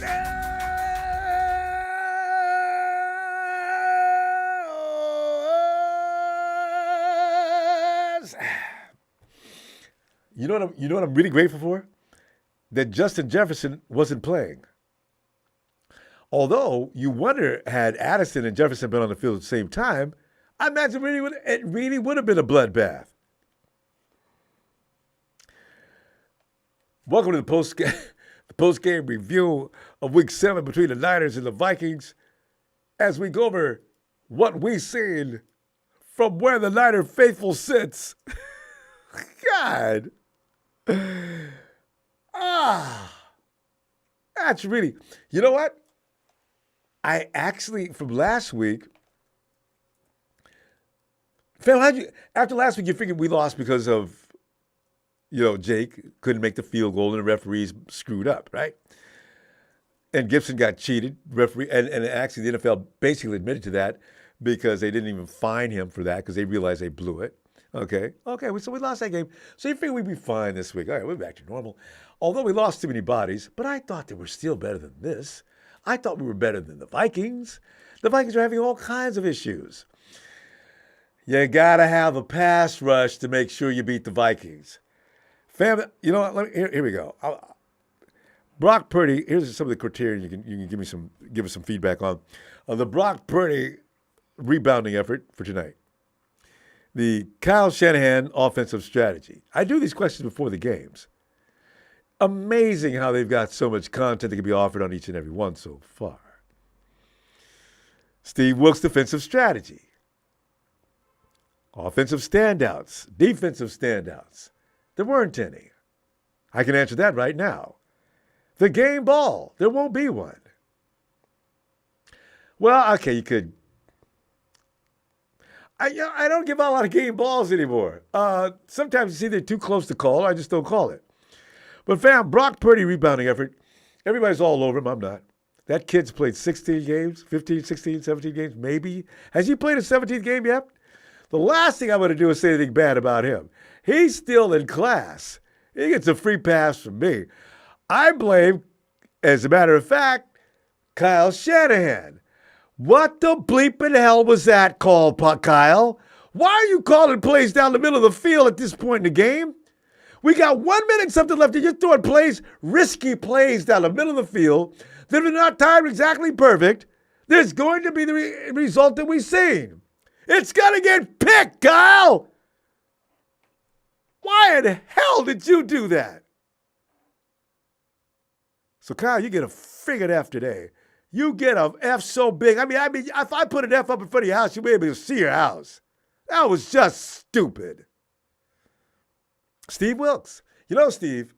You know what I'm really grateful for? That Justin Jefferson wasn't playing. Although you wonder, had Addison and Jefferson been on the field at the same time, I imagine it really would have been a bloodbath. Welcome to the post-game review of Week 7 between the Niners and the Vikings, as we go over what we've seen from where the Niner faithful sits. God. That's really, you know what? I actually, from last week, fam, after last week, you figured we lost because of, Jake couldn't make the field goal and the referees screwed up, right? And Gibson got cheated, and actually the NFL basically admitted to that because they didn't even fine him for that because they realized they blew it. Okay, so we lost that game. So you figure we'd be fine this week. All right, we're back to normal. Although we lost too many bodies, but I thought they were still better than this. I thought we were better than the Vikings. The Vikings are having all kinds of issues. You got to have a pass rush to make sure you beat the Vikings. Fam, you know what? Here we go. Brock Purdy, here's some of the criteria you can give us some feedback on. The Brock Purdy rebounding effort for tonight. The Kyle Shanahan offensive strategy. I do these questions before the games. Amazing how they've got so much content that can be offered on each and every one so far. Steve Wilks' defensive strategy. Offensive standouts. Defensive standouts. There weren't any. I can answer that right now. The game ball. There won't be one. Well, okay, you could. I don't give out a lot of game balls anymore. Sometimes it's either too close to call or I just don't call it. But fam, Brock Purdy rebounding effort, everybody's all over him. I'm not. That kid's played 16 games, 15, 16, 17 games, maybe. Has he played a 17th game yet? The last thing I'm going to do is say anything bad about him. He's still in class. He gets a free pass from me. I blame, as a matter of fact, Kyle Shanahan. What the bleeping hell was that call, Kyle? Why are you calling plays down the middle of the field at this point in the game? We got 1 minute and something left, and you're throwing plays, risky plays down the middle of the field that are not timed exactly perfect. There's going to be the result that we've seen. It's going to get picked, Kyle! Why in the hell did you do that? So, Kyle, you get a friggin' F today. You get an F so big. I mean, if I put an F up in front of your house, you'll be able to see your house. That was just stupid. Steve Wilks. You know, Steve,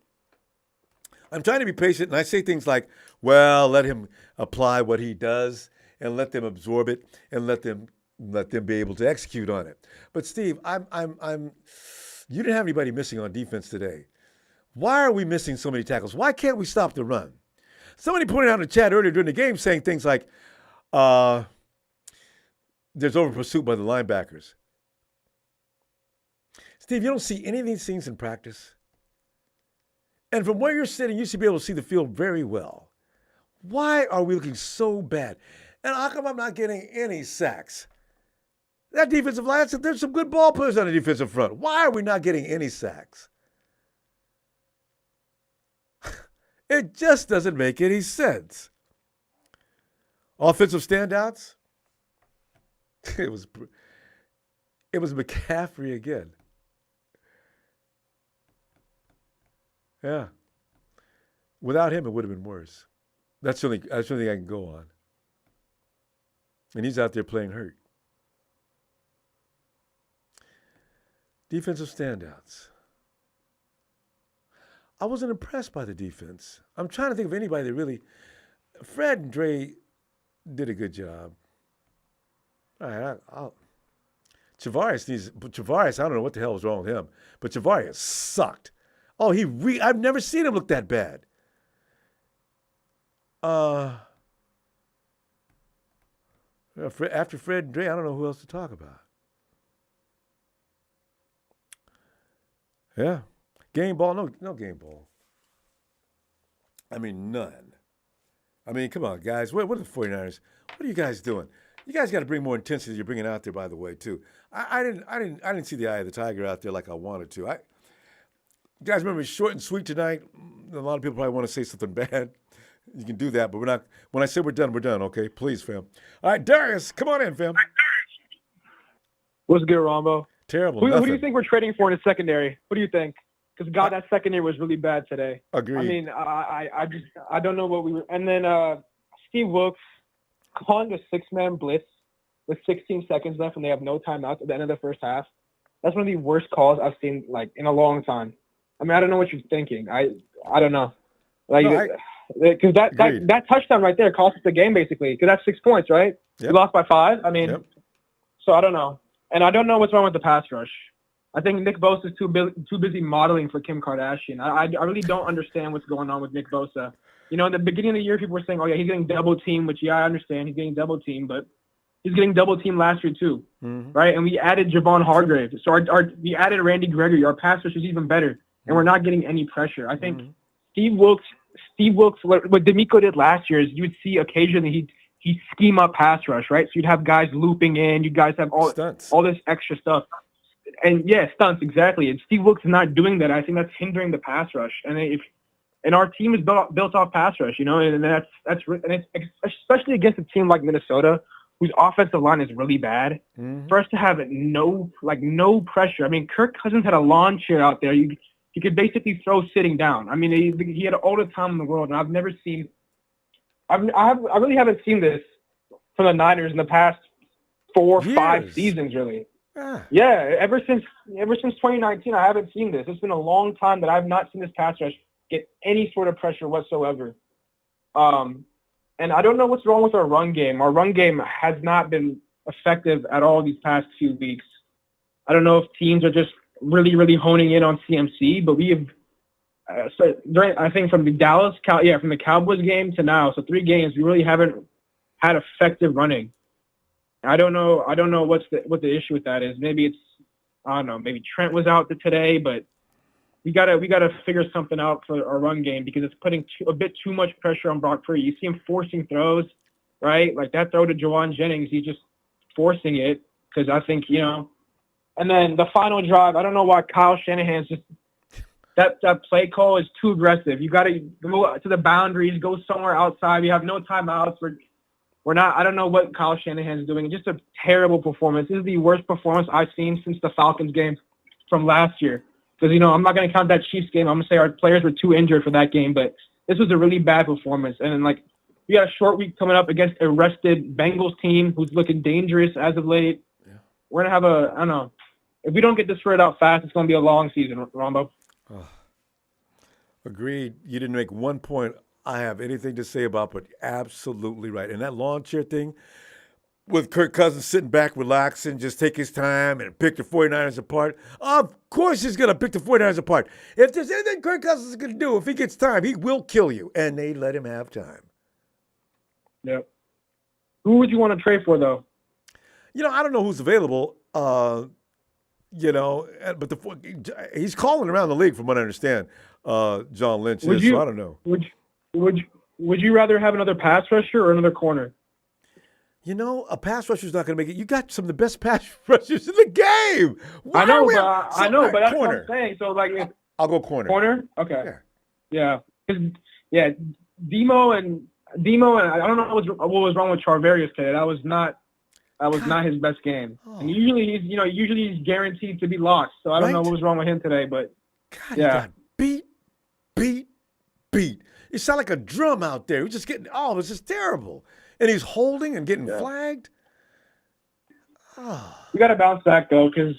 I'm trying to be patient, and I say things like, well, let him apply what he does and let them absorb it and let them be able to execute on it. But Steve, you didn't have anybody missing on defense today. Why are we missing so many tackles? Why can't we stop the run? Somebody pointed out in the chat earlier during the game saying things like, there's over pursuit by the linebackers. Steve, you don't see any of these things in practice. And from where you're sitting, you should be able to see the field very well. Why are we looking so bad? And how come I'm not getting any sacks? That defensive line, there's some good ball players on the defensive front. Why are we not getting any sacks? It just doesn't make any sense. Offensive standouts? It was McCaffrey again. Yeah. Without him, it would have been worse. That's the only thing I can go on. And he's out there playing hurt. Defensive standouts. I wasn't impressed by the defense. I'm trying to think of anybody that really. Fred and Dre did a good job. All right, Travarius, I don't know what the hell was wrong with him, but Travarius sucked. Oh, I've never seen him look that bad. After Fred and Dre, I don't know who else to talk about. Yeah. Game ball, no game ball. I mean, none. I mean, come on, guys. What are the 49ers? What are you guys doing? You guys got to bring more intensity than you're bringing out there, by the way, too. I didn't see the eye of the tiger out there like I wanted to. You guys remember it's short and sweet tonight. A lot of people probably want to say something bad. You can do that, but we're not. When I say we're done, okay? Please, fam. All right, Darius, come on in, fam. What's good, Ronbo? Terrible. Who do you think we're trading for in the secondary? What do you think? Because God, that secondary was really bad today. Agreed. I mean, I don't know what we were. And then Steve Wilks calling a 6-man blitz with 16 seconds left, and they have no timeouts at the end of the first half. That's one of the worst calls I've seen in a long time. I mean, I don't know what you're thinking. I don't know. Because that touchdown right there cost us the game basically. Because that's 6 points, right? Yep. We lost by 5. I mean, yep. So I don't know. And I don't know what's wrong with the pass rush. I think Nick Bosa is too busy modeling for Kim Kardashian. I really don't understand what's going on with Nick Bosa. You know, in the beginning of the year, people were saying, oh, yeah, he's getting double teamed, which, yeah, I understand. He's getting double teamed, but he's getting double teamed last year too, right? And we added Javon Hargrave. So we added Randy Gregory. Our pass rush is even better, and we're not getting any pressure. I think Steve Wilks, what D'Amico did last year is you would see occasionally he'd scheme up pass rush, right? So you'd have guys looping in. You guys have all this extra stuff. And yeah, stunts, exactly. And Steve Wilks is not doing that. I think that's hindering the pass rush. And our team is built off pass rush, you know, and it's especially against a team like Minnesota, whose offensive line is really bad. For us to have no pressure. I mean, Kirk Cousins had a lawn chair out there. You could basically throw sitting down. I mean, he had all the time in the world, and I've never seen. I really haven't seen this from the Niners in the past 4 or 5 seasons, really. Yeah, ever since 2019, I haven't seen this. It's been a long time that I've not seen this pass rush get any sort of pressure whatsoever. And I don't know what's wrong with our run game. Our run game has not been effective at all these past few weeks. I don't know if teams are just really, really honing in on CMC, but we have. I think from the from the Cowboys game to now, so 3 games, we really haven't had effective running. I don't know what the issue with that is. Maybe it's, I don't know, maybe Trent was out today, but we gotta figure something out for our run game because it's putting a bit too much pressure on Brock Purdy. You see him forcing throws, right? Like that throw to Jawan Jennings, he's just forcing it because I think, you know. And then the final drive, I don't know why Kyle Shanahan's just that play call is too aggressive. You got to go to the boundaries, go somewhere outside. We have no timeouts. We're not. I don't know what Kyle Shanahan's doing. Just a terrible performance. This is the worst performance I've seen since the Falcons game from last year. Because, you know, I'm not going to count that Chiefs game. I'm going to say our players were too injured for that game. But this was a really bad performance. And then, like, we got a short week coming up against a rested Bengals team who's looking dangerous as of late. Yeah. We're going to have I don't know. If we don't get this spread out fast, it's going to be a long season, Ronbo. Oh. Agreed. You didn't make one point I have anything to say about, but absolutely right. And that lawn chair thing with Kirk Cousins sitting back, relaxing, just take his time and pick the 49ers apart. Of course he's going to pick the 49ers apart. If there's anything Kirk Cousins is going to do, if he gets time, he will kill you. And they let him have time. Yep. Who would you want to trade for, though? You know, I don't know who's available. You know, but he's calling around the league from what I understand. John Lynch is, so I don't know. Would you rather have another pass rusher or another corner? You know, a pass rusher's not going to make it. You got some of the best pass rushers in the game. I know, but that's what I'm saying. So, like, I'll go corner. Corner? Okay. Yeah. Demo and I don't know what was wrong with Charvarius today. That was not his best game. Oh. And usually he's guaranteed to be lost. So I don't know what was wrong with him today, but God, he got beat. It sounded like a drum out there. He was just getting, it was just terrible. And he's holding and getting flagged. Oh. We got to bounce back, though, because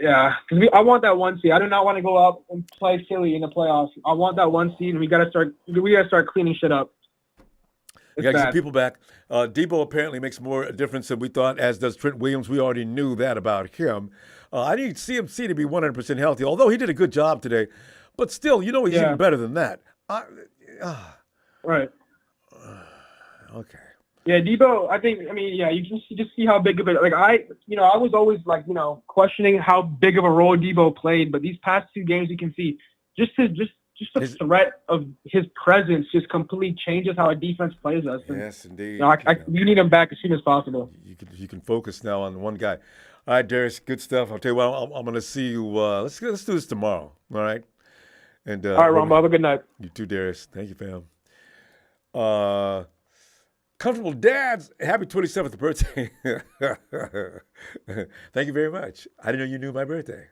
I want that 1 seed. I do not want to go out and play Philly in the playoffs. I want that 1 seed, and we got to start cleaning shit up. We got to get some people back. Debo apparently makes more difference than we thought, as does Trent Williams. We already knew that about him. I need CMC to be 100% healthy, although he did a good job today. But still, you know he's even better than that. Right. Okay. Yeah, Debo, you just see how big of it. Like, I was always, like, questioning how big of a role Debo played. But these past 2 games, you can see just just the threat of his presence just completely changes how a defense plays us. And, Yes, indeed. we need him back as soon as possible. You can focus now on one guy. All right, Darius, good stuff. I'll tell you what, I'm going to see you. Let's do this tomorrow. All right. And all right, Ronbo, have a good night. You too, Darius. Thank you, fam. Comfortable Dads, happy 27th birthday. Thank you very much. I didn't know you knew my birthday.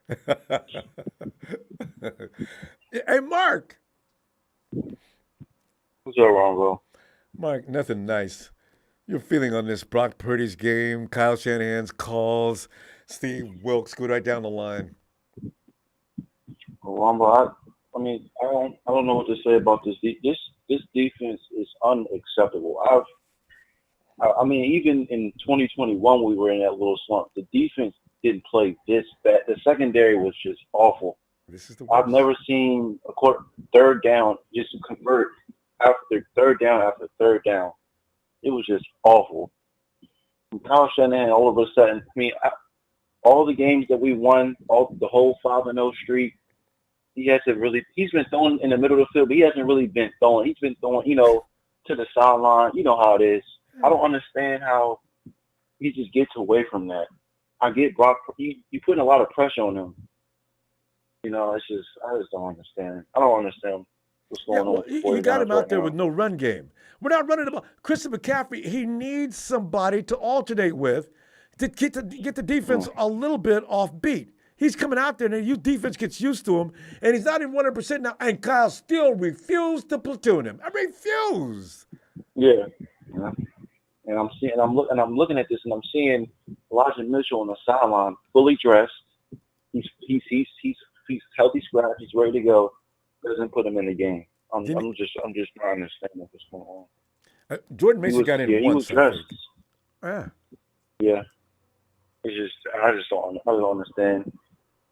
Hey, Mark. What's up, Ronbo? Mark, nothing nice. Your feeling on this Brock Purdy's game, Kyle Shanahan's calls, Steve Wilks, go right down the line. Well, Ronbo, I don't know what to say about this. This defense is unacceptable. Even in 2021, we were in that little slump. The defense didn't play this bad. The secondary was just awful. This is the I've never seen a third down just convert after third down. It was just awful. And Kyle Shanahan, all of a sudden, all the games that we won, the whole 5-0 streak, he's been throwing in the middle of the field, but he hasn't really been throwing. He's been throwing, to the sideline. You know how it is. I don't understand how he just gets away from that. I get Brock. You putting a lot of pressure on him. I just don't understand. I don't understand what's going on. You got him out there with no run game. We're not running the ball. Christian McCaffrey, he needs somebody to alternate with to get the defense a little bit off beat. He's coming out there, and the defense gets used to him, and he's not even 100% now. And Kyle still refused to platoon him. I refuse. Yeah. And I'm looking at this, and I'm seeing Elijah Mitchell on the sideline, fully dressed. He's healthy scratch. He's ready to go. Doesn't put him in the game. I'm just trying to understand what's going on. Jordan Mason got in once. He was dressed. Yeah. Yeah. I just don't understand.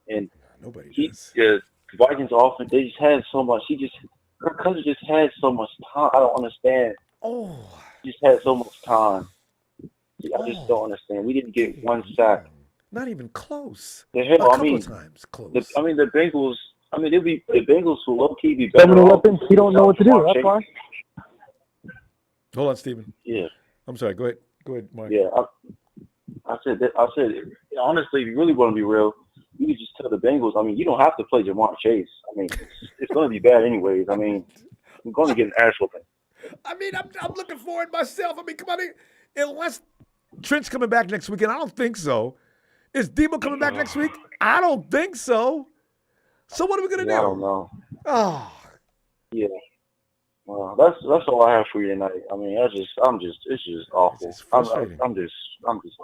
And nobody does. The Vikings offense, they just had so much. Kirk Cousins just had so much time. I don't understand. He just had so much time. I just don't understand. We didn't get one sack. Not even close. The hell, a couple of times close. The Bengals. The Bengals will low key be better. So many weapons, he don't know what to do. That's why. Hold on, Stephen. Yeah. I'm sorry. Go ahead, Mark. Yeah. I said, honestly, if you really want to be real, you can just tell the Bengals. You don't have to play Jamar Chase. It's going to be bad anyways. I'm going to get an ass whooping. I'm looking forward myself. Come on, unless Trent's coming back next week, and I don't think so. Is Debo coming back next week? I don't think so. So what are we going to do? I don't know. Oh. Yeah. Well, that's all I have for you tonight. It's just awful. It's frustrating. I'm just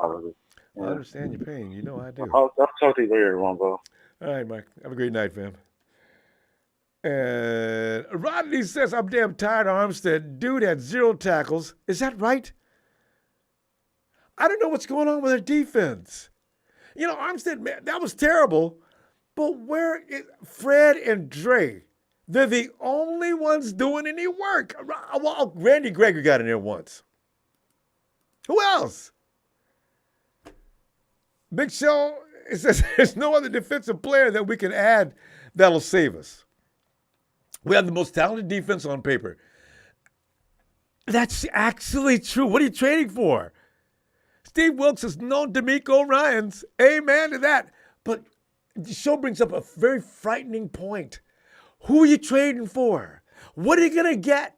out of it. Yeah. I understand your pain. You know I do. I'll talk to you later, Ronbo. All right, Mike. Have a great night, fam. And Rodney says, I'm damn tired of Armstead. Dude had 0 tackles. Is that right? I don't know what's going on with their defense. Armstead, man, that was terrible. But where is Fred and Dre? They're the only ones doing any work. Well, Randy Gregory got in there once. Who else? Big Show says there's no other defensive player that we can add that'll save us. We have the most talented defense on paper. That's actually true. What are you trading for? Steve Wilks has known D'Amico Ryans. Amen to that. But the show brings up a very frightening point. Who are you trading for? What are you going to get?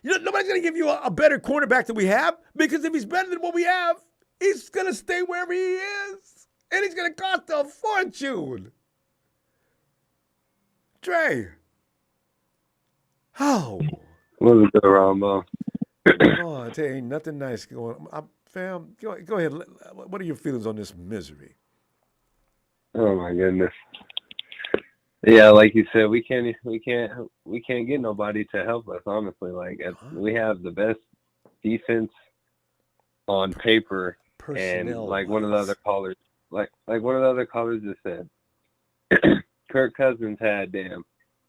Nobody's going to give you a better cornerback than we have, because if he's better than what we have, he's going to stay wherever he is. And he's going to cost a fortune. Dre. How? What's good, Ronbo? Oh, I tell you, ain't nothing nice going on. Fam, go ahead. What are your feelings on this misery? Oh my goodness. Yeah, like you said, we can't get nobody to help us. Honestly, we have the best defense on paper, and like one of the other callers, like one of the other callers just said, Kirk Cousins had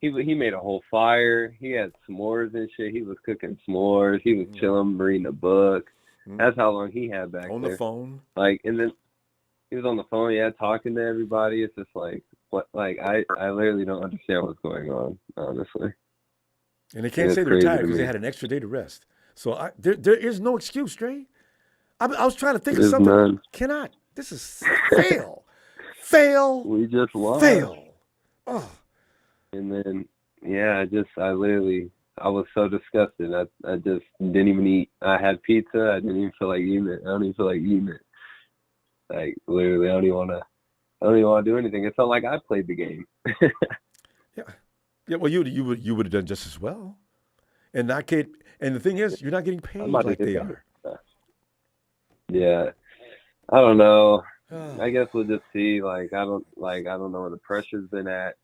he made a whole fire. He had s'mores and shit. He was cooking s'mores. He was chilling, reading a book. That's how long he had back on there. the phone. And then he was on the phone, talking to everybody. It's just I literally don't understand what's going on, honestly. And they can't say they're tired because they had an extra day to rest. So there is no excuse, Dre. I was trying to think of something. None. Cannot. This is fail. Fail. We just lost. Fail. Oh. And then, yeah, I was so disgusted. I just didn't even eat. I had pizza. I didn't even feel like eating it. I don't even feel like eating it. Like, literally, I don't even want to do anything. It felt like I played the game. Yeah. Well, you would have done just as well. And the thing is, you're not getting paid like they are. Yeah. I don't know. I guess we'll just see. I don't know where the pressure's been at.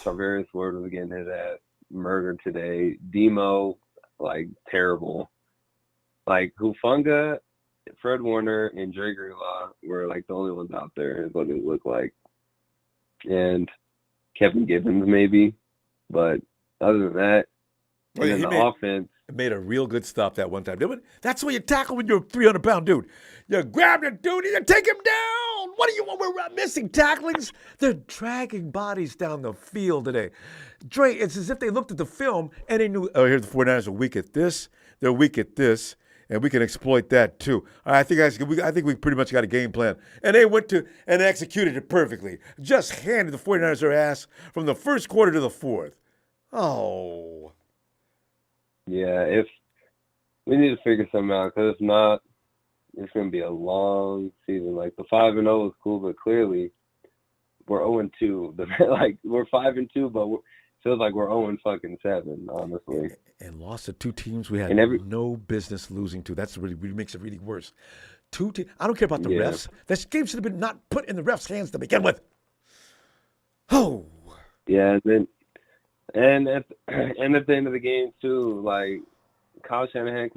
Tarvarius Ward was getting his ass murdered today. Demo, terrible. Hufanga, Fred Warner, and Dre Greenlaw were the only ones out there, is what it looked like. And Kevin Gibbons maybe, but other than that, offense. Made a real good stop that one time. That's what you tackle when you're a 300-pound dude. You grab the dude and you take him down. What do you want? We're missing tacklings. They're dragging bodies down the field today. Dre, it's as if they looked at the film and they knew, oh, here's the 49ers are weak at this. They're weak at this. And we can exploit that too. I think we pretty much got a game plan. And they went to and executed it perfectly. Just handed the 49ers their ass from the first quarter to the fourth. Oh. Yeah, if we need to figure something out, because if not, it's going to be a long season. The 5-0 is cool, but clearly we're 0-2. We're 5-2, but it feels like we're 0-7, honestly. And lost to two teams we had no business losing to. That's really makes it really worse. Two teams. I don't care about the refs. That game should have been not put in the refs' hands to begin with. Oh. Yeah, and at the end of the game too, Kyle Shanahan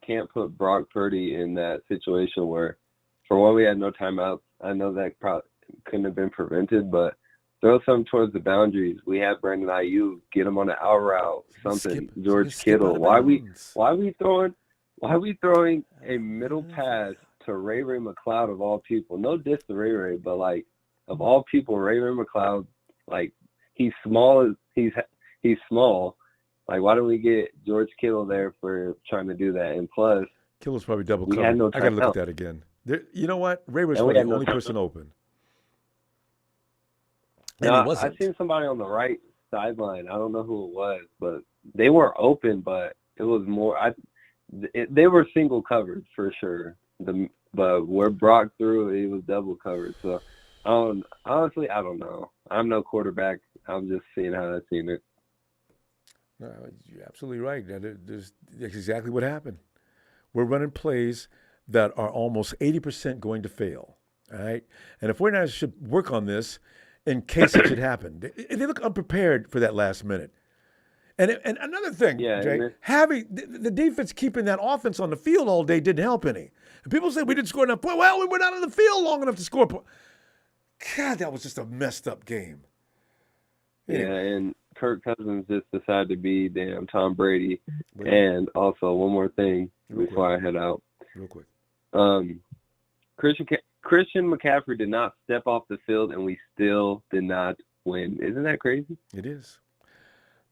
can't put Brock Purdy in that situation where, for one, we had no timeouts. I know that probably couldn't have been prevented, but throw something towards the boundaries. We had Brandon Ayuk, get him on an out route, something. George Kittle. Why we throwing a middle pass to Ray McCloud of all people? No diss to Ray, but of all people, Ray McCloud, he's small. He's small. Why don't we get George Kittle there for trying to do that? And plus, Kittle's probably double covered. I got to look at that again. You know what? Ray was the only person open. And no, I seen somebody on the right sideline. I don't know who it was, but they were open. But it was more. They were single covered for sure. But where Brock threw, it was double covered. So honestly, I don't know. I'm no quarterback. I'm just seeing how I've seen it. No, you're absolutely right. That's exactly what happened. We're running plays that are almost 80% going to fail. All right? And the 49ers should work on this in case it should happen. They look unprepared for that last minute. And another thing, Jay, having the defense keeping that offense on the field all day didn't help any. And people say we didn't score enough points. Well, we were not on the field long enough to score points. God, that was just a messed up game. Yeah, and Kirk Cousins just decided to be damn Tom Brady. And also, one more thing before I head out. Real quick. Christian McCaffrey did not step off the field, and we still did not win. Isn't that crazy? It is.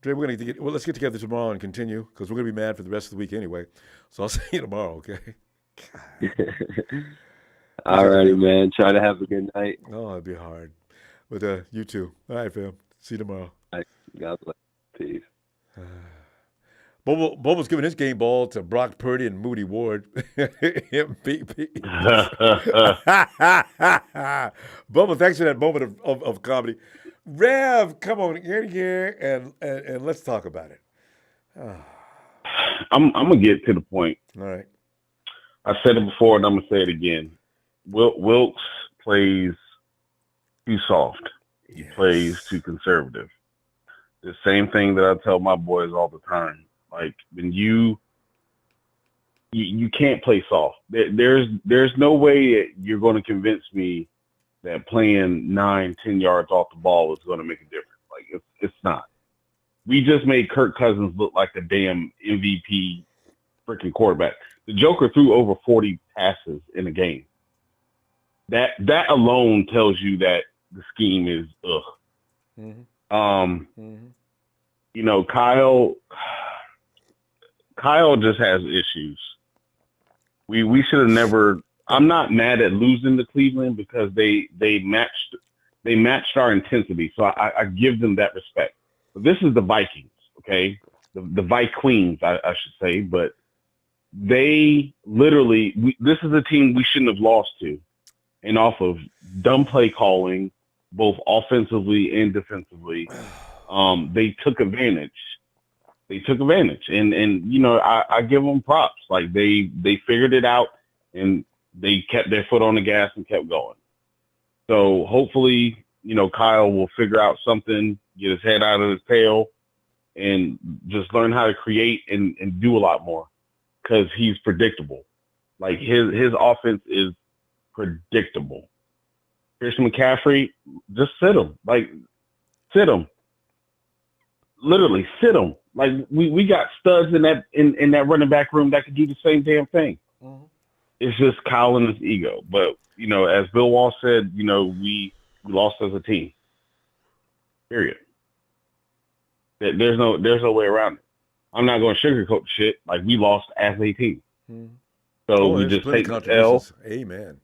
Dre, let's get together tomorrow and continue, because we're going to be mad for the rest of the week anyway. So I'll see you tomorrow, okay? All righty, man. Try to have a good night. Oh, it'd be hard. But you too. All right, fam. See you tomorrow. All right. God bless. Peace. Bobo's giving his game ball to Brock Purdy and Moody Ward. MVP. Bobo, thanks for that moment of comedy. Rev, come on, get here and let's talk about it. I'm gonna get to the point. All right. I said it before and I'm gonna say it again. Wilks plays too soft. He plays too conservative. The same thing that I tell my boys all the time. When you can't play soft. There's no way that you're going to convince me that playing 9-10 yards off the ball is going to make a difference. It's not. We just made Kirk Cousins look like a damn MVP freaking quarterback. The Joker threw over 40 passes in a game. That alone tells you that the scheme is ugh. Mm-hmm. Kyle, Kyle just has issues. We should have never. I'm not mad at losing to Cleveland because they matched our intensity, so I give them that respect. But this is the Vikings, okay? The Vikings, I should say, but they literally. This is a team we shouldn't have lost to, and off of dumb play calling, both offensively and defensively, they took advantage. And you know, I give them props. Like they figured it out and they kept their foot on the gas and kept going. So hopefully, you know, Kyle will figure out something, get his head out of his tail, and just learn how to create and do a lot more because he's predictable. Like his offense is predictable. Christian McCaffrey, just sit him. Like, sit him. Literally, sit him. Like, we got studs in that running back room that could do the same damn thing. Mm-hmm. It's just Kyle and his ego. But, you know, as Bill Walsh said, you know, we lost as a team. Period. There's no way around it. I'm not going to sugarcoat the shit. Like, we lost as a team. Mm-hmm. So we just take this L. Amen.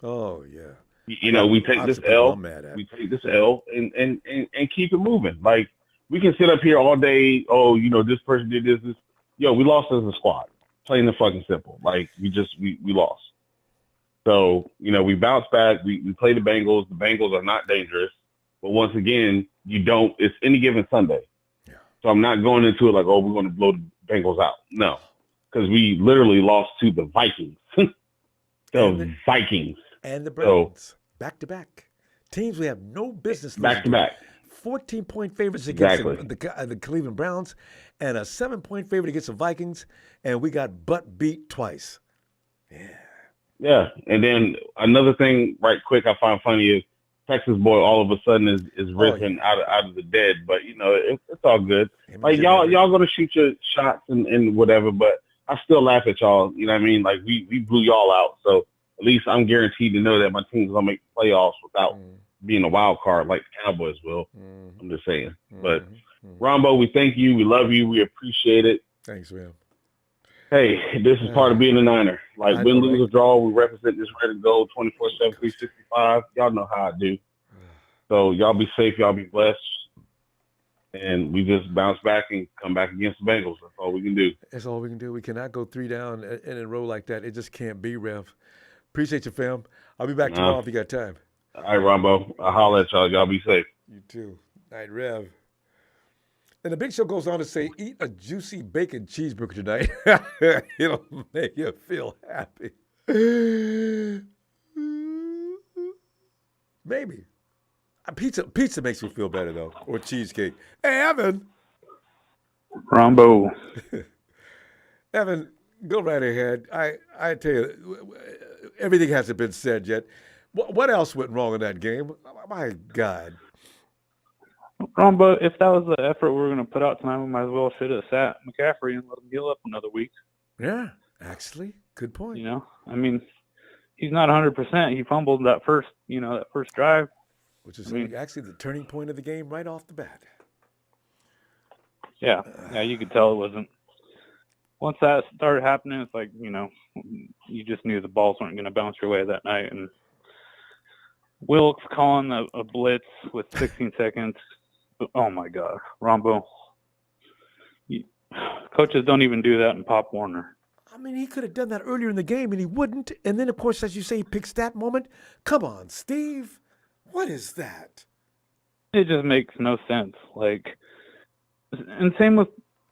Oh, yeah. You know, we take this L. We take this L and keep it moving. Like, we can sit up here all day. Oh, you know, this person did this. Yo, we lost as a squad. Plain and fucking simple. Like, we lost. So, you know, we bounced back. We play the Bengals. The Bengals are not dangerous. But once again, it's any given Sunday. Yeah. So I'm not going into it like, oh, we're going to blow the Bengals out. No. Because we literally lost to the Vikings. Vikings. And the Browns. Back-to-back. Teams we have no business losing. Back-to-back. 14-point favorites against the Cleveland Browns and a 7-point favorite against the Vikings, and we got butt beat twice. Yeah. Yeah, and then another thing right quick I find funny is Texas boy all of a sudden is risen out of the dead, but, you know, it's all good. Like, y'all going to shoot your shots and whatever, but I still laugh at y'all, you know what I mean? Like, we blew y'all out, so at least I'm guaranteed to know that my team's going to make playoffs without being a wild card like the Cowboys will. I'm just saying. But, Ronbo, we thank you. We love you. We appreciate it. Thanks, man. Hey, this is part of being a Niner. Like, win, lose, or draw, we represent this red and gold 24/7, 365. Y'all know how I do. So y'all be safe. Y'all be blessed. And we just bounce back and come back against the Bengals. That's all we can do. That's all we can do. We cannot go 3 down in a row like that. It just can't be, Rev. Appreciate you, fam. I'll be back tomorrow if you got time. All right, Ronbo. I'll holler at y'all. Y'all be safe. You too. All right, Rev. And the Big Show goes on to say, eat a juicy bacon cheeseburger tonight. It'll make you feel happy. Maybe. Pizza makes me feel better, though. Or cheesecake. Hey, Evan. Ronbo. Evan, go right ahead. I tell you, everything hasn't been said yet. What else went wrong in that game? My God. Ronbo, if that was the effort we were going to put out tonight, we might as well should have sat McCaffrey and let him heal up another week. Yeah, actually, good point. You know, I mean, he's not 100%. He fumbled that first drive. Which is actually the turning point of the game right off the bat. Yeah, you could tell it wasn't. Once that started happening, it's like, you know, you just knew the balls weren't going to bounce your way that night. And Wilks calling a blitz with 16 seconds. Oh, my God. Ronbo. Coaches don't even do that in Pop Warner. I mean, he could have done that earlier in the game, and he wouldn't. And then, of course, as you say, he picks that moment. Come on, Steve. What is that? It just makes no sense. Like, and same with,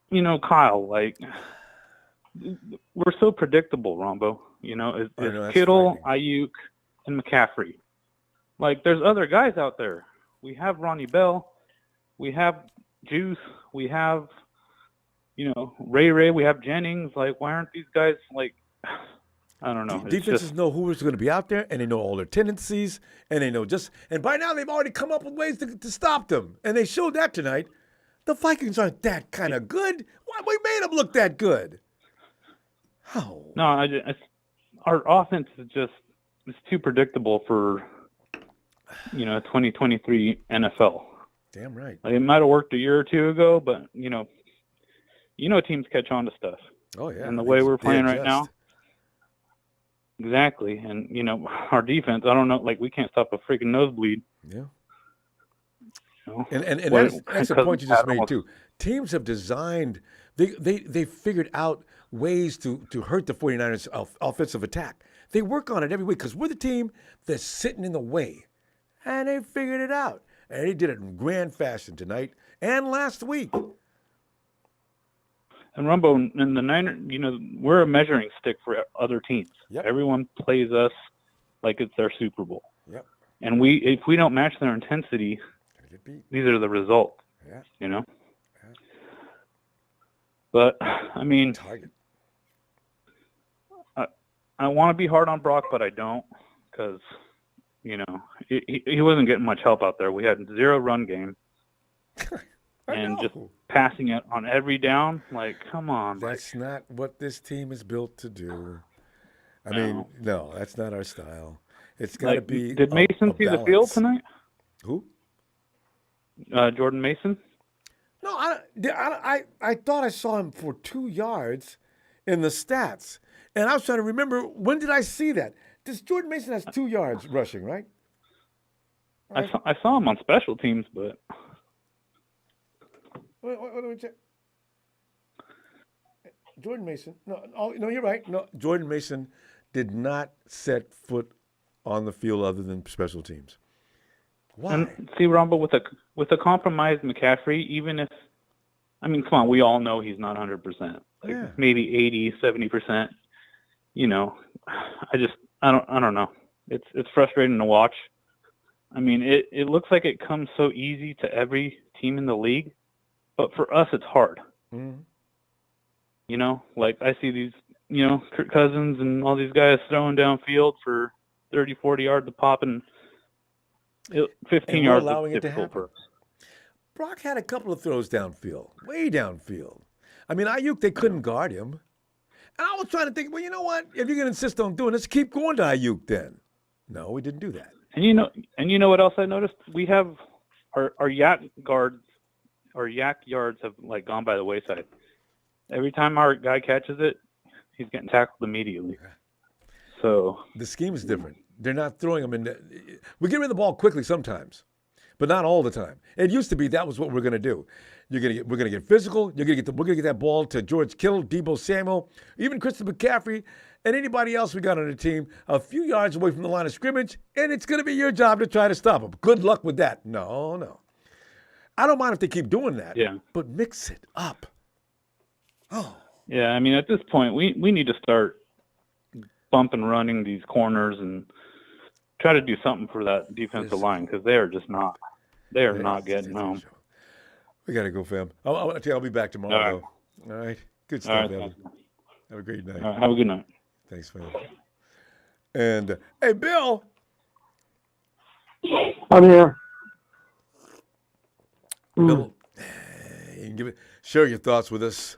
you know, Kyle. Like, we're so predictable, Ronbo. You know, it's Kittle, Ayuk, and McCaffrey. Like, there's other guys out there. We have Ronnie Bell. We have Juice. We have, you know, Ray. We have Jennings. Like, why aren't these guys, like, I don't know. Defenses know who's going to be out there, and they know all their tendencies, and they know and by now they've already come up with ways to stop them, and they showed that tonight. The Vikings aren't that kind of good. Why we made them look that good? How? No, our offense is just it's too predictable for, you know, 2023 NFL. Damn right. Like, it might have worked a year or two ago, but you know teams catch on to stuff. Oh yeah, and the way we're playing right now. adjust. Exactly, and our defense. I don't know, like we can't stop a freaking nosebleed. Yeah. You know? And What- that's a because point you we just had made almost- too. Teams have designed they figured out ways to hurt the 49ers offensive attack. They work on it every week because we're the team that's sitting in the way. And they figured it out. And they did it in grand fashion tonight and last week. And Rumbo and the Niners, we're a measuring stick for other teams. Yep. Everyone plays us like it's their Super Bowl. Yep. And if we don't match their intensity, Gotta get beat. these are the results. Yeah. Yeah. But I mean, Target. I want to be hard on Brock, but I don't, because he wasn't getting much help out there. We had 0 run game, and just passing it on every down. Like, come on. That's not what this team is built to do. I mean, no, that's not our style. It's got to be. Did Mason see the field tonight? Who? Jordan Mason. No, I thought I saw him for 2 yards in the stats, and I was trying to remember when did I see that? This Jordan Mason has 2 yards rushing, right? I saw him on special teams, but Wait, let me check. Jordan Mason. No, you're right. No, Jordan Mason did not set foot on the field other than special teams. Why? And see, Ronbo, with a compromised McCaffrey, even if, come on, we all know he's not 100%. Maybe 80, 70%. I don't know. It's frustrating to watch. I mean, it looks like it comes so easy to every team in the league, but for us, it's hard. Mm-hmm. Like I see these, Kirk Cousins and all these guys throwing downfield for 30, 40 yards a pop, and 15 yards is difficult for us. Brock had a couple of throws downfield, way downfield. I mean, Ayuk, they couldn't guard him. And I was trying to think, well, you know what? If you're going to insist on doing this, keep going to Ayuk then. No, we didn't do that. And you know what else I noticed? We have our yak guards, our yak yards have like gone by the wayside. Every time our guy catches it, he's getting tackled immediately. So the scheme is different. They're not throwing them in. We get rid of the ball quickly sometimes, but not all the time. It used to be that was what we're going to do. We're going to get physical. We're going to get that ball to George Kittle, Deebo Samuel, even Christopher McCaffrey, and anybody else we got on the team a few yards away from the line of scrimmage, and it's going to be your job to try to stop them. Good luck with that. No. I don't mind if they keep doing that. Yeah. But mix it up. Oh. Yeah, at this point, we need to start bump and running these corners and try to do something for that defensive line, because they are just not. They are not getting home. We got to go, fam. I'll be back tomorrow, though. All right. Good stuff, Evan. Have a great night. All right, have a good night. Thanks, fam. And, hey, Bill. I'm here. Bill, you can share your thoughts with us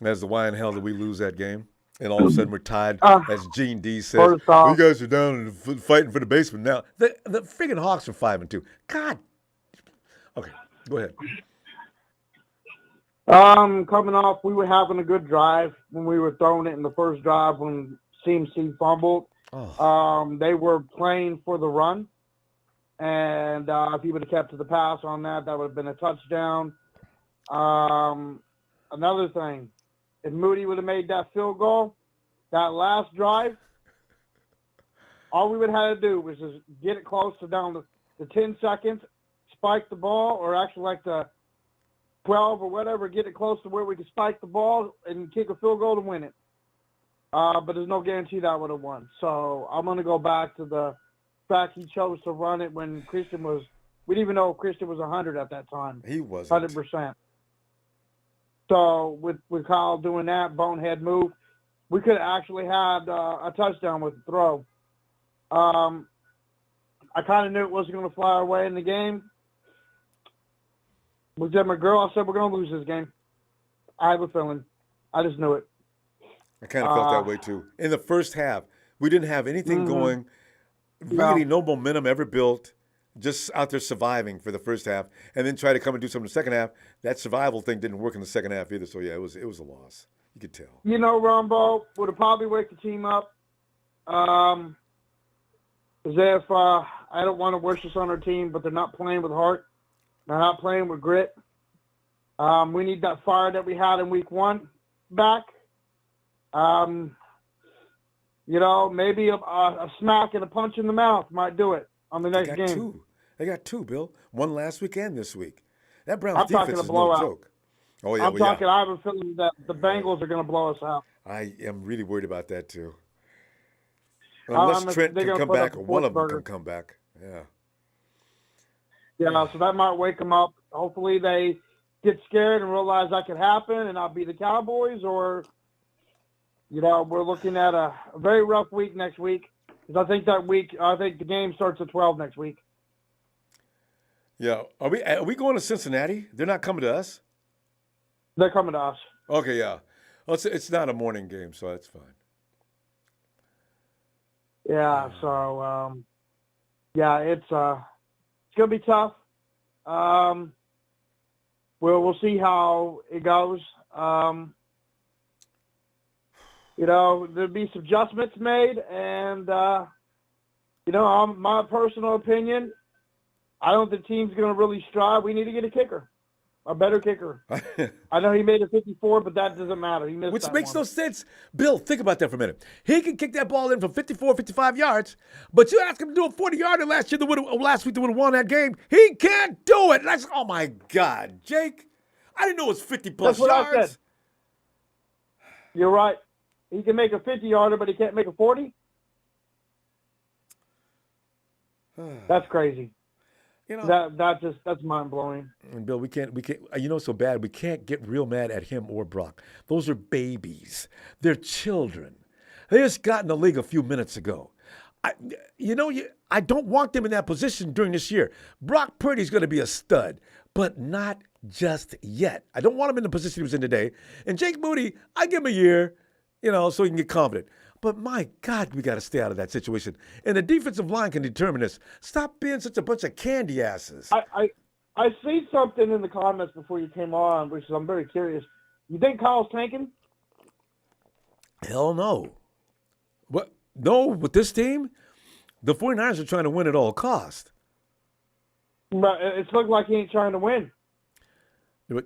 as to why in hell did we lose that game? And all of a sudden we're tied, as Gene D says. You guys are down and fighting for the basement now. The friggin' Hawks are 5-2. God. Okay, go ahead. Coming off, we were having a good drive when we were throwing it in the first drive when CMC fumbled. They were playing for the run. And if he would have kept to the pass on that, that would have been a touchdown. Another thing, if Moody would have made that field goal, that last drive, all we would have had to do was just get it close to down to 10 seconds, spike the ball, or actually like the 12 or whatever, get it close to where we could spike the ball and kick a field goal to win it. But there's no guarantee that would have won. So I'm going to go back to the fact he chose to run it when Christian was – we didn't even know if Christian was 100 at that time. He wasn't. 100%. So with Kyle doing that bonehead move, we could have actually had a touchdown with the throw. I kind of knew it wasn't going to fly our way in the game. Was that my girl? I said we're going to lose this game. I have a feeling. I just knew it. I kind of felt that way too. In the first half, we didn't have anything going. Really, no momentum ever built. Just out there surviving for the first half, and then try to come and do something in the second half. That survival thing didn't work in the second half either. So yeah, it was a loss. You could tell. You know, Ronbo would have probably wake the team up. As if I don't want to wish this on our team, but they're not playing with heart. They're not playing with grit. We need that fire that we had in week 1 back. You know, maybe a smack and a punch in the mouth might do it on the next game. They got 2, Bill. One last week and this week. That Browns I'm talking defense a is blowout. no joke. Oh, yeah. I have a feeling that the Bengals are going to blow us out. I am really worried about that, too. Unless Trent can come back or one of them can come back. Yeah. Yeah, so that might wake them up. Hopefully they get scared and realize that could happen and not be the Cowboys, or, you know, we're looking at a very rough week next week. Because I think the game starts at 12 next week. Yeah. Are we going to Cincinnati? They're not coming to us? They're coming to us. Okay, yeah. Well, it's not a morning game, so that's fine. Yeah, so it's gonna be tough. We'll see how it goes. You know, there'll be some adjustments made, and you know, my personal opinion, I don't think the team's gonna really strive. We need to get a kicker. A better kicker. I know he made a 54, but that doesn't matter. He missed Which makes no sense. Bill, think about that for a minute. He can kick that ball in from 54, 55 yards, but you ask him to do a 40-yarder last week that would have won that game. He can't do it. That's, oh, my God, Jake. I didn't know it was 50-plus yards. That's what I said. You're right. He can make a 50-yarder, but he can't make a 40? That's crazy. You know, that's mind blowing. And Bill, we can't. You know, so bad we can't get real mad at him or Brock. Those are babies. They're children. They just got in the league a few minutes ago. I don't want them in that position during this year. Brock Purdy's going to be a stud, but not just yet. I don't want him in the position he was in today. And Jake Moody, I give him a year, you know, so he can get confident. But my God, we got to stay out of that situation. And the defensive line can determine this. Stop being such a bunch of candy asses. I see something in the comments before you came on, which I'm very curious. You think Kyle's tanking? Hell no. What? No, with this team, the 49ers are trying to win at all cost. But it's looking like he ain't trying to win. But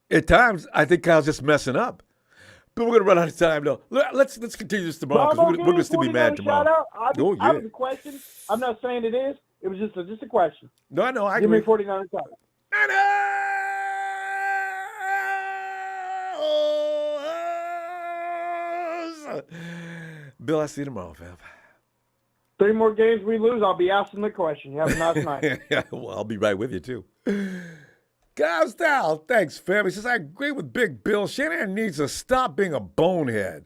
at times, I think Kyle's just messing up. But we're going to run out of time, though. Let's continue this tomorrow because we're going to still be mad tomorrow. I have a question. I'm not saying it is. It was just a question. No, I know. I Give agree. me 49 shout out. Bill, I'll see you tomorrow, fam. 3 more games we lose, I'll be asking the question. You have a nice night. Yeah, well, I'll be right with you, too. Kyle Style, thanks, fam. He says, I agree with Big Bill. Shanahan needs to stop being a bonehead.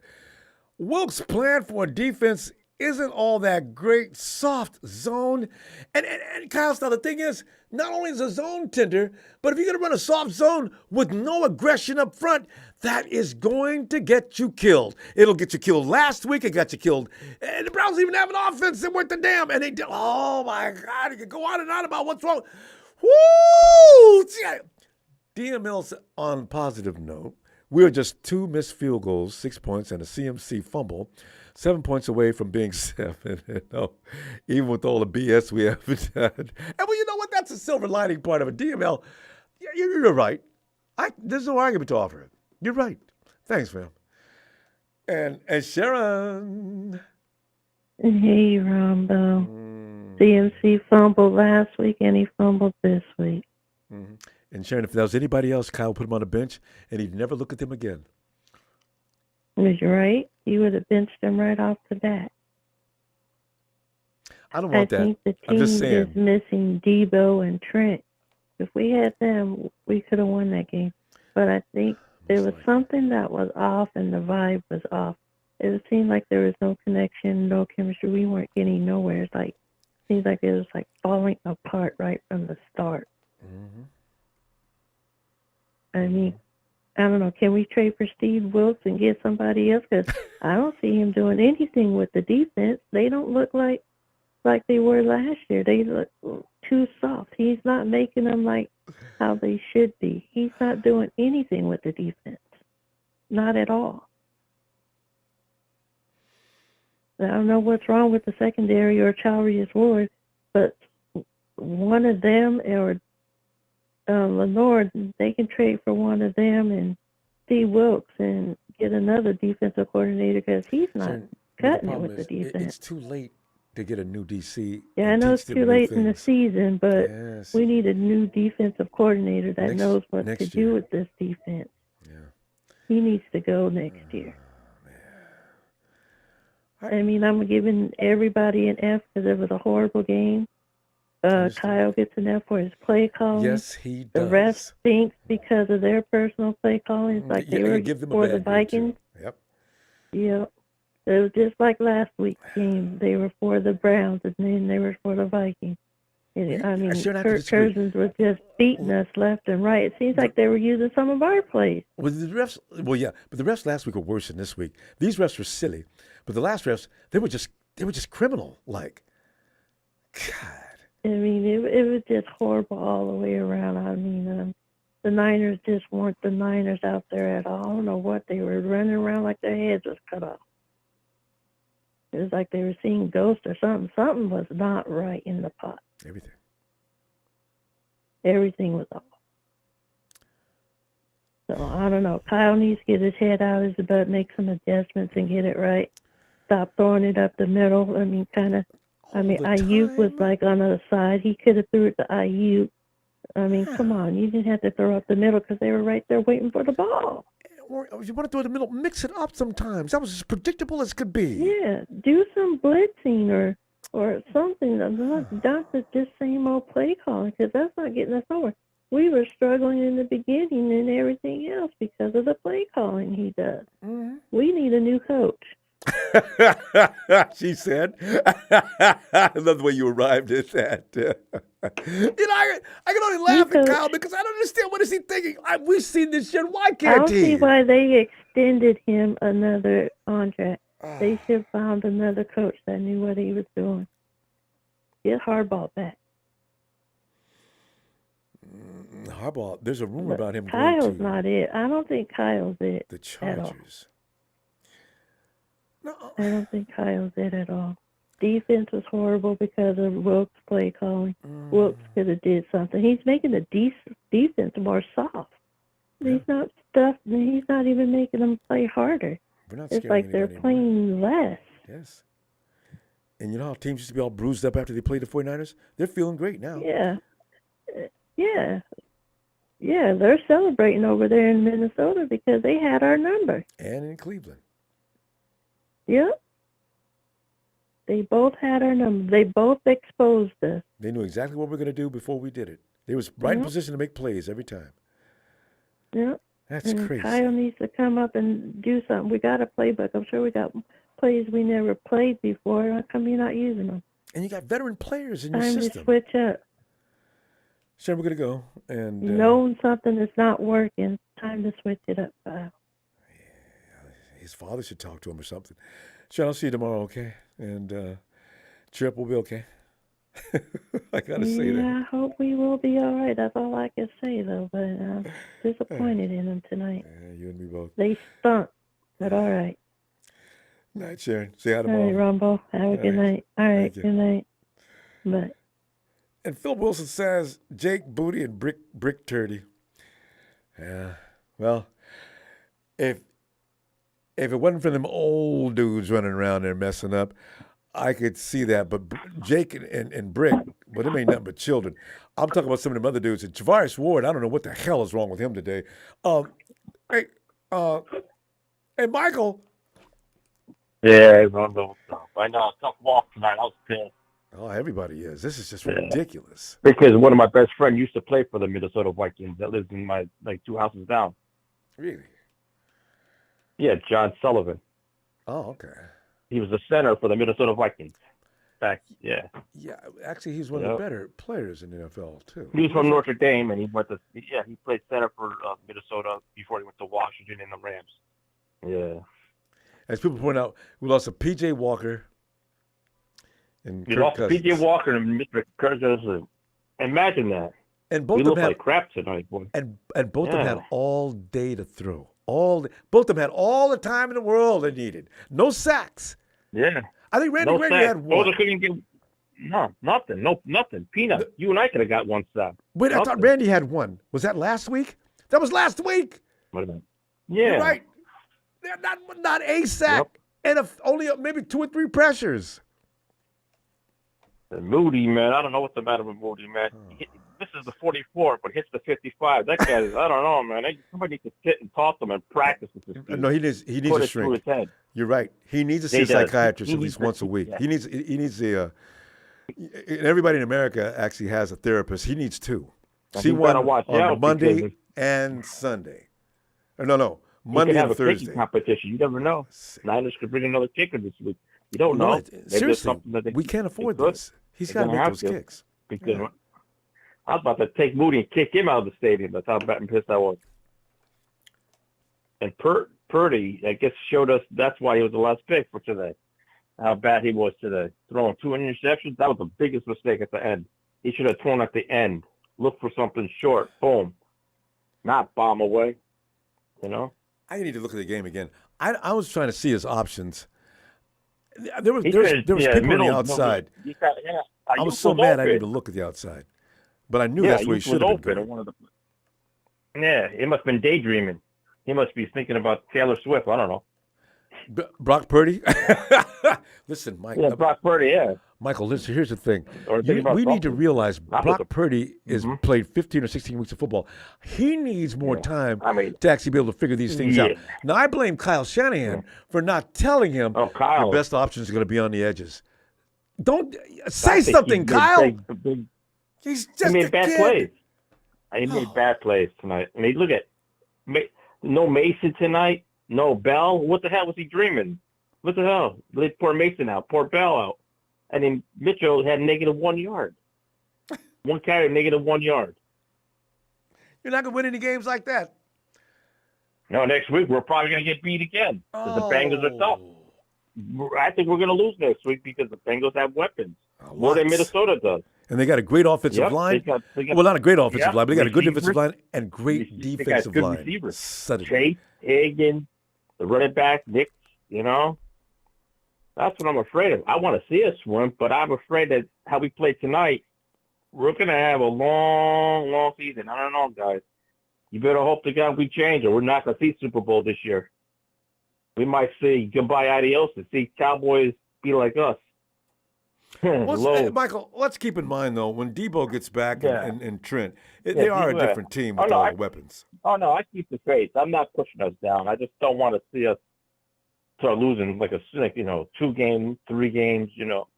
Wilks' plan for a defense isn't all that great. Soft zone. And Kyle Style, the thing is, not only is the zone tender, but if you're going to run a soft zone with no aggression up front, that is going to get you killed. It'll get you killed last week. It got you killed. And the Browns even have an offense that worth the damn. And oh, my God, you can go on and on about what's wrong. Woo! DML's on positive note. We're just 2 missed field goals, 6 points, and a CMC fumble, 7 points away from being 7. Even with all the BS we haven't done. And well, you know what? That's a silver lining part of it. DML, you're right. There's no argument to offer it. You're right. Thanks, fam. And Sharon. Hey, Ronbo. CMC fumbled last week, and he fumbled this week. Mm-hmm. And Sharon, if there was anybody else, Kyle would put him on the bench, and he'd never look at them again. You're right. You would have benched him right off the bat. I don't want that. I think the team is missing Debo and Trent. If we had them, we could have won that game. But I think there was something that was off, and the vibe was off. It seemed like there was no connection, no chemistry. We weren't getting nowhere. It's like seems like it was like falling apart right from the start. Mm-hmm. I mean, I don't know. Can we trade for Steve Wilks and get somebody else? Because I don't see him doing anything with the defense. They don't look like they were last year. They look too soft. He's not making them like how they should be. He's not doing anything with the defense. Not at all. I don't know what's wrong with the secondary or Chalmers Ward, but one of them or Lenore, they can trade for one of them and Steve Wilks and get another defensive coordinator because he's not cutting it with the defense. It's too late to get a new DC. Yeah, I know it's too late in the season, but we need a new defensive coordinator that knows what to do with this defense. Yeah. He needs to go next year. I mean, I'm giving everybody an F because it was a horrible game. Kyle gets an F for his play calling. Yes, he does. The refs stink because of their personal play calling. It's like they were for the Vikings. Yep. Yep. It was just like last week's game. They were for the Browns, and then they were for the Vikings. I mean, Kirk Cousins was just beating us left and right. It seems like they were using some of our plays. Well, the refs, but the refs last week were worse than this week. These refs were silly, but the last refs, they were just criminal. Like, God. I mean, it was just horrible all the way around. I mean, the Niners just weren't the Niners out there at all. I don't know what they were running around like their heads was cut off. It was like they were seeing ghosts or something. Something was not right in the pot. Everything was off. So, I don't know. Kyle needs to get his head out of his butt, make some adjustments, and get it right. Stop throwing it up the middle. I mean, Ayuk was like on the side. He could have threw it to Ayuk. I mean, come on. You didn't have to throw up the middle because they were right there waiting for the ball. Or if you want to throw it in the middle, mix it up sometimes. That was as predictable as could be. Yeah, do some blitzing or something. Not the same old play calling because that's not getting us over. We were struggling in the beginning and everything else because of the play calling he does. Mm-hmm. We need a new coach. She said. I love the way you arrived at that. I can only laugh at Kyle because I don't understand. What is he thinking? We've seen this shit. Why can't he? I don't see why they extended him another contract. They should have found another coach that knew what he was doing. Get Harbaugh back. Harbaugh, there's a rumor about him Kyle's going to... not it. I don't think Kyle's it. The Chargers. No. I don't think Kyle's it at all. Defense was horrible because of Wilks' play calling. Wilks could have did something. He's making the defense more soft. Yeah. He's not even making them play harder. It's like they're playing less. Yes. And you know how teams used to be all bruised up after they played the 49ers? They're feeling great now. Yeah. Yeah, they're celebrating over there in Minnesota because they had our number. And in Cleveland. Yep. They both had our number. They both exposed us. They knew exactly what we were going to do before we did it. They was right in position to make plays every time. Yep. That's crazy. Kyle needs to come up and do something. We got a playbook. I'm sure we got plays we never played before. How come you're not using them? And you got veteran players in your system. system. Time to switch up. So we're going to go. And knowing something is not working, time to switch it up, Kyle. His father should talk to him or something. Sean, I'll see you tomorrow, okay? And Trip will be okay. I got to say that. Yeah, I hope we will be all right. That's all I can say, though. But I'm disappointed in them tonight. Yeah, you and me both. They stunk, but all right. Night, Sharon. See you tomorrow. All right, Ronbo. Have a good night. All right, good night. Bye. And Phil Wilson says, Jake Booty and Brick Turdy. Yeah, well, if it wasn't for them old dudes running around there messing up, I could see that. But Jake and Brick, well, they ain't nothing but children. I'm talking about some of them other dudes. And Javarius Ward, I don't know what the hell is wrong with him today. Hey, Michael. Yeah, Ronbo. I know. Tough walk tonight. I was pissed. Oh, everybody is. This is just ridiculous. Because one of my best friends used to play for the Minnesota Vikings that lives in my, 2 houses down. Really? Yeah, John Sullivan. Oh, okay. He was the center for the Minnesota Vikings. Yeah, actually, he's one of the better players in the NFL, too. He was from Notre Dame, and he played center for Minnesota before he went to Washington and the Rams. Yeah. As people point out, we lost a P.J. Walker. And we lost P.J. Walker and Mr. Cousins. Imagine that. And both we of them looked like crap tonight, boy. And both of them had all day to throw. Both of them had all the time in the world they needed. No sacks. Yeah. I think Randy Gregory had one. Bosa couldn't get nothing. Nothing. Peanut. You and I could have got one sack. Wait, I thought Randy had one. Was that last week? That was last week. What about? Yeah. Yeah. You're right. They're not a sack and only maybe 2 or 3 pressures. And Moody, man, I don't know what's the matter with Moody, man. This is the 44, but hits the 55. That guy is, I don't know, man. Somebody needs to sit and talk to him and practice with this dude. No, he needs a shrink. You're right. He needs to see a psychiatrist at least once a week. Yeah. He needs and everybody in America actually has a therapist. He needs 2. See one on Monday and Sunday. No. Monday and Thursday. Competition. You never know. Niners could bring another kicker this week. You don't know. Seriously, we can't afford this. He's got to make those kicks. Because I was about to take Moody and kick him out of the stadium. That's how bad and pissed I was. And Purdy, I guess, showed us that's why he was the last pick for today. How bad he was today. Throwing 2 interceptions, that was the biggest mistake at the end. He should have thrown at the end. Look for something short. Boom. Not bomb away. You know? I need to look at the game again. I was trying to see his options. There was people on the outside. I was so mad I didn't even look at the outside. But I knew that's where he should have been going. Yeah, he must have been daydreaming. He must be thinking about Taylor Swift. I don't know. Brock Purdy? Listen, Mike. Yeah, Brock Purdy, yeah. Michael, listen, here's the thing. We need to realize Brock Purdy is played 15 or 16 weeks of football. He needs more time to actually be able to figure these things out. Now, I blame Kyle Shanahan for not telling him the best options are going to be on the edges. Don't say something, Kyle. He's just made bad plays. He made bad plays tonight. I mean, look at no Mason tonight, no Bell. What the hell was he dreaming? What the hell? Let poor Mason out, poor Bell out. And then Mitchell had -1 yard. 1 carry, -1 yard. You're not going to win any games like that. No, next week we're probably going to get beat again because the Bengals are tough. I think we're going to lose next week because the Bengals have weapons. More than Minnesota does. And they got a great offensive line. Well, not a great offensive line, but they got a good defensive line and great defensive line. Receivers. Chase, Higgins, the running back, Nick, you know. That's what I'm afraid of. I want to see us win, but I'm afraid that how we play tonight, we're going to have a long, long season. I don't know, guys. You better hope to God we change, or we're not going to see Super Bowl this year. We might see goodbye adios and see Cowboys be like us. Michael, let's keep in mind, though, when Debo gets back and Trent, they are a different team with all the weapons. Oh, no, I keep the faith. I'm not pushing us down. I just don't want to see us start losing like 2 games, 3 games,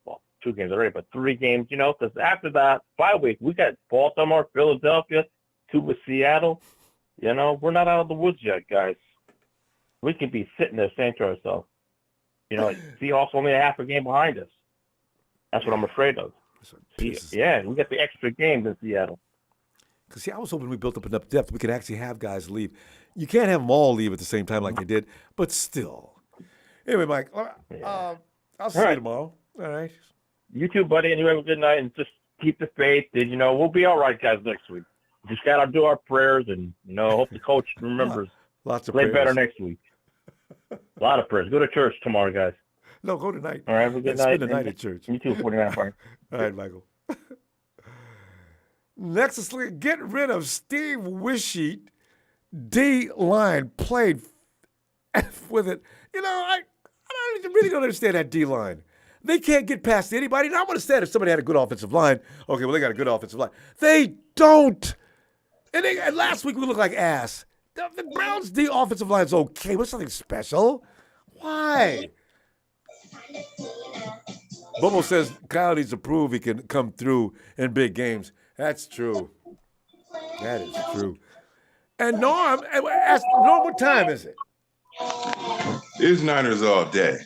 well, 2 games already, but 3 games, because after that bye week, we got Baltimore, Philadelphia, 2 with Seattle. We're not out of the woods yet, guys. We could be sitting there saying to ourselves, Seahawks only a half a game behind us. That's what I'm afraid of. Yeah, we got the extra games in Seattle. Because, I was hoping we built up enough depth we could actually have guys leave. You can't have them all leave at the same time like they did, but still. Anyway, Mike, I'll see you tomorrow. All right. You too, buddy, and you have a good night, and just keep the faith. And, we'll be all right, guys, next week. Just got to do our prayers, and, hope the coach remembers. Lots of play prayers. Better next week. A lot of prayers. Go to church tomorrow, guys. No, go tonight. All right, have a good night. Spend the night at church. You too, 49 All right, Michael. Next is get rid of Steve Wisheat. D-line played with it. I really don't understand that D-line. They can't get past anybody. Now, I want to understand if somebody had a good offensive line. Okay, well, they got a good offensive line. They don't. And last week we looked like ass. The Browns' D offensive line is okay, but something special. Why? Bobo says Kyle needs to prove he can come through in big games. That's true. That is true. And Norm, what time is it? It's Niners all day.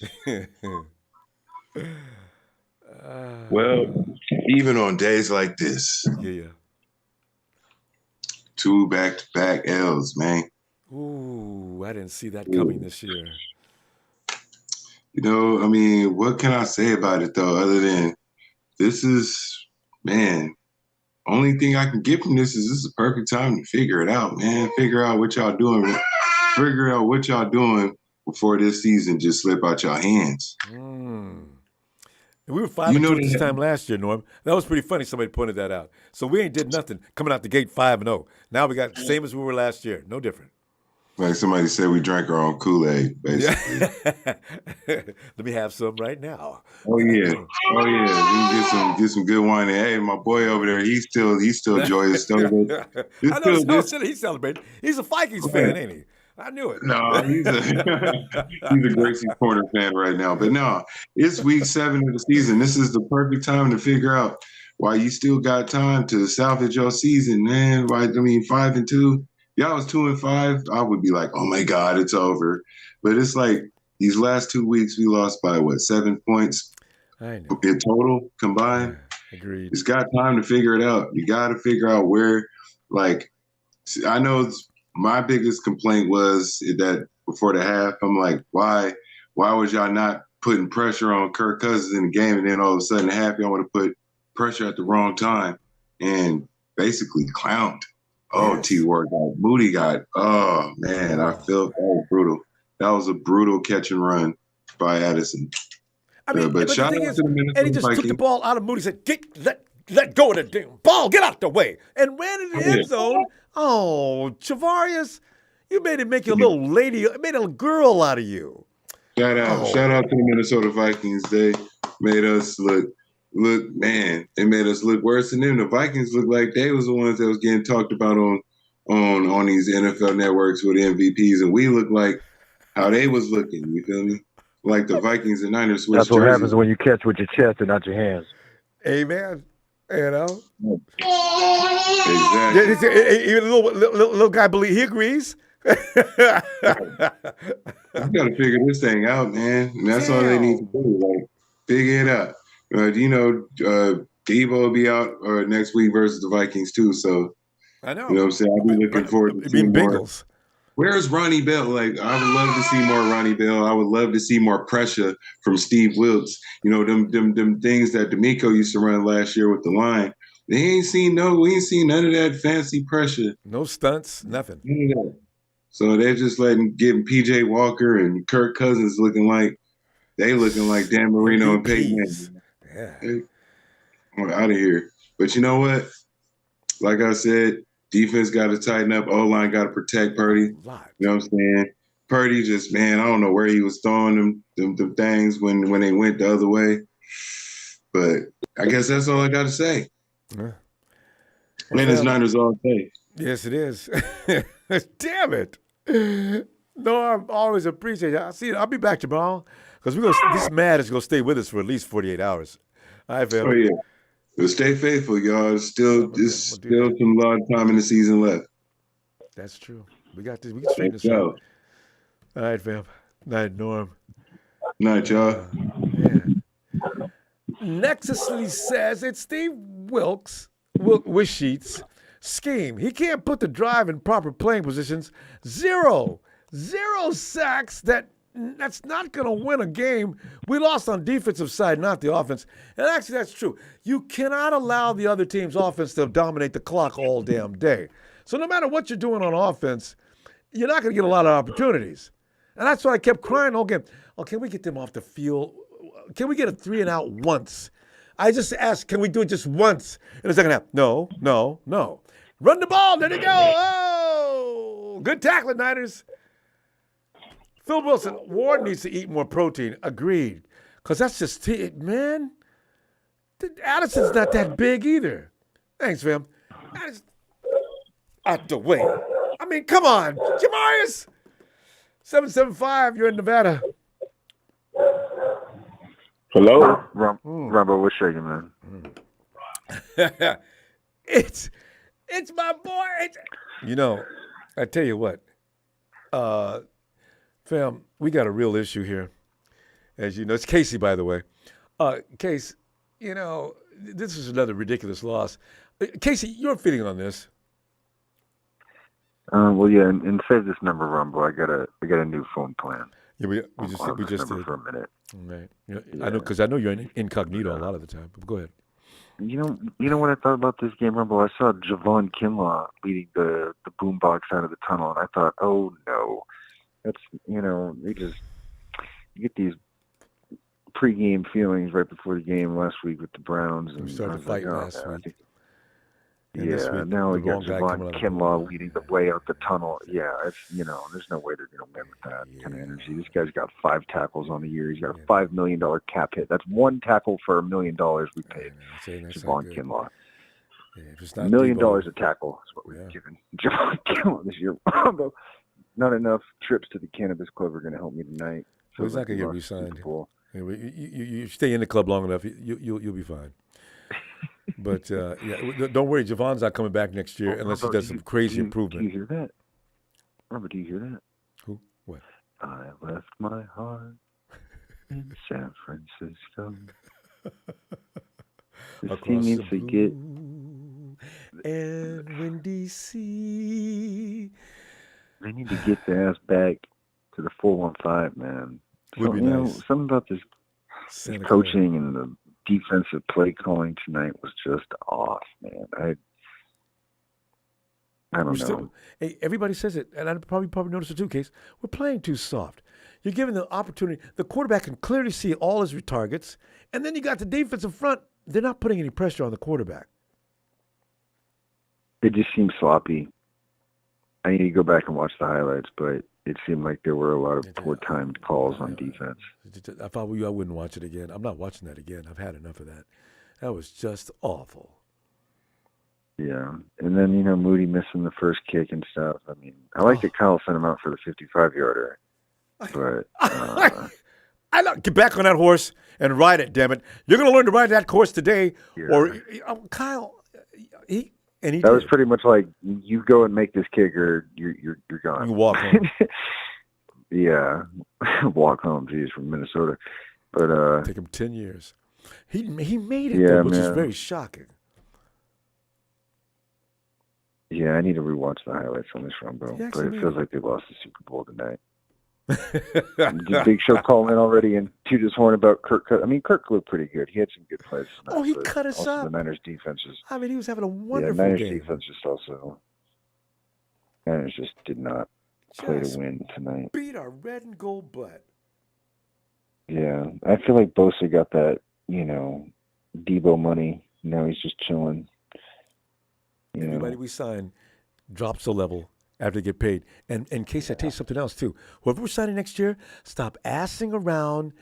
Well, even on days like this. Yeah. 2 back-to-back L's, man. Ooh, I didn't see that coming this year. What can I say about it, though, other than this is, only thing I can get from this is a perfect time to figure it out, man. Figure out what y'all doing figure out what y'all doing before this season just slip out your hands. We were 5-2 this time last year, Norm. That was pretty funny. Somebody pointed that out. So we ain't did nothing coming out the gate 5-0. Now we got the same as we were last year. No different. Like somebody said, we drank our own Kool-Aid, basically. Let me have some right now. Oh yeah. We can get some good wine. And hey, my boy over there, he's still joyous. I know he's celebrating. He's a Vikings fan, ain't he? I knew it. No, he's a Gracie Corner fan right now. But no, it's week 7 of the season. This is the perfect time to figure out why you still got time to salvage your season, man. 5-2. Y'all was 2-5, I would be like, oh my God, it's over. But it's like these last 2 weeks, we lost by 7 points I know. in total combined. Agreed. It's got time to figure it out. You got to figure out where, I know my biggest complaint was that before the half, I'm like, why was y'all not putting pressure on Kirk Cousins in the game? And then all of a sudden, half y'all want to put pressure at the wrong time and basically clowned. Oh, T-Ward got Moody got. Oh man, I felt that was brutal. That was a brutal catch and run by Addison. I mean, but shout out to the Minnesota and he just Vikings. took the ball out of Moody. Said, let go of the damn ball. Get out the way, and ran in the end zone. Oh, Chavarius, you made it make you a little lady. It made a girl out of you. Shout out to the Minnesota Vikings. They made us look, man, they made us look worse than them. The Vikings looked like they was the ones that was getting talked about on these NFL networks with MVPs, and we looked like how they was looking. You feel me? Like the Vikings and Niners switched That's what jerseys. happens when you catch with your chest and not your hands. Amen. You know? Exactly. Even little guy, he agrees. You got to figure this thing out, man. And that's all they need to do. Like, figure it out. Debo will be out next week versus the Vikings too. So I know. You know what I'm saying? I'll be looking forward to seeing more. Bengals. Where's Ronnie Bell? Like, I would love to see more Ronnie Bell. I would love to see more pressure from Steve Wilks. You know, them things that D'Amico used to run last year with the line. We ain't seen none of that fancy pressure. No stunts, nothing. So they're just getting PJ Walker and Kirk Cousins looking like Dan Marino and Peyton Manning. Yeah. I'm out of here. But you know what? Like I said, defense got to tighten up. O-line got to protect Purdy. You know what I'm saying? Purdy just, man, I don't know where he was throwing them things when they went the other way. But I guess that's all I got to say. Yeah. And it's Niners all day. Yes, it is. Damn it. No, I always appreciate it. I'll be back tomorrow because this mad is going to stay with us for at least 48 hours. All right, fam. Oh, yeah. But stay faithful, y'all. There's still some lot of time in the season left. That's true. We got this. We can straighten this out. All right, fam. Night, Norm. Night, y'all. Nexusly says it's Steve Wilks, Sheets scheme. He can't put the drive in proper playing positions. Zero sacks. That's not going to win a game. We lost on defensive side, not the offense. And actually, that's true. You cannot allow the other team's offense to dominate the clock all damn day. So no matter what you're doing on offense, you're not going to get a lot of opportunities. And that's why I kept crying all game. Oh, can we get them off the field? Can we get a 3-and-out once? I just asked, can we do it just once in the second half? No. Run the ball. There you go. Oh, good tackling, Niners. Phil Wilson, Ward needs to eat more protein. Agreed. Because that's just it, man. Addison's not that big either. Thanks, fam. Out the way. I mean, come on. Jamarius. 775, you're in Nevada. Hello? Ronbo, what's shaking, man? It's my boy. You know, I tell you what. Fam, we got a real issue here. As you know, it's Casey, by the way. Case, you know, this is another ridiculous loss. Casey, your feeling on this? Well, yeah, and save this number, Ronbo. I got a new phone plan. Yeah, we just did for a minute. Right. Yeah. I know because I know you're in incognito a lot of the time. But go ahead. You know what I thought about this game, Ronbo? I saw Javon Kinlaw leading the boombox out of the tunnel, and I thought, oh no, That's you get these pregame feelings right before the game last week with the Browns, and We started fighting last week. And this week, now we the got wrong guy coming Javon out of the Kinlaw bullpen. leading the way out the tunnel. Yeah, it's there's no way they're going to win with that kind of energy. This guy's got 5 tackles on the year. He's got a $5 million cap hit. That's 1 tackle for $1 million we paid Javon Kinlaw. Yeah, if it's $1 not million Debo, a tackle is what we've given Javon Kinlaw this year. Not enough trips to the cannabis club are going to help me tonight. well, he's not going to get re-signed. Anyway, you stay in the club long enough, you'll be fine. But don't worry, Javon's not coming back next year unless he does some crazy improvement. Do you hear that? Robert, do you hear that? Who? What? I left my heart in San Francisco. This team needs to get. And in D.C. They need to get their ass back to the 415, man. Would be nice. Something about this coaching and the defensive play calling tonight was just off, man. I don't know. Hey, everybody says it, and I probably noticed it too, Case. We're playing too soft. You're giving the opportunity. The quarterback can clearly see all his targets, and then you got the defensive front. They're not putting any pressure on the quarterback. It just seems sloppy. I need to go back and watch the highlights, but it seemed like there were a lot of poor timed calls on defense. If I were you, I wouldn't watch it again. I'm not watching that again. I've had enough of that. That was just awful. Yeah. And then, Moody missing the first kick and stuff. I mean, I like that Kyle sent him out for the 55-yarder. But I like get back on that horse and ride it, damn it. You're going to learn to ride that horse today. Yeah. Or Kyle, he that was pretty much like, you go and make this kick or you're gone. You walk home. Yeah. Walk home, geez, from Minnesota. But take him 10 years. He made it, though, which is very shocking. Yeah, I need to rewatch the highlights on this Ronbo, but it feels like they lost the Super Bowl tonight. Did Big Show call in already and toot his horn about Kirk? I mean, Kirk looked pretty good. He had some good plays tonight. Oh, he cut us up. The Niners defense he was having a wonderful Niners game. defense Niners just did not play to win tonight. Beat our red and gold butt. Yeah, I feel like Bosa got that, Debo money. He's just chilling. Everybody we sign drops the level after they get paid. And in case I tell you something else, too, whoever we're signing next year, stop assing around,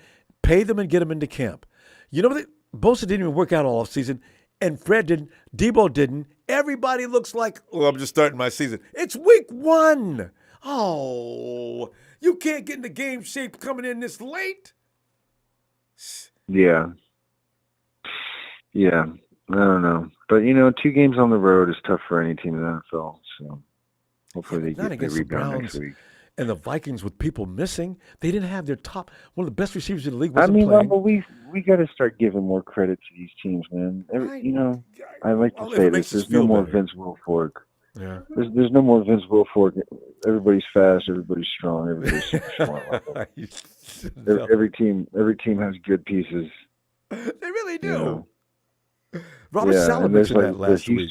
pay them and get them into camp. You know what? Bosa didn't even work out all offseason, and Fred didn't. Debo didn't. Everybody looks like, I'm just starting my season. It's week 1. Oh, you can't get into game shape coming in this late. Yeah. Yeah. I don't know. But, 2 games on the road is tough for any team in the NFL. So hopefully they rebound next week. And the Vikings, with people missing, they didn't have their one of the best receivers in the league playing. Rumble, we got to start giving more credit to these teams, man. I like to say this. There's no more Vince Wilfork. Yeah. There's no more Vince Wilfork. Everybody's fast. Everybody's strong. Everybody's super smart. Every team has good pieces. They really do. Robert Saleh mentioned that last week.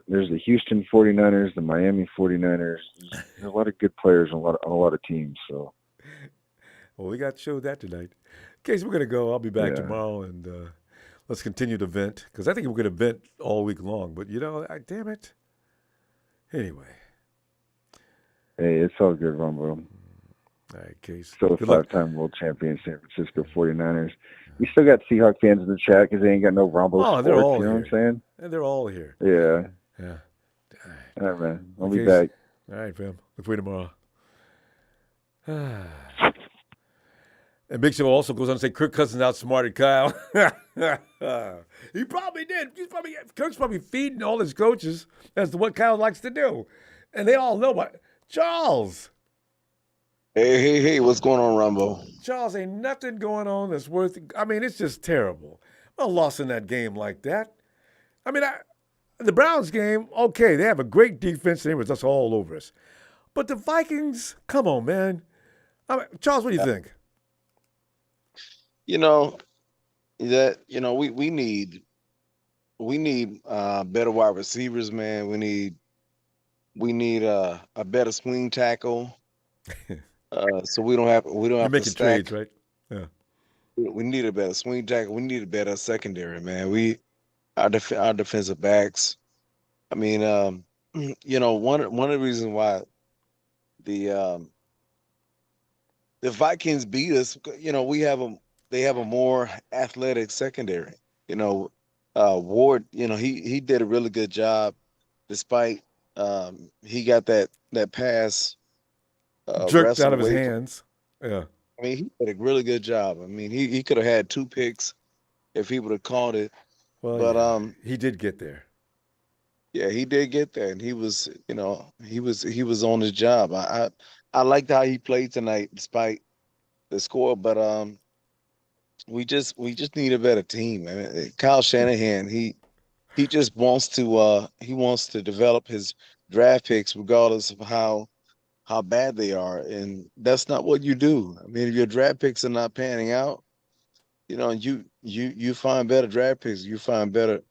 There's the Houston 49ers, the Miami 49ers. There's a lot of good players on a lot of teams. So, well, we got to show that tonight. In case we're going to go, I'll be back tomorrow, and let's continue to vent, because I think we're going to vent all week long. But, damn it. Anyway. Hey, it's all good, Ronbo. All right, Case. Still a 5-time world champion San Francisco 49ers. We still got Seahawk fans in the chat because they ain't got no Ronbo sports, they're all you know here. what I'm saying? And they're all here. Yeah. Yeah. All right, man. I'll be back. All right, fam. Look for you tomorrow. And Big Show also goes on to say Kirk Cousins outsmarted Kyle. He probably did. Kirk's probably feeding all his coaches as to what Kyle likes to do. And they all know what. Charles. Hey, what's going on, Ronbo? Charles, ain't nothing going on that's worth it. It's just terrible. A loss in that game like that. The Browns game, okay, they have a great defense, and it was just all over us. But the Vikings, come on, man. Charles, what do you think? We need better wide receivers, man. We need a better swing tackle. So we don't have You're to making stack. trades, right? Yeah. We need a better swing tackle. We need a better secondary, man. Our defensive backs. I mean, one of the reasons why the Vikings beat us, they have a more athletic secondary. Ward, he did a really good job, despite he got that pass Jerked out wrestled of his away. hands. Yeah. I mean, he did a really good job. I mean, he could have had 2 picks if he would have called it. Well, But yeah, he did get there. yeah, he did get there, and he was on his job. I liked how he played tonight, despite the score. But we just need a better team, man. Kyle Shanahan, he just wants to develop his draft picks regardless of how bad they are, and that's not what you do. I mean, if your draft picks are not panning out, you find better draft picks. You find better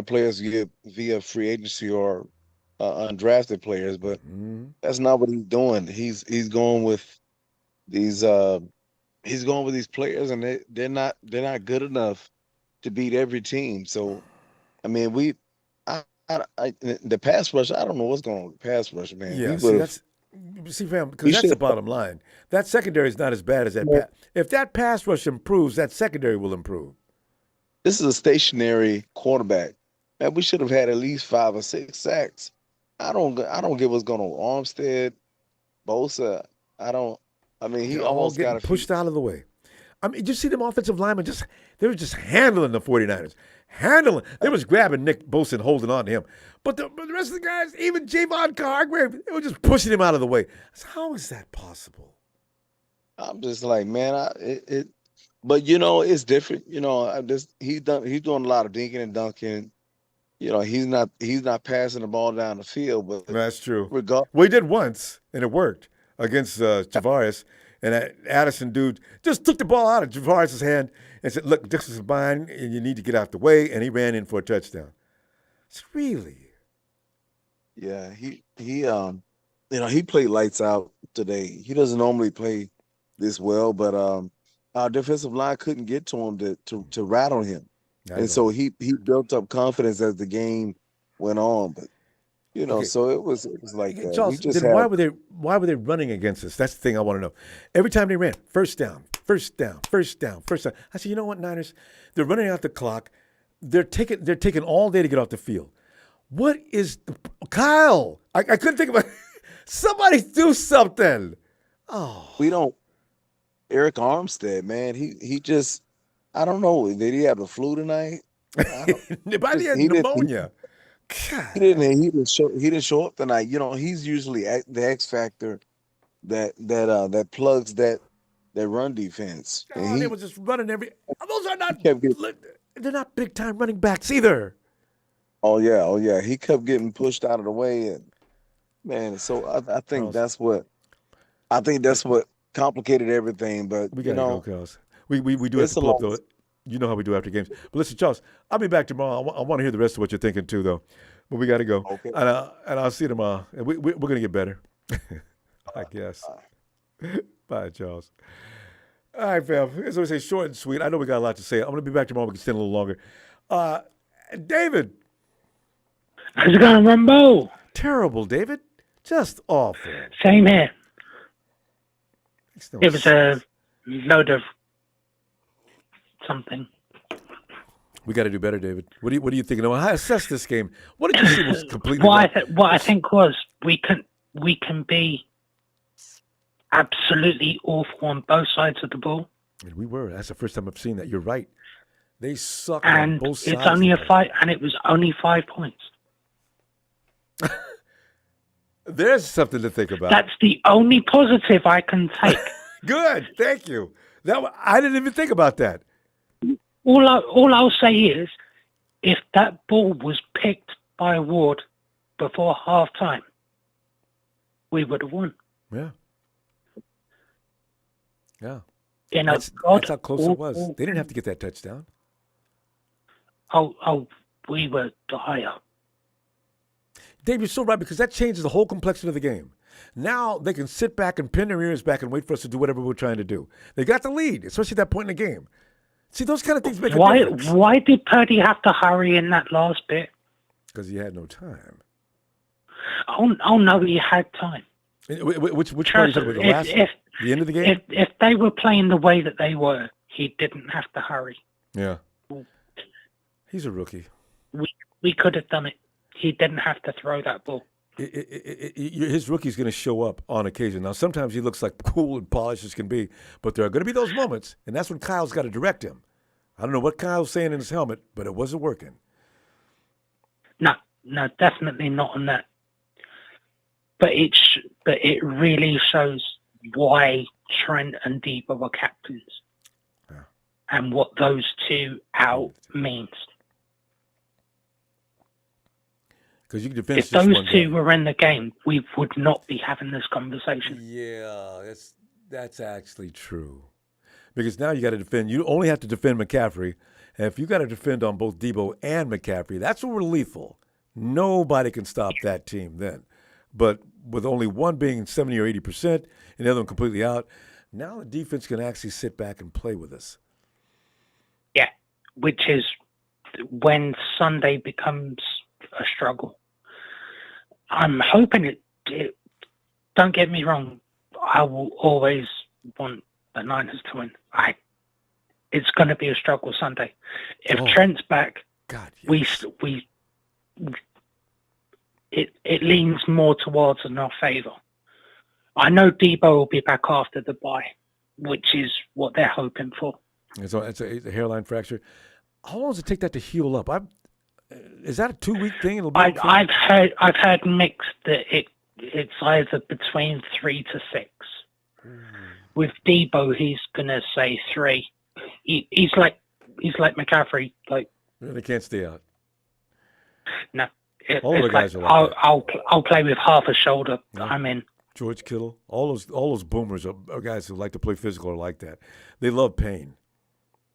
players via free agency or undrafted players. But that's not what he's doing. He's going with these players, and they're not good enough to beat every team. So, I mean, the pass rush. I don't know what's going on with the pass rush, man. Yeah, fam, because that's the bottom line. That secondary is not as bad as that. Yeah. If that pass rush improves, that secondary will improve. This is a stationary quarterback. Man, we should have had at least 5 or 6 sacks. I don't get what's going on. Armstead, Bosa. He almost got pushed out of the way. I mean, did you see them offensive linemen they were just handling the 49ers. They was grabbing Nick Bosa and holding on to him. But the rest of the guys, even Javon Cargrave, they were just pushing him out of the way. How is that possible? I'm just like, man, but it's different. He's doing a lot of dinking and dunking. He's not passing the ball down the field. But that's true. Well, he did once, and it worked against Javaris. And that Addison dude just took the ball out of Javaris' hand and said, "Look, this is mine, and you need to get out the way." And he ran in for a touchdown. It's really. Yeah, he played lights out today. He doesn't normally play this well, but our defensive line couldn't get to him to rattle him, and so he built up confidence as the game went on. But so it was like Charles, why were they running against us? That's the thing I want to know. Every time they ran, first down. I said, you know what, Niners? They're running out the clock. They're taking all day to get off the field. What is Kyle? I couldn't think of it. Somebody do something. Oh, we don't. Eric Armstead, man, he just, I don't know. Did he have the flu tonight? But he had pneumonia. He didn't show up tonight. He's usually the X factor that plugs that run defense. And they were just running those are not. They're not big time running backs either. Oh yeah. He kept getting pushed out of the way, and man. So I think that's what complicated everything. But we gotta go, Charles. We do have to pull up though. You know how we do after games. But listen, Charles, I'll be back tomorrow. I want to hear the rest of what you're thinking too, though. But we got to go. Okay. And I'll see you tomorrow. And we're going to get better, I guess. Bye, Charles. All right, fam. As I say, short and sweet. I know we got a lot to say. I'm going to be back tomorrow. We can extend a little longer. David. How's it going, Ronbo? Terrible, David. Just awful. Same here. No it was a load of something. We got to do better, David. What do you think? Now, how assess this game? What did you see was completely? What I think was we can be absolutely awful on both sides of the ball. And we were. That's the first time I've seen that. You're right. They suck and on both sides. It's only a 5, and it was only 5 points. There's something to think about. That's the only positive I can take. Good, thank you. I didn't even think about that. All I'll say is, if that ball was picked by Ward before halftime, we would have won. Yeah. That's how close it was. They didn't have to get that touchdown. Oh, we were higher. Dave, you're so right, because that changes the whole complexion of the game. Now they can sit back and pin their ears back and wait for us to do whatever we're trying to do. They got the lead, especially at that point in the game. See, those kind of things make a difference. Why did Purdy have to hurry in that last bit? Because he had no time. Oh no, he had time. Which part are you talking about? The end of the game? If they were playing the way that they were, he didn't have to hurry. Yeah. He's a rookie. We could have done it. He didn't have to throw that ball. His rookie's going to show up on occasion. Now, sometimes he looks like cool and polished as can be, but there are going to be those moments, and that's when Kyle's got to direct him. I don't know what Kyle's saying in his helmet, but it wasn't working. No, definitely not on that. But it really shows why Trent and Debo are captains, and what those two out means. Because you can defend. If those two were in the game, we would not be having this conversation. Yeah, that's actually true. Because now you got to defend. You only have to defend McCaffrey, and if you got to defend on both Debo and McCaffrey, that's when we're lethal. Nobody can stop that team then. But with only one being 70 or 80%, and the other one completely out, now the defense can actually sit back and play with us. Yeah, which is when Sunday becomes a struggle. I'm hoping it. Don't get me wrong. I will always want the Niners to win. It's going to be a struggle Sunday. If Trent's back, God, yes. It leans more towards in our favor. I know Debo will be back after the bye, which is what they're hoping for. It's a hairline fracture. How long does it take that to heal up? Is that a 2-week thing? I've heard mixed that it's either between 3 to 6. With Debo, he's gonna say 3. He's like McCaffrey. Like they can't stay out. No, all the guys like, are like that. I'll play with half a shoulder. Yeah. I'm in. George Kittle, all those boomers are guys who like to play physical are like that. They love pain.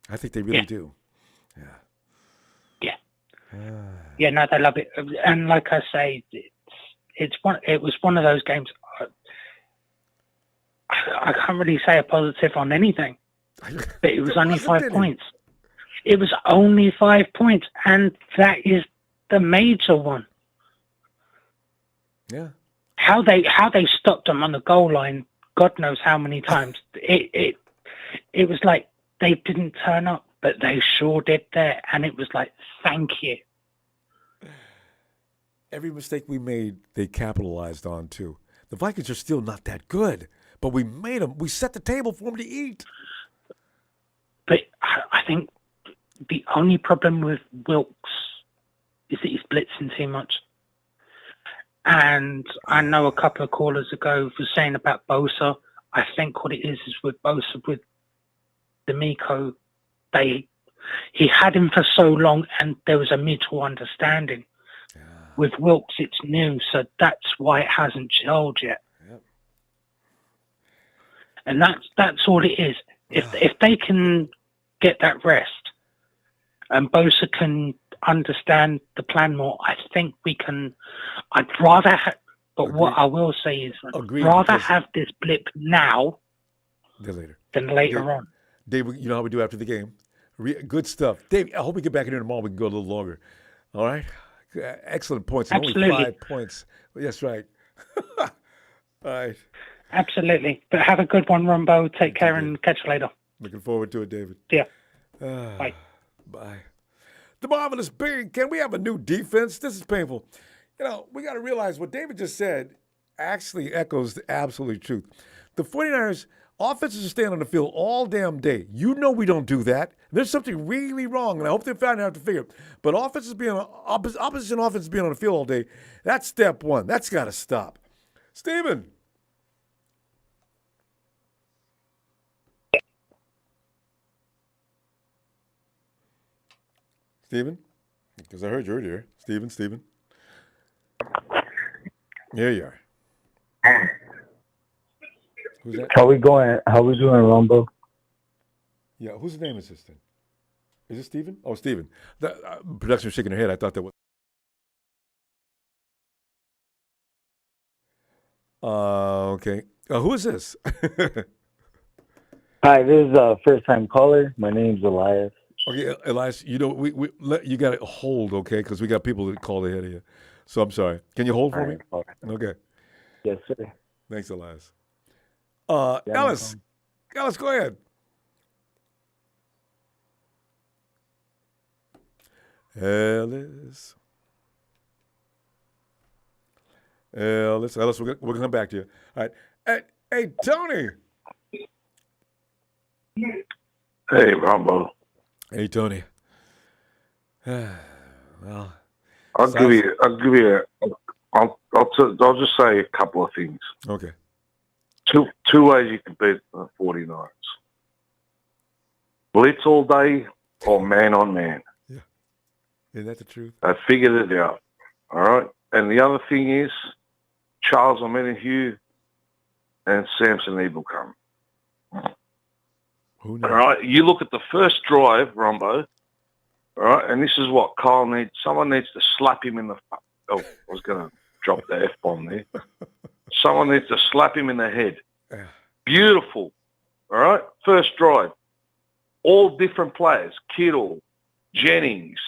I think they really do. Yeah. Yeah, no, they love it, and like I say, it was one of those games. I can't really say a positive on anything, but it was only 5 points. It was only 5 points, and that is the major one. Yeah. How they stopped them on the goal line, God knows how many times. It was like they didn't turn up, but they sure did there, and it was like, thank you. Every mistake we made, they capitalized on too. The Vikings are still not that good, but we made them. We set the table for them to eat. But I think the only problem with Wilks is that he's blitzing too much. And I know a couple of callers ago were saying about Bosa. I think what it is with Bosa, with D'Amico, he had him for so long, and there was a mutual understanding. Yeah. With Wilks, it's new, so that's why it hasn't gelled yet. Yep. And that's all it is. If they can get that rest, and Bosa can understand the plan more, I think we can. I'd rather have, but Agreed. What I will say is, rather have this blip now than later on. Dave, you know how we do after the game. Good stuff. Dave, I hope we get back in here tomorrow. We can go a little longer. All right? Excellent points. Absolutely. Only 5 points. That's right. All right. Absolutely. But have a good one, Ronbo. Take care and catch you later. Looking forward to it, David. Yeah. Bye. Bye. The Marvelous Big. Can we have a new defense? This is painful. You know, we got to realize what David just said actually echoes the absolute truth. The 49ers offenses are staying on the field all damn day. You know we don't do that. There's something really wrong, and I hope they're finding out to figure it. But opposition offenses being on the field all day, that's step one. That's got to stop. Steven. Steven? Because I heard you earlier. Steven. There you are. Who's that? How we doing, Ronbo? Yeah, whose name is this then? Is it Steven? Oh, Steven. The production was shaking their head. I thought that was Okay. Who is this? Hi, this is a first-time caller. My name's Elias. Okay, Elias, you got to hold, okay, because we got people that call ahead of you. So I'm sorry. Can you hold for me? Okay. Yes, sir. Thanks, Elias. Yeah, no Ellis, go ahead. Ellis, we're gonna come back to you. All right. Hey, Tony. Hey, Ronbo. Hey, Tony. Well, I'll just say a couple of things. Okay. Two ways you can beat the 49ers. Blitz all day or man on man. Yeah. Isn't that the truth? I figured it out. All right. And the other thing is Charles Omenihu and Samson Ebelcom. Who knows? All right. You look at the first drive, Rombo. All right. And this is what Kyle needs. Someone needs to slap him in the. Oh, I was going to drop the F-bomb there. Someone needs to slap him in the head. Beautiful. All right. First drive. All different players. Kittle, Jennings,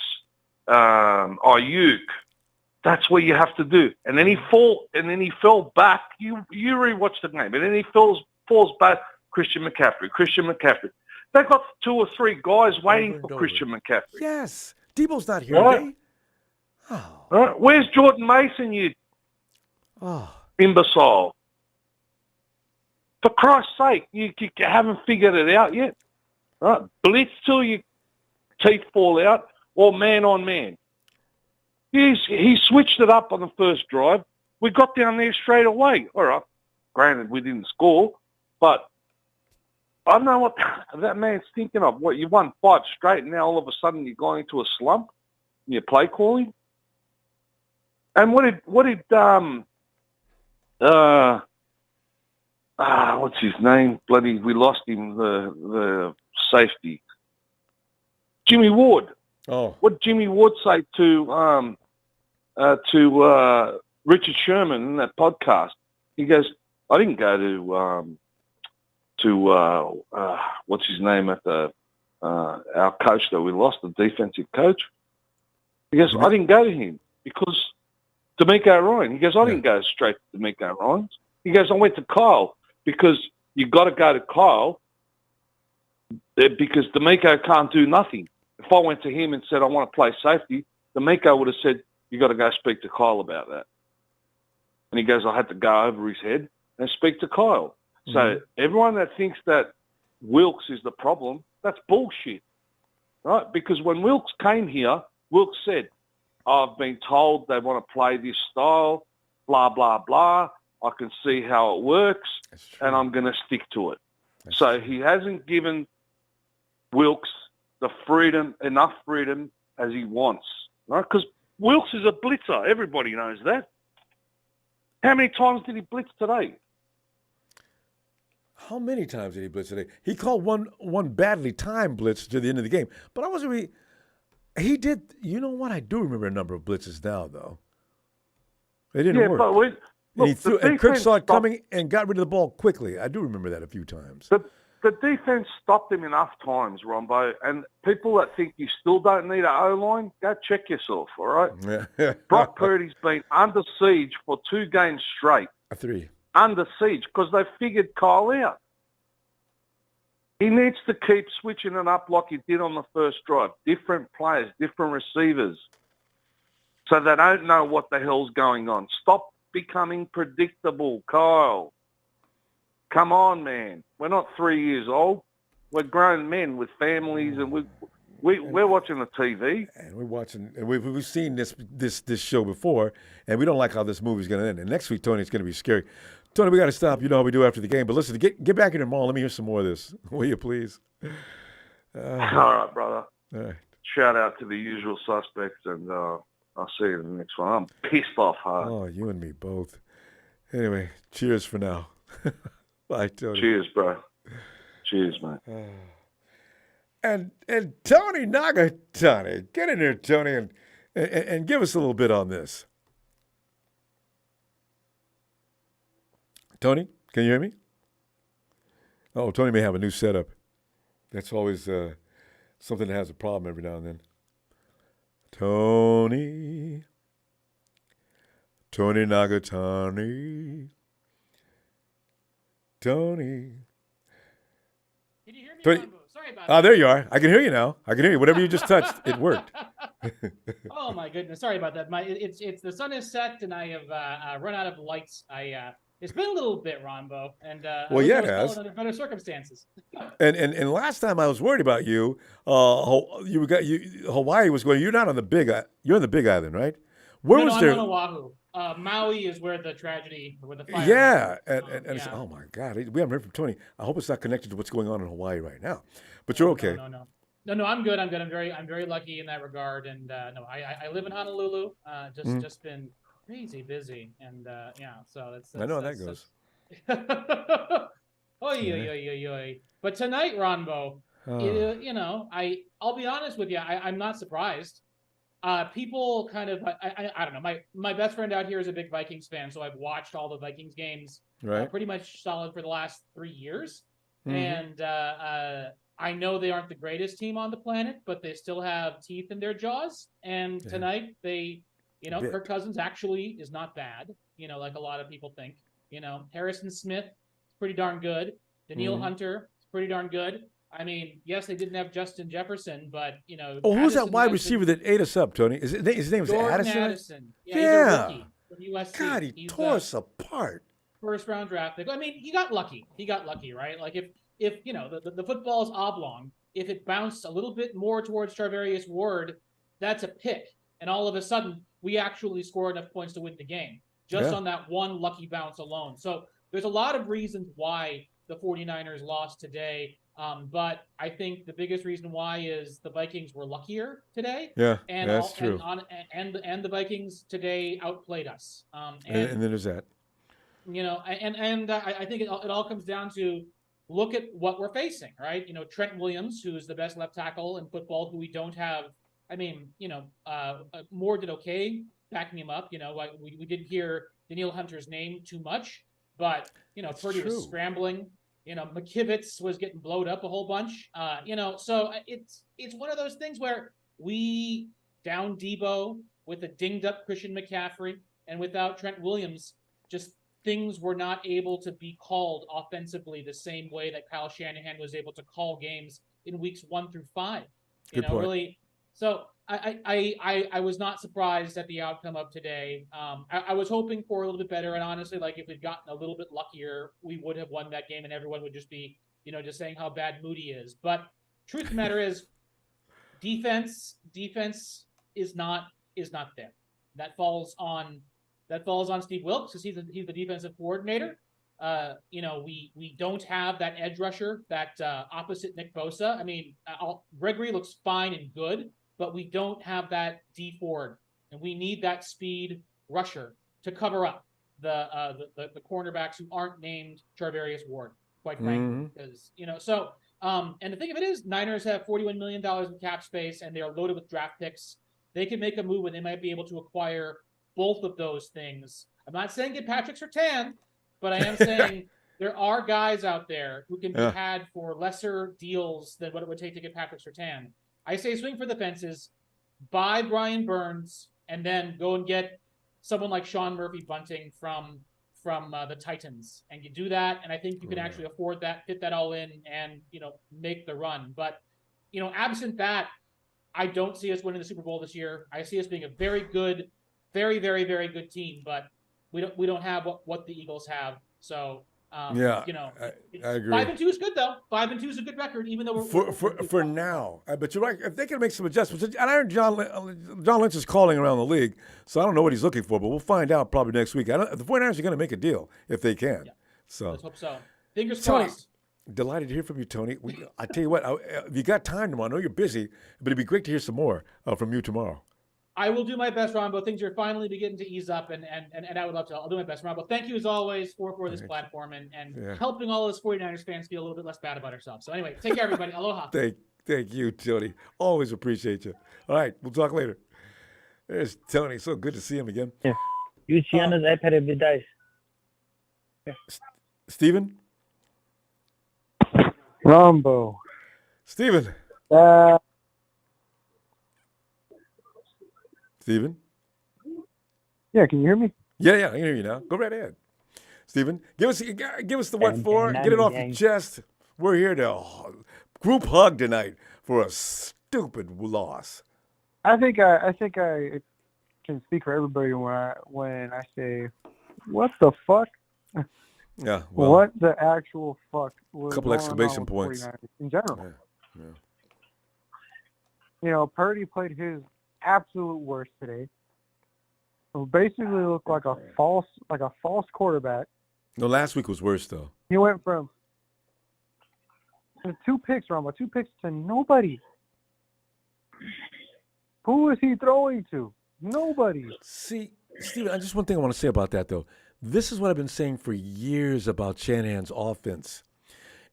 Ayuk. That's what you have to do. And then he fell back. You rewatch the game. And then he falls back. Christian McCaffrey. They've got 2 or 3 guys waiting for Christian McCaffrey. Yes. Debo's not here Right. today. Oh. All right. Where's Jordan Mason, you imbecile? For Christ's sake, you haven't figured it out yet. Right? Blitz till your teeth fall out, or man on man. He switched it up on the first drive. We got down there straight away. All right. Granted, we didn't score, but I don't know what that man's thinking of. What, you won 5 straight, and now all of a sudden you're going into a slump in your play calling? And what did what's his name? Bloody, we lost him, the safety. Jimmy Ward. Oh. What did Jimmy Ward say to Richard Sherman in that podcast? He goes, I didn't go to what's his name at the our coach that we lost, the defensive coach. He goes, I didn't go to him because D'Amico Ryan. He goes, I didn't go straight to D'Amico Ryan. He goes, I went to Kyle because you got to go to Kyle because D'Amico can't do nothing. If I went to him and said I want to play safety, D'Amico would have said, you got to go speak to Kyle about that. And he goes, I had to go over his head and speak to Kyle. So everyone that thinks that Wilks is the problem, that's bullshit, right? Because when Wilks came here, Wilks said, I've been told they want to play this style, blah, blah, blah. I can see how it works, and I'm going to stick to it. So he hasn't given Wilks the enough freedom as he wants, right? Because Wilks is a blitzer. Everybody knows that. How many times did he blitz today? How many times did he blitz today? He called one badly timed blitz to the end of the game. But I wasn't really... He did... You know what? I do remember a number of blitzes now, though. They didn't work. But And Kirk saw it coming and got rid of the ball quickly. I do remember that a few times. The defense stopped him enough times, Rombo. And people that think you still don't need an O-line, go check yourself, all right? Yeah. Brock Purdy's been under siege for 2 games straight. 3. Under siege because they figured Kyle out. He needs to keep switching it up like he did on the first drive. Different players, different receivers. So they don't know what the hell's going on. Stop becoming predictable, Kyle. Come on, man. We're not 3 years old. We're grown men with families, and we're watching the TV. And we're watching, and we've seen this show before, and we don't like how this movie's going to end. And next week, Tony, it's going to be scary. Tony, we got to stop. You know how we do after the game. But listen, get back in tomorrow. Let me hear some more of this. Will you, please? All right, brother. All right. Shout out to the usual suspects, and I'll see you in the next one. I'm pissed off hard. Oh, you and me both. Anyway, cheers for now. Bye, Tony. Cheers, bro. Cheers, man. And Tony Nagatani, get in there, Tony, and give us a little bit on this. Tony, can you hear me? Oh, Tony may have a new setup. That's always something that has a problem every now and then. Tony Nagatani. Tony. Can you hear me, Tony. Ronbo? Sorry about that. There you are. I can hear you now. I can hear you. Whatever you just touched, it worked. Oh my goodness! Sorry about that. It's the sun is set and I have run out of lights. It's been a little bit, Ronbo, and Well, yeah, it has. Under better circumstances. And last time I was worried about you. Hawaii was going. You're not on the big. You're on the Big Island, right? Where was I'm there? on Oahu. Maui is where the tragedy, where the fire. Yeah, and I said, oh my God, we haven't heard from Tony. I hope it's not connected to what's going on in Hawaii right now. But you're okay. No, I'm good. I'm very lucky in that regard. And I live in Honolulu. Just been crazy busy, and so that's I know how that goes. Oy. But tonight, Ronbo, I'll be honest with you. I'm not surprised. People kind of, I don't know. My best friend out here is a big Vikings fan, so I've watched all the Vikings games, pretty much solid for the last 3 years. And I know they aren't the greatest team on the planet, but they still have teeth in their jaws. And tonight, Kirk Cousins actually is not bad. Like a lot of people think. Harrison Smith is pretty darn good. Daniil Hunter is pretty darn good. I mean, yes, they didn't have Justin Jefferson, but Oh, who's that wide receiver that ate us up, Tony? His name is Addison. Yeah. He's a rookie from USC. God, he tore us apart. First round draft pick. I mean, he got lucky. Right? Like if the football is oblong, if it bounced a little bit more towards Charvarius Ward, that's a pick, and all of a sudden we actually scored enough points to win the game just on that one lucky bounce alone. So there's a lot of reasons why the 49ers lost today. But I think the biggest reason why is the Vikings were luckier today. Yeah, and that's true. And the Vikings today outplayed us. And then there's that. I think it all comes down to look at what we're facing, right? Trent Williams, who's the best left tackle in football, who we don't have. I mean, Moore did okay backing him up. We didn't hear Daniil Hunter's name too much, but Purdy was scrambling. McKivitz was getting blowed up a whole bunch. So it's one of those things where we down Debo with a dinged up Christian McCaffrey, and without Trent Williams, just things were not able to be called offensively the same way that Kyle Shanahan was able to call games in weeks 1 through 5. Good point. Really. So I was not surprised at the outcome of today. I was hoping for a little bit better, and honestly, like if we'd gotten a little bit luckier, we would have won that game, and everyone would just be, just saying how bad Moody is. But truth of the matter is, defense is not there. That falls on Steve Wilks because he's the defensive coordinator. We don't have that edge rusher that opposite Nick Bosa. I mean, Gregory looks fine and good, but we don't have that D Ford, and we need that speed rusher to cover up the cornerbacks who aren't named Charvarius Ward, quite frankly. Because and the thing of it is, Niners have $41 million in cap space, and they are loaded with draft picks. They can make a move, and they might be able to acquire both of those things. I'm not saying get Patrick Surtain, but I am saying there are guys out there who can be had for lesser deals than what it would take to get Patrick Surtain. I say swing for the fences, buy Brian Burns, and then go and get someone like Sean Murphy-Bunting from the Titans. And you do that, and I think you can actually afford that, fit that all in, and make the run. But absent that, I don't see us winning the Super Bowl this year. I see us being a very good, very, very, very good team, but we don't have what the Eagles have. So I agree. 5-2 is good though. 5-2 is a good record, even though for now. But you're right. If they can make some adjustments, and I heard John Lynch is calling around the league, so I don't know what he's looking for, but we'll find out probably next week. The 49ers are going to make a deal if they can. Yeah. So let's hope so. Fingers Tony, crossed. Delighted to hear from you, Tony. I tell you what, if you got time tomorrow, I know you're busy, but it'd be great to hear some more from you tomorrow. I will do my best, Ronbo. Things are finally beginning to ease up, and I would love to. I'll do my best, Ronbo. Thank you as always for this platform and helping all those 49ers fans feel a little bit less bad about ourselves. So anyway, take care, everybody. Aloha. Thank you, Tony. Always appreciate you. All right, we'll talk later. There's Tony. So good to see him again. Yeah. You see on his iPad every day. Steven? Ronbo. Steven? Steven? Yeah, can you hear me? Yeah, I can hear you now. Go right ahead. Steven, give us the what for. Get it off your chest. We're here to group hug tonight for a stupid loss. I think I can speak for everybody when I say, what the fuck? Yeah. Well, what the actual fuck was couple going exclamation on with points 49ers in general? Yeah. You know, Purdy played his absolute worst today. It basically looked like a false quarterback. No, last week was worse though. He went from 2 picks, Ronbo, 2 picks to nobody. Who is he throwing to? Nobody. See, Steven, just one thing I want to say about that though. This is what I've been saying for years about Shanahan's offense.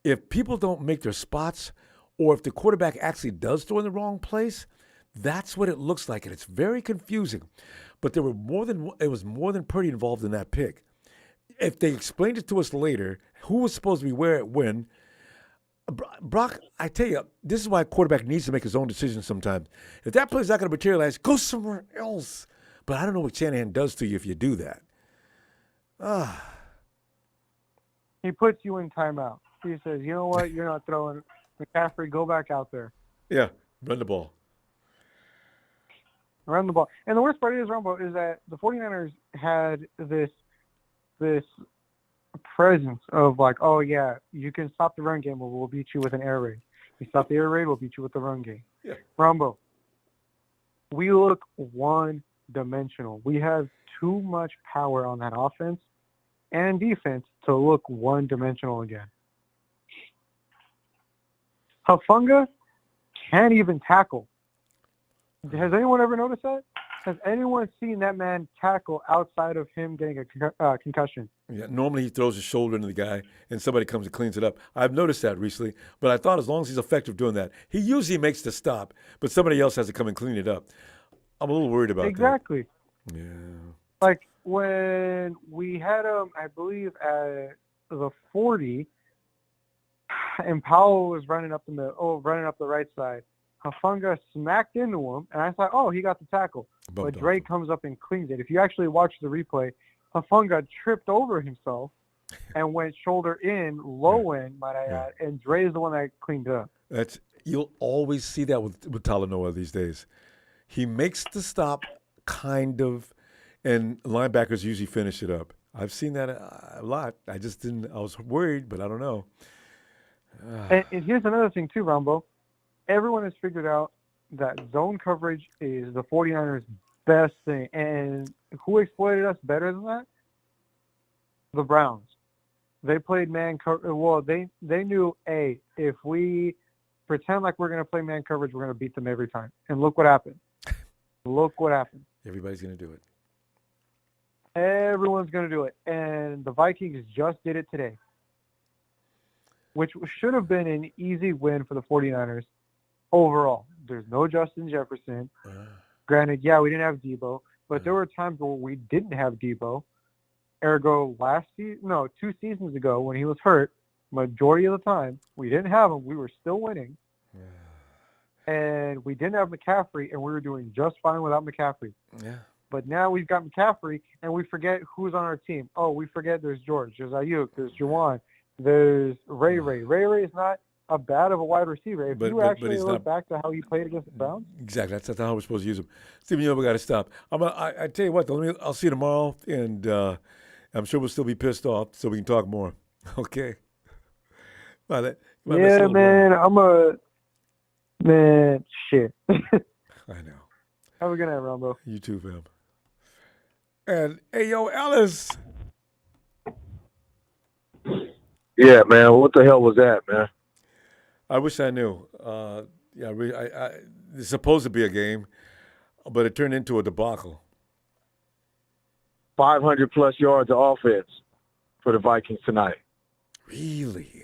If people don't make their spots, or if the quarterback actually does throw in the wrong place, that's what it looks like, and it's very confusing. But it was more than Purdy involved in that pick. If they explained it to us later, who was supposed to be where when, Brock, I tell you, this is why a quarterback needs to make his own decisions sometimes. If that play's not going to materialize, go somewhere else. But I don't know what Shanahan does to you if you do that. He puts you in timeout. He says, you know what, you're not throwing. McCaffrey, go back out there. Yeah, run the ball. Run the ball. And the worst part is, Ronbo, is that the 49ers had this presence of like, oh, yeah, you can stop the run game, but we'll beat you with an air raid. You stop the air raid, we'll beat you with the run game. Yeah. Ronbo, we look one-dimensional. We have too much power on that offense and defense to look one-dimensional again. Hufanga can't even tackle. Has anyone ever noticed that? Has anyone seen that man tackle outside of him getting a concussion? Yeah, normally he throws his shoulder into the guy, and somebody comes and cleans it up. I've noticed that recently, but I thought as long as he's effective doing that, he usually makes the stop, but somebody else has to come and clean it up. I'm a little worried about exactly. that. Yeah. Like when we had him, I believe, at the 40, and Powell was running up the right side. Hufanga smacked into him, and I thought, oh, he got the tackle. But Dre comes up and cleans it. If you actually watch the replay, Hufanga tripped over himself and went shoulder in, low end, might I add, and Dre is the one that cleaned it up. You'll always see that with Talanoa these days. He makes the stop, kind of, and linebackers usually finish it up. I've seen that a lot. I was worried, but I don't know. And here's another thing too, Ronbo. Everyone has figured out that zone coverage is the 49ers' best thing. And who exploited us better than that? The Browns. They played man coverage. Well, they knew, if we pretend like we're going to play man coverage, we're going to beat them every time. And look what happened. Look what happened. Everybody's going to do it. Everyone's going to do it. And the Vikings just did it today, which should have been an easy win for the 49ers overall. There's no Justin Jefferson. Granted, yeah, we didn't have Debo, but there were times where we didn't have Debo. Ergo, 2 seasons ago when he was hurt, majority of the time, we didn't have him. We were still winning. And we didn't have McCaffrey, and we were doing just fine without McCaffrey. Yeah. But now we've got McCaffrey, and we forget who's on our team. Oh, we forget there's George, there's Ayuk, there's Juwan, there's Ray. Ray is not a bad of a wide receiver. If you actually look back to how he played against the Browns. Exactly. That's how we're supposed to use him. Steven, we got to stop. I tell you what, though, I'll see you tomorrow, and I'm sure we'll still be pissed off, so we can talk more. Okay. Yeah, man. Man, shit. I know. Have a good night, Ronbo. You too, fam. And, hey, yo, Ellis. Yeah, man. What the hell was that, man? I wish I knew. It's supposed to be a game, but it turned into a debacle. 500-plus yards of offense for the Vikings tonight. Really?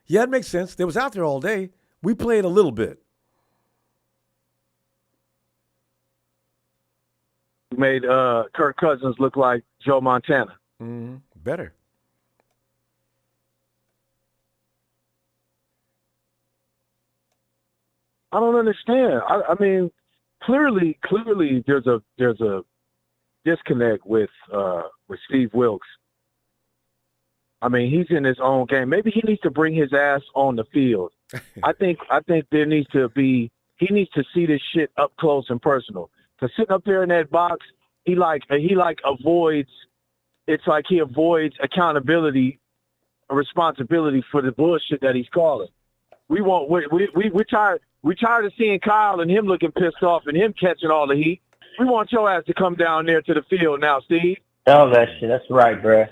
Yeah, it makes sense. They was out there all day. We played a little bit. Made Kirk Cousins look like Joe Montana. Mm-hmm. Better. I don't understand. I mean, clearly, there's a disconnect with Steve Wilks. I mean, he's in his own game. Maybe he needs to bring his ass on the field. I think he needs to see this shit up close and personal. Cause sitting up there in that box, he avoids. It's like he avoids accountability, or responsibility for the bullshit that he's calling. We're tired of seeing Kyle and him looking pissed off and him catching all the heat. We want your ass to come down there to the field now, Steve. Tell that shit. That's right, bruh.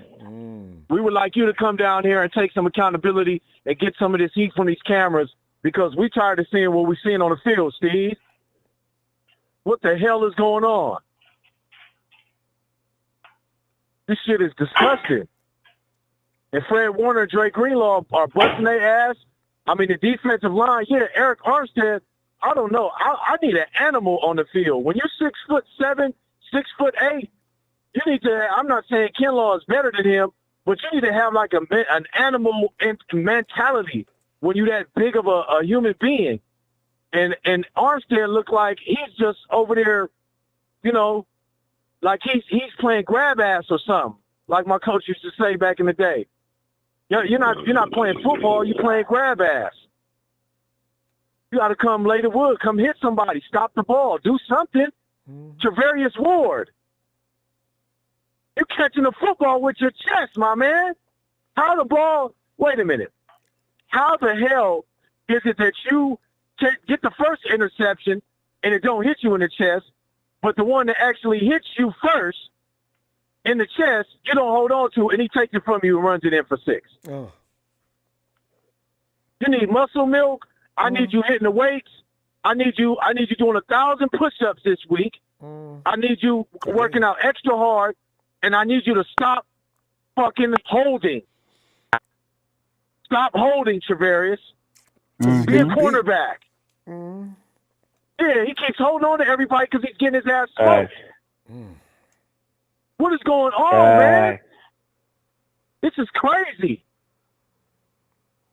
We would like you to come down here and take some accountability and get some of this heat from these cameras because we're tired of seeing what we're seeing on the field, Steve. What the hell is going on? This shit is disgusting. And Fred Warner and Drake Greenlaw are busting their ass. I mean, the defensive line, Eric Armstead, I don't know. I need an animal on the field. When you're 6'7", 6'8", you need to, I'm not saying Kinlaw is better than him, but you need to have like an animal mentality when you're that big of a human being. And Armstead looked like he's just over there, like he's playing grab ass or something, like my coach used to say back in the day. You're not playing football, you're playing grab ass. You got to come lay the wood, come hit somebody, stop the ball, do something. Travarius Ward. You're catching the football with your chest, my man. Wait a minute. How the hell is it that you get the first interception and it don't hit you in the chest, but the one that actually hits you first in the chest, you don't hold on to, and he takes it from you and runs it in for 6. Oh. You need muscle milk. I need you hitting the weights. I need you doing 1,000 push-ups this week. I need you working out extra hard, and I need you to stop fucking holding. Stop holding, Travarius. Be a cornerback. Yeah, he keeps holding on to everybody because he's getting his ass smoked. What is going on, man? This is crazy.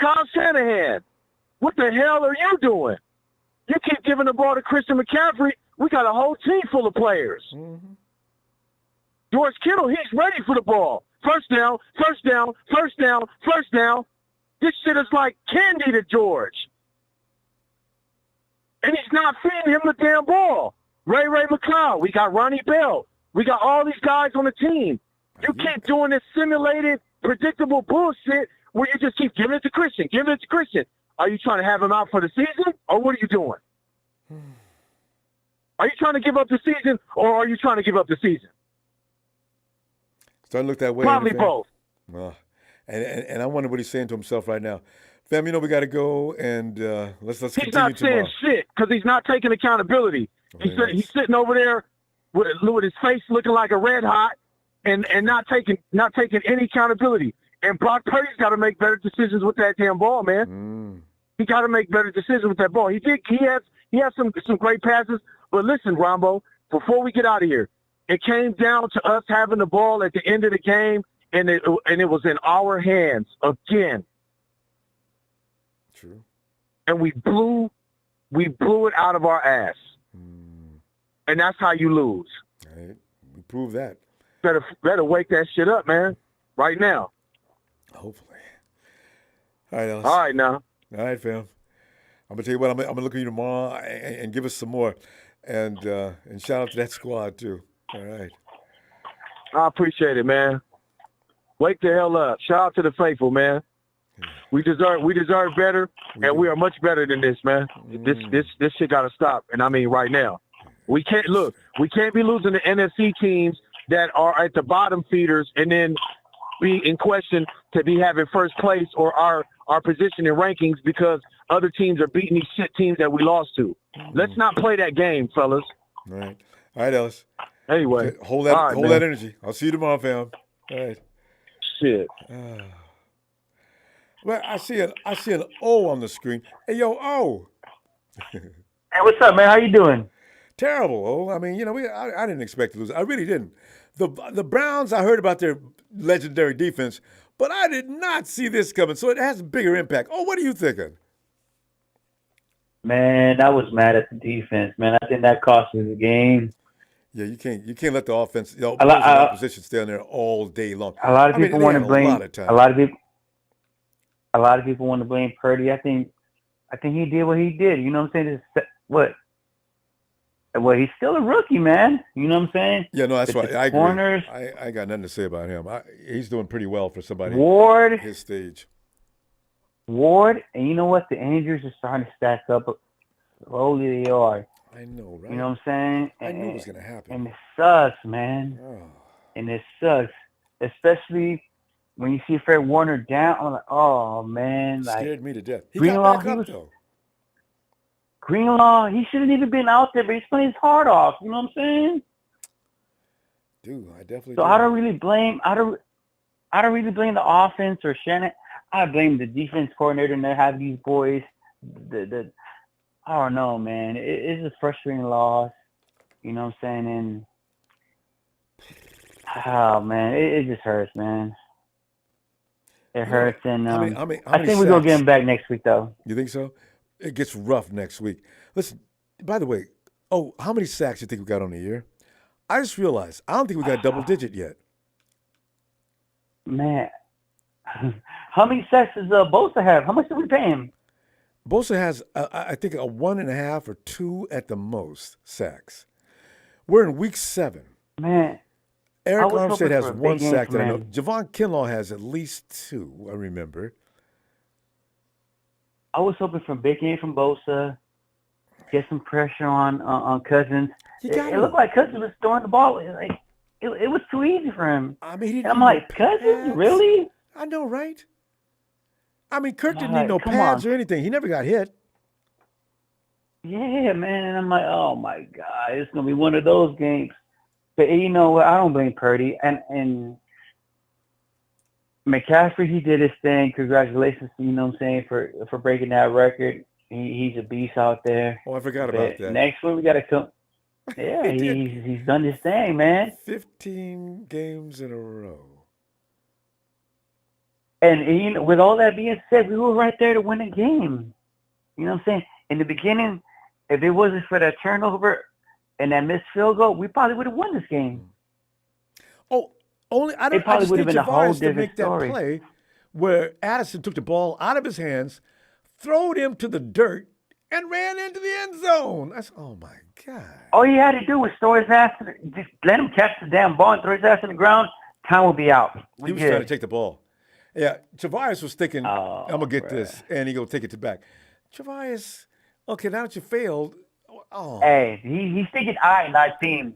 Kyle Shanahan, what the hell are you doing? You keep giving the ball to Christian McCaffrey. We got a whole team full of players. George Kittle, he's ready for the ball. First down, first down, first down, first down. This shit is like candy to George. And he's not feeding him the damn ball. Ray McCloud, we got Ronnie Bell. We got all these guys on the team. You keep doing this simulated, predictable bullshit where you just keep giving it to Christian, giving it to Christian. Are you trying to have him out for the season, or what are you doing? Are you trying to give up the season, or are you trying to give up the season? Starting to look that way. Probably both. And I wonder what he's saying to himself right now. Fam, we got to go, and let's He's continue not saying tomorrow. shit because he's not taking accountability. He's sitting over there with his face looking like a red hot, and not taking any accountability. And Brock Purdy's got to make better decisions with that damn ball, man. He got to make better decisions with that ball. He has some great passes, but listen, Ronbo, before we get out of here, it came down to us having the ball at the end of the game, and it was in our hands again. True. And we blew it out of our ass. And that's how you lose. All right. We proved that. Better wake that shit up, man. Right now. Hopefully. All right, Ellis. All right, now. All right, fam. I'm gonna tell you what. I'm gonna look at you tomorrow and give us some more, and shout out to that squad too. All right. I appreciate it, man. Wake the hell up. Shout out to the faithful, man. We deserve better, and we are much better than this, man. This shit gotta stop, and I mean right now. We can't be losing to NFC teams that are at the bottom feeders and then be in question to be having first place or our position in rankings because other teams are beating these shit teams that we lost to. Let's not play that game, fellas. All right, Ellis. Anyway, hold that energy. I'll see you tomorrow, fam. All right. Shit. Well, I see an O on the screen. Hey, yo, O. Hey, what's up, man? How you doing? Terrible, O. I mean, I didn't expect to lose. I really didn't. The Browns, I heard about their legendary defense, but I did not see this coming. So it has a bigger impact. Oh, what are you thinking? Man, I was mad at the defense, man. I think that cost us the game. Yeah, you can't let the offense, A lot, opposition stay on there all day long. a lot of people they want had to blame. a lot of time. A lot of people want to blame Purdy. I think he did what he did. You know what I'm saying? What? Well, he's still a rookie, man. You know what I'm saying? Yeah, no, that's But right. the I agree. corners, I got nothing to say about him. He's doing pretty well for somebody Ward, his stage. and you know what? The injuries are starting to stack up. Slowly they are. I know, right? You know what I'm saying? I knew it was going to happen. And it sucks, man. Oh. And it sucks, especially when you see Fred Warner down. I'm like, oh man, like Scared me to death. He Greenlaw, got back up though. Greenlaw, he shouldn't even been out there, but he's playing his heart off. You know what I'm saying? Dude, I definitely. So I don't really blame. I don't really blame the offense or Shanahan. I blame the defense coordinator and they have these boys. I don't know, man. It's a frustrating loss. You know what I'm saying? And oh man, it just hurts, man. It hurts, and how I many think we're gonna get him back next week, though. You think so? It gets rough next week. Listen, by the way, how many sacks do you think we got on the year? I just realized I don't think we got double digit yet. Man, how many sacks does Bosa have? How much did we pay him? Bosa has, I think, a 1.5 or 2 at the most sacks. We're in week 7. Man, Eric I was Armstead hoping has for a 1 big game sack from that I know. him. Javon Kinlaw has at least 2, I remember. I was hoping for a big game from Bosa. Get some pressure on Cousins. It looked like Cousins was throwing the ball. It was too easy for him. I mean, he didn't And I'm need like, no Cousins, pads. really? I know, right? I mean, Kirk didn't Like, need no come pads on. or anything. He never got hit. Yeah, man. And I'm like, oh my God, it's gonna be one of those games. But you know what? I don't blame Purdy and McCaffrey. He did his thing. Congratulations, you know what I'm saying, for breaking that record. He's a beast out there. Oh, I forgot But about that. next week we gotta come. Yeah, He did. he's done his thing, man. 15 games in a row. And you know, with all that being said, we were right there to win the game. You know what I'm saying? In the beginning, if it wasn't for that turnover and that missed field goal, we probably would have won this game. Oh, I It probably just would have need been a whole Javarius to different make that story. play where Addison took the ball out of his hands, throwed him to the dirt, and ran into the end zone. Oh my God. All he had to do was throw his ass, just let him catch the damn ball and throw his ass on the ground. Time will be out. He was trying to take the ball. Yeah, Javarius was thinking, I'm going to get this, and he going to take it back. Javarius, okay, now that you failed, Hey, he's thinking not team.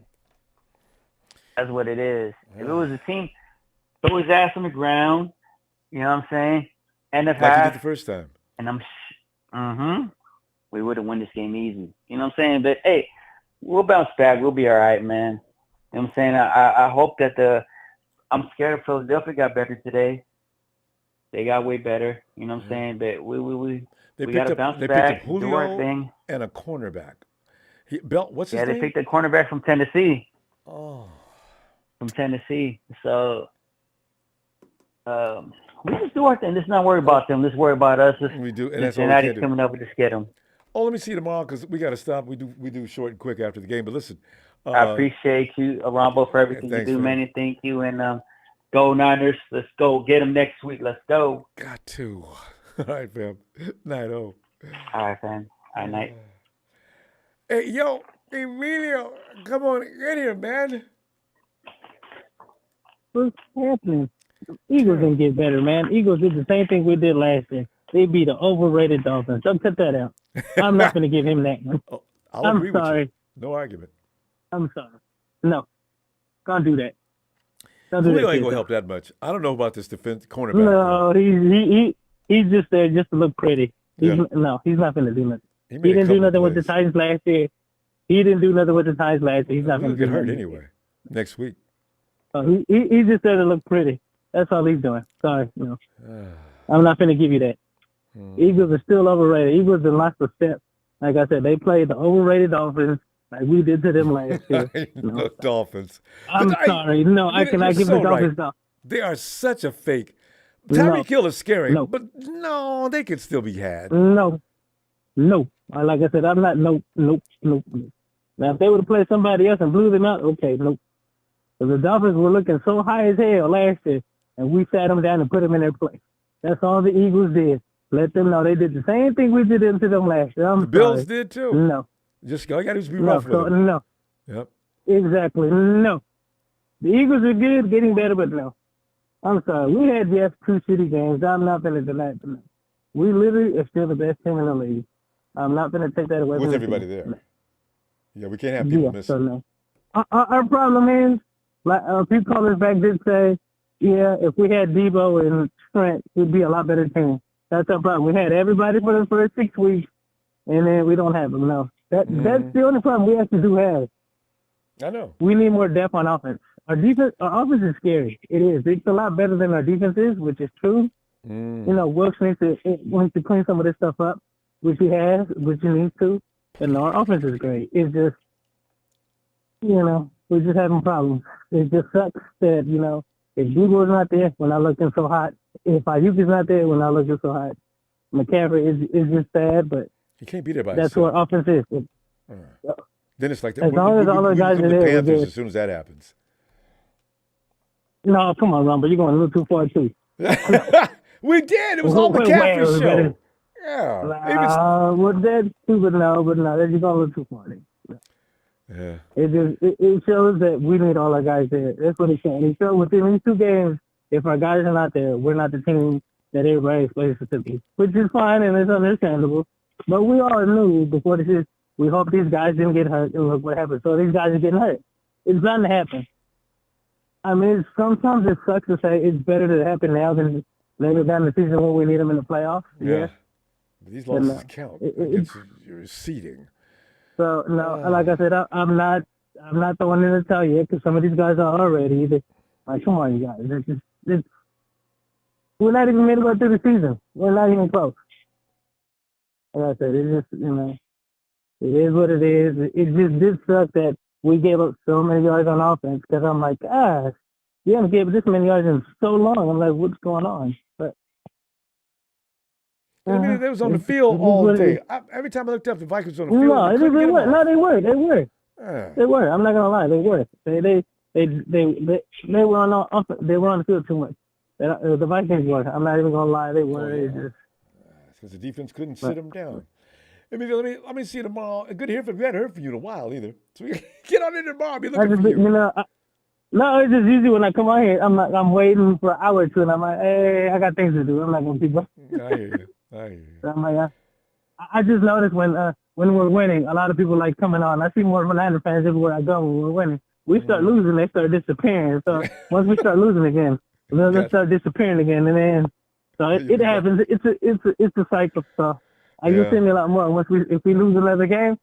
That's what it is. If it was a team, throw his ass on the ground, you know what I'm saying? End of like he half. did the first time. And we would have won this game easy. You know what I'm saying? But hey, we'll bounce back. We'll be all right, man. You know what I'm saying? I hope that I'm scared of Philadelphia got better today. They got way better. You know what I'm saying? But we got to bounce They back, picked up do our Julio thing. and a cornerback. What's his Yeah, name? they picked a cornerback from Tennessee. Oh. From Tennessee. So we just do our thing. Let's not worry about them. Let's worry about us. We do, and that's all we Cincinnati's can do. coming up. We just get them. Oh, let me see you tomorrow because we got to stop. We do short and quick after the game. But listen, I appreciate you, Ronbo, for everything thanks, you do, man. man. And thank you. And go Niners. Let's go. Get them next week. Let's go. Got to. All right, fam. Night-o. All right, fam. All right, night. Hey, yo, Emilio, come on, get here, man. What's happening? Eagles gonna get better, man. Eagles did the same thing we did last year. They beat the overrated Dolphins. Don't cut that out. I'm not gonna give him that one. I'll I'm agree sorry. with you. No argument. I'm sorry. No, can't do that. Don't do Julio that. ain't kid. gonna help that much. I don't know about this defense cornerback. No, he's just there just to look pretty. No, he's not gonna do nothing. He He made a didn't do couple nothing with the plays. Titans last year. He didn't do nothing with the Titans last year. He's not He'll gonna do get hurt nothing. anyway next week. He's just there to look pretty. That's all he's doing. Sorry, no. I'm not gonna give you that. Eagles are still overrated. Eagles have lost a step. Like I said, they played the overrated Dolphins like we did to them last year. The Dolphins. I'm sorry. No, I cannot give the Dolphins no. They are such a fake. No. Tyreek Hill is scary, No. but no, they could still be had. No. Like I said, I'm not nope. Now, if they would have played somebody else and blew them out, okay, nope. But the Dolphins were looking so high as hell last year, and we sat them down and put them in their place. That's all the Eagles did. Let them know they did the same thing we did to them last year. The Bills did too. No. Just all you got to do is be rough with them. No. Yep. Exactly. No. The Eagles are good, getting better, but no. I'm sorry. We had just 2 shitty games. I'm not going to deny it. We literally are still the best team in the league. I'm not going to take that away with from everybody the there. Yeah, we can't have people missing. So no. Our problem is, like people callers back did say, yeah, if we had Debo and Trent, we'd be a lot better team. That's our problem. We had everybody for the first 6 weeks, and then we don't have them. No, that's the only problem we actually do have. I know. We need more depth on offense. Our offense is scary. It is. It's a lot better than our defense is, which is true. You know, Wilks needs to clean some of this stuff up, which he has, which he needs to. And our offense is great. It's just, you know, we're just having problems. It just sucks that, you know, if Debo's not there, we're not looking so hot. If Ayuka's not there, we're not looking so hot. McCaffrey is just sad, but he can't be there by that's himself. what offense is. Then it's like that. As long as all the guys are there, we're Panthers good. as soon as that happens. No, come on, Ronbo. You're going a little too far, too. We did. It was all McCaffrey's show. Yeah. Well, that's stupid now, but no, you're going a little too far. Yeah. It shows that we need all our guys there. That's what it's saying. It shows within these 2 games, if our guys are not there, we're not the team that everybody expects us to be, which is fine and it's understandable. But we all knew before this is, we hope these guys didn't get hurt, and look what happened. So these guys are getting hurt. It's bound to happen. I mean, sometimes it sucks to say it's better to happen now than later down the season when we need them in the playoffs. Yeah. But these losses count against your seeding. So no, like I said, I'm not the one to tell you because some of these guys are already. Like, come on, you guys. We're not even made it through the season. We're not even close. Like I said, it's just, you know, it is what it is. It just did suck that we gave up so many yards on offense because I'm like, gosh, you haven't given this many yards in so long. I'm like, what's going on? But I mean, they was on the field all day. Every time I looked up, the Vikings on the field. No, they were. No, they were. They were. They were. I'm not gonna lie. They were. They were on. They were on the field too much. The Vikings were. I'm not even gonna lie. They were. Because the defense couldn't sit them down. I mean, let me see you tomorrow. Good to hear from you. We hadn't heard from you in a while either. So we get on in tomorrow. I'll be looking for you. You know, no, it's just usually when I come out here, I'm waiting for an hour or two, and I'm like, hey, I got things to do. I'm not gonna keep up. I hear you. So I'm like, I just noticed when we're winning, a lot of people like coming on. I see more Niner fans everywhere I go when we're winning. We start losing, they start disappearing. So once we start losing again, they start disappearing again, and then so it happens. It's a cycle. So you'll see me a lot more. If we lose another game,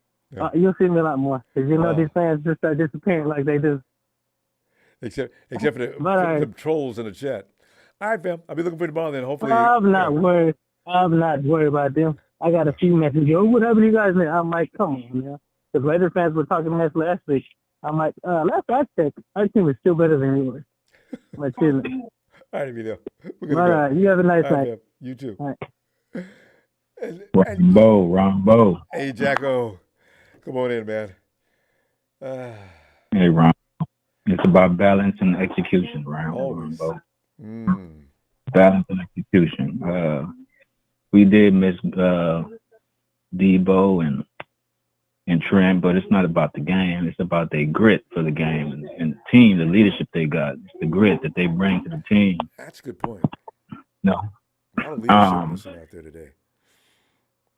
you'll see me a lot more because you know these fans just start disappearing like they do. Except for the trolls in the chat. All right, fam. I'll be looking for you tomorrow then. Hopefully, I'm not worried. I'm not worried about them. I got a few messages. Oh, what happened to you guys? I'm like, come on, man. Because Raiders fans were talking to us last week. I'm like, last I checked, our team is still better than yours. My team. All right, Emilio. All right, you have a nice night. Fam. You too. All right. Ronbo. Hey, Jacko. Come on in, man. Hey, Ron. It's about balance and execution, right? Ronbo. Balance and execution. We did miss Debo and Trent, but it's not about the game. It's about their grit for the game and the team, the leadership they got. It's the grit that they bring to the team. That's a good point. No. A lot of leadership missing out there today.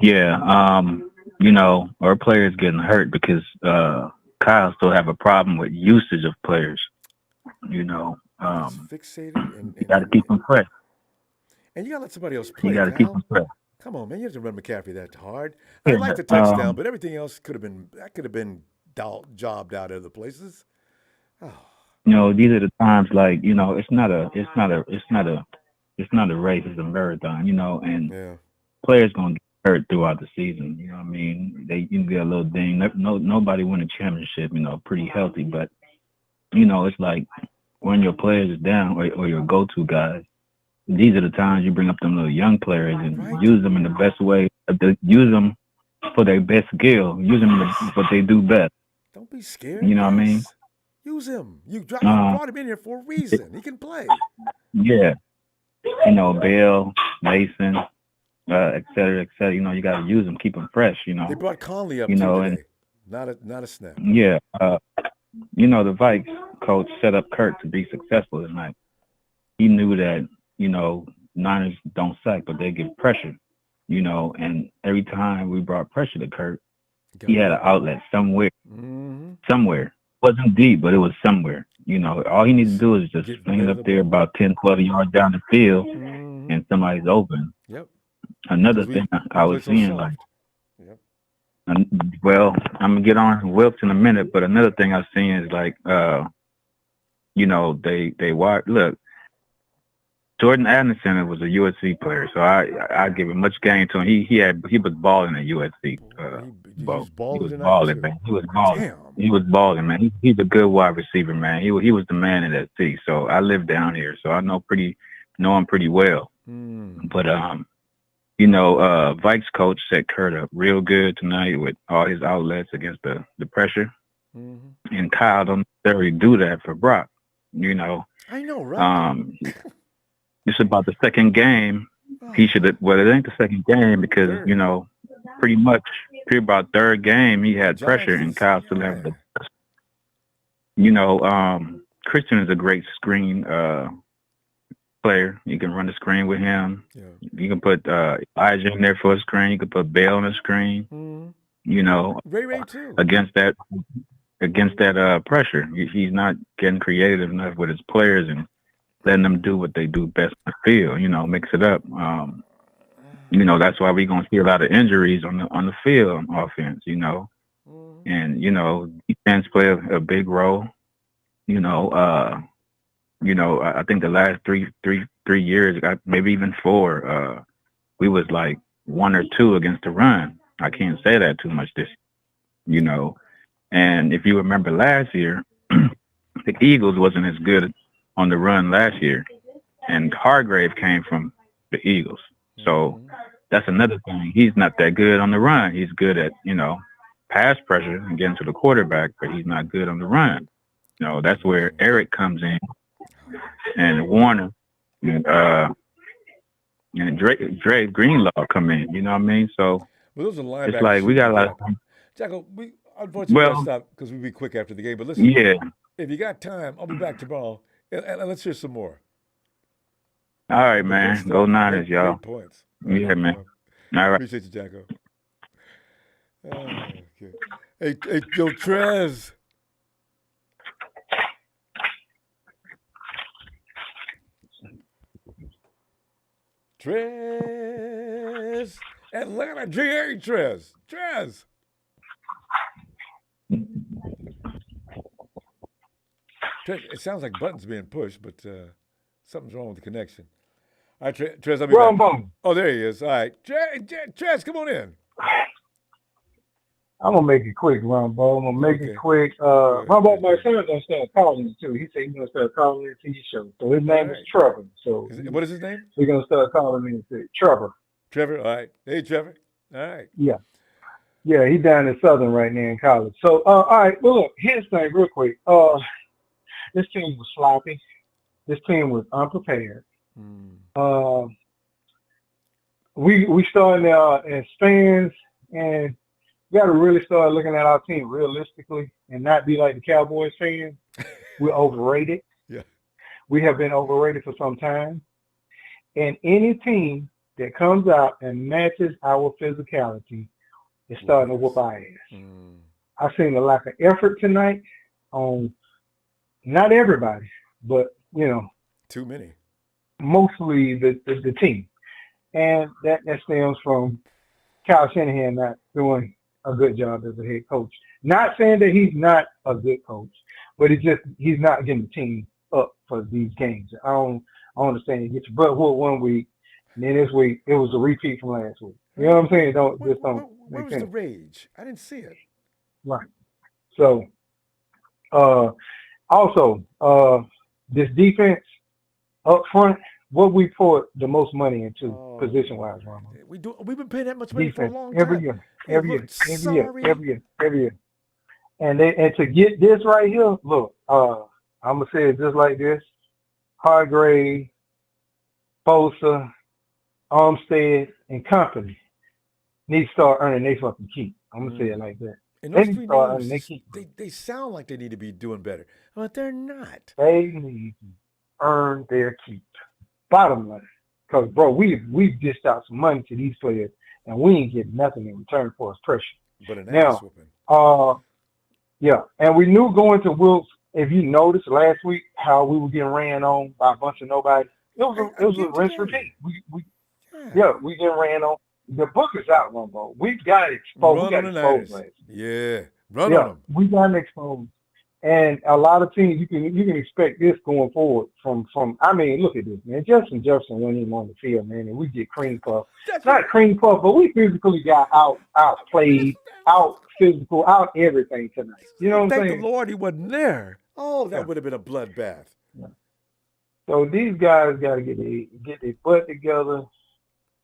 Yeah. You know, our players getting hurt because Kyle still have a problem with usage of players. You know, fixated and you got to keep them fresh. And you got to let somebody else play. You got to keep them fresh. Come on, man! You have to run McCaffrey that hard. I like the touchdown, but everything else could have been jobbed out of the places. Oh. You know, these are the times like, you know, it's not a race, it's a marathon. You know, and players gonna get hurt throughout the season. You know what I mean? You can get a little ding. Nobody win a championship, you know, pretty healthy. But, you know, it's like when your players is down or your go-to guys, these are the times you bring up them little young players and use them in the best way. Use them for their best skill. Use them what they do best. Don't be scared. You know what I mean? Use him. You brought him in here for a reason. He can play. Yeah. You know, Bell, Mason, et cetera, et cetera. You know, you got to use them, keep them fresh. You know. They brought Conley up you know, today. Not a snap. Yeah. You know, the Vikes coach set up Kirk to be successful tonight. He knew that, you know, Niners don't sack, but they give pressure. You know, and every time we brought pressure to Kirk, he had an outlet somewhere. Mm-hmm. Somewhere. It wasn't deep, but it was somewhere. You know, all he needs to do is just bring it up there about 10, 12 yards down the field, and somebody's open. Yep. Another thing I was seeing, like, well, I'm going to get on Wilks in a minute, but another thing I've seen is, like, you know, they watch. Look, Jordan Anderson was a USC player, so I give him much game to him. He was balling at USC. He was balling, man. He was balling. Damn. He was balling, man. He's a good wide receiver, man. He was the man in that SC. So I live down here, so I know him pretty well. But you know, Vikes coach set Kurt up real good tonight with all his outlets against the pressure. And Kyle don't necessarily do that for Brock. You know. I know, right? It's about the second game. He should have. Well, it ain't the second game because you know, pretty much about third game he had pressure and Kyle still had the. You know, Christian is a great screen player. You can run the screen with him. You can put Elijah in there for a screen. You can put Bale on the screen. You know, Ray too. Against that pressure, he's not getting creative enough with his players and letting them do what they do best on the field, you know, mix it up. You know, that's why we're going to see a lot of injuries on the field on offense, you know. And, you know, defense play a big role. You know, I think the last three years, maybe even 4, we was like 1 or 2 against the run. I can't say that too much this, you know. And if you remember last year, the Eagles wasn't as good on the run last year, and Hargrave came from the Eagles. So that's another thing. He's not that good on the run. He's good at, you know, pass pressure and getting to the quarterback, but he's not good on the run. You know, that's where Eric comes in and Warner and Dre Greenlaw come in. You know what I mean? So those are it's like we got a lot of Jacko, we unfortunately got to stop because we'll be quick after the game. But listen, if you got time, I'll be back tomorrow. And let's hear some more. All right, man. Go Niners, y'all. Great points. Yeah, man. All right. Appreciate you, Jacko. Okay. Hey, yo, Trez. Trez. Atlanta, GA Trez. Trez. It sounds like buttons being pushed, but something's wrong with the connection. All right, Trez, I'll be back. Oh, there he is. All right. Trez, come on in. I'm going to make it quick, Ronbo. I'm going to make it quick. Ronbo, my son's going to start calling me, too. He said he's going to start calling me a TV show. So his name is Trevor. So what is his name? He's going to start calling me and say, Trevor. Trevor, all right. Hey, Trevor. All right. Yeah. Yeah, he's down in Southern right now in college. So, all right. Well, look, here's the thing real quick. This team was sloppy. This team was unprepared. We started as fans, and we got to really start looking at our team realistically and not be like the Cowboys fans. We're overrated. Yeah. We have been overrated for some time. And any team that comes out and matches our physicality is starting to whoop our ass. I've seen a lack of effort tonight on not everybody, but, you know. Too many. Mostly the team. And that stems from Kyle Shanahan not doing a good job as a head coach. Not saying that he's not a good coach, but he's not getting the team up for these games. I don't understand. He gets your butt whooped one week, and then this week it was a repeat from last week. You know what I'm saying? Where was the rage? I didn't see it. Right. So, also, this defense up front, what we put the most money into position-wise, Ronbo? We've been paying that much money Defense for a long every time. year, Hey, every look, year, sorry. every year. And to get this right here, look, I'm gonna say it just like this: Hargrave, Bosa, Armstead, and company need to start earning their fucking keep. I'm gonna say it like that. And They those need to three start earning their names, keep. they sound like they need to be doing better, but they're not. They need to earn their keep. Bottom line, because bro, we've dished out some money to these players, and we ain't getting nothing in return for us pressure. But an ass Now, whooping. yeah, and we knew going to Wilks. If you noticed last week how we were getting ran on by a bunch of nobody, it was a rinse repeat. We getting ran on. The book is out, Ronbo. We got exposed. We got exposed last week. Run on them. We got exposed. And a lot of teams, you can expect this going forward from. I mean, look at this, man. Justin Jefferson wasn't even on the field, man, and we get cream puff. Not cream puff, but we physically got outplayed, out physical, out everything tonight. You know what I'm saying? Thank the Lord he wasn't there. Oh, that would have been a bloodbath. Yeah. So these guys got to get their butt together,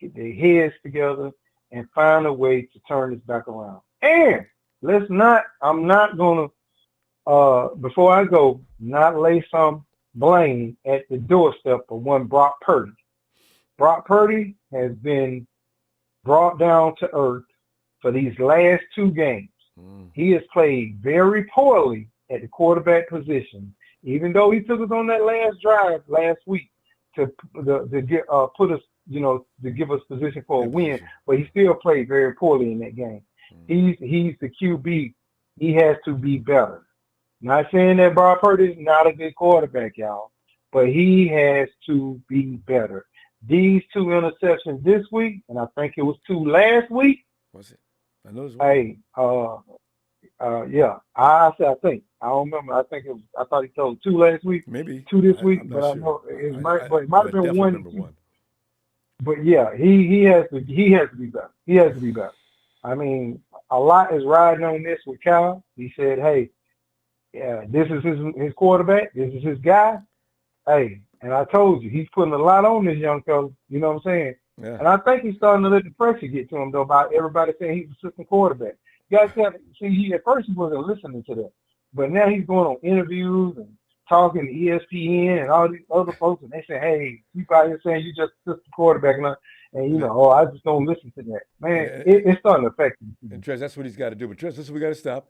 get their heads together, and find a way to turn this back around. And I'm not going to, before I go, not lay some blame at the doorstep of one Brock Purdy. Brock Purdy has been brought down to earth for these last two games. He has played very poorly at the quarterback position, even though he took us on that last drive last week to put us, to give us position for a win, but he still played very poorly in that game. He's the QB. He has to be better. Not saying that Brock Purdy is not a good quarterback, y'all, but he has to be better. These two interceptions this week, and I think it was two last week. Was it? I know it was I said I think. I don't remember. I think I thought he told two last week. Maybe two this week, but I know it might have been one. But yeah, he has to be better. He has to be better. I mean, a lot is riding on this with Kyle. He said, hey, yeah, this is his quarterback. This is his guy. Hey, and I told you, he's putting a lot on this young fella. You know what I'm saying? Yeah. And I think he's starting to let the pressure get to him, though, about everybody saying he's assistant quarterback. You guys have see, at first he wasn't listening to that. But now he's going on interviews and talking to ESPN and all these other folks, and they say, hey, people out here saying you just assistant quarterback. And I just don't listen to that. Man, it's starting to affect him. And Trez, that's what he's got to do. But Trez, this is what we got to stop.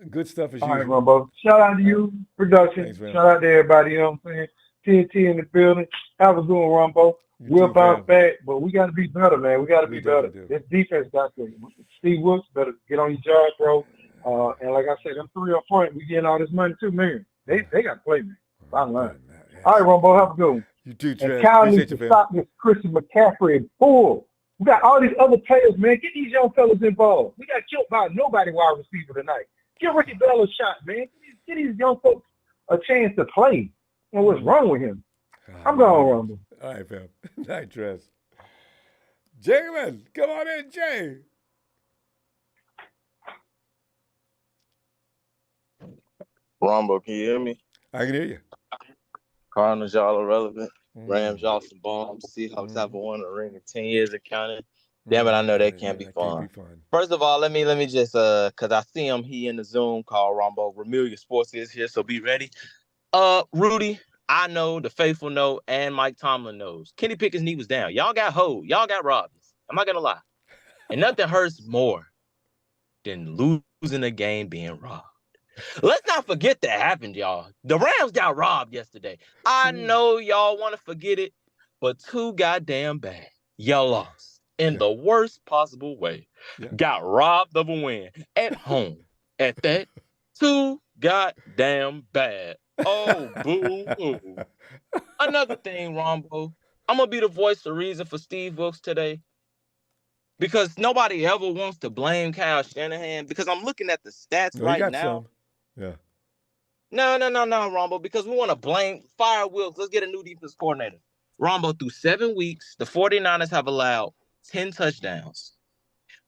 Good stuff as all usual. All right, Ronbo. Shout out to you, production. Thanks, man. Shout out to everybody, you know what I'm saying? TNT in the building. Have a good one, Ronbo. We'll bounce back, but we got to be better, man. We got to be better. This defense got to. Steve Wilks better get on your job, bro. And like I said, them 3 up front, we getting all this money too, man. They got to play, man. Bottom line. All right, Ronbo, have a good one. You too, Trez. And Kyle needs to stop this Christian McCaffrey and bull. We got all these other players, man. Get these young fellas involved. We got killed by nobody wide receiver tonight. Give Ricky Bell a shot, man. Get these young folks a chance to play. You know what's wrong with him? I'm going, Ronbo. All right, fam. Night, Trez. Jamin, come on in, Jay. Ronbo, can you hear me? I can hear you. Cardinals, y'all irrelevant. Rams, y'all some bombs. Seahawks haven't won a ring in 10 years of counting. Damn it, I know that can't be fun. First of all, let me just because I see him, he in the Zoom call, Ronbo. Remulia Sports is here, so be ready. Rudy, I know, the faithful know, and Mike Tomlin knows. Kenny Pickett's knee was down. Y'all got hoed. Y'all got robbed. I'm not gonna lie. And nothing hurts more than losing a game being robbed. Let's not forget that happened, y'all. The Rams got robbed yesterday. I know y'all want to forget it, but too goddamn bad. Y'all lost in the worst possible way. Got robbed of a win at home. At that, too goddamn bad. Oh, boo-hoo. Another thing, Ronbo, I'm going to be the voice of reason for Steve Wilks today because nobody ever wants to blame Kyle Shanahan because I'm looking at the stats right now. Yeah. No, Ronbo, because we want to fire Wilks. Let's get a new defense coordinator. Ronbo, through 7 weeks, the 49ers have allowed 10 touchdowns.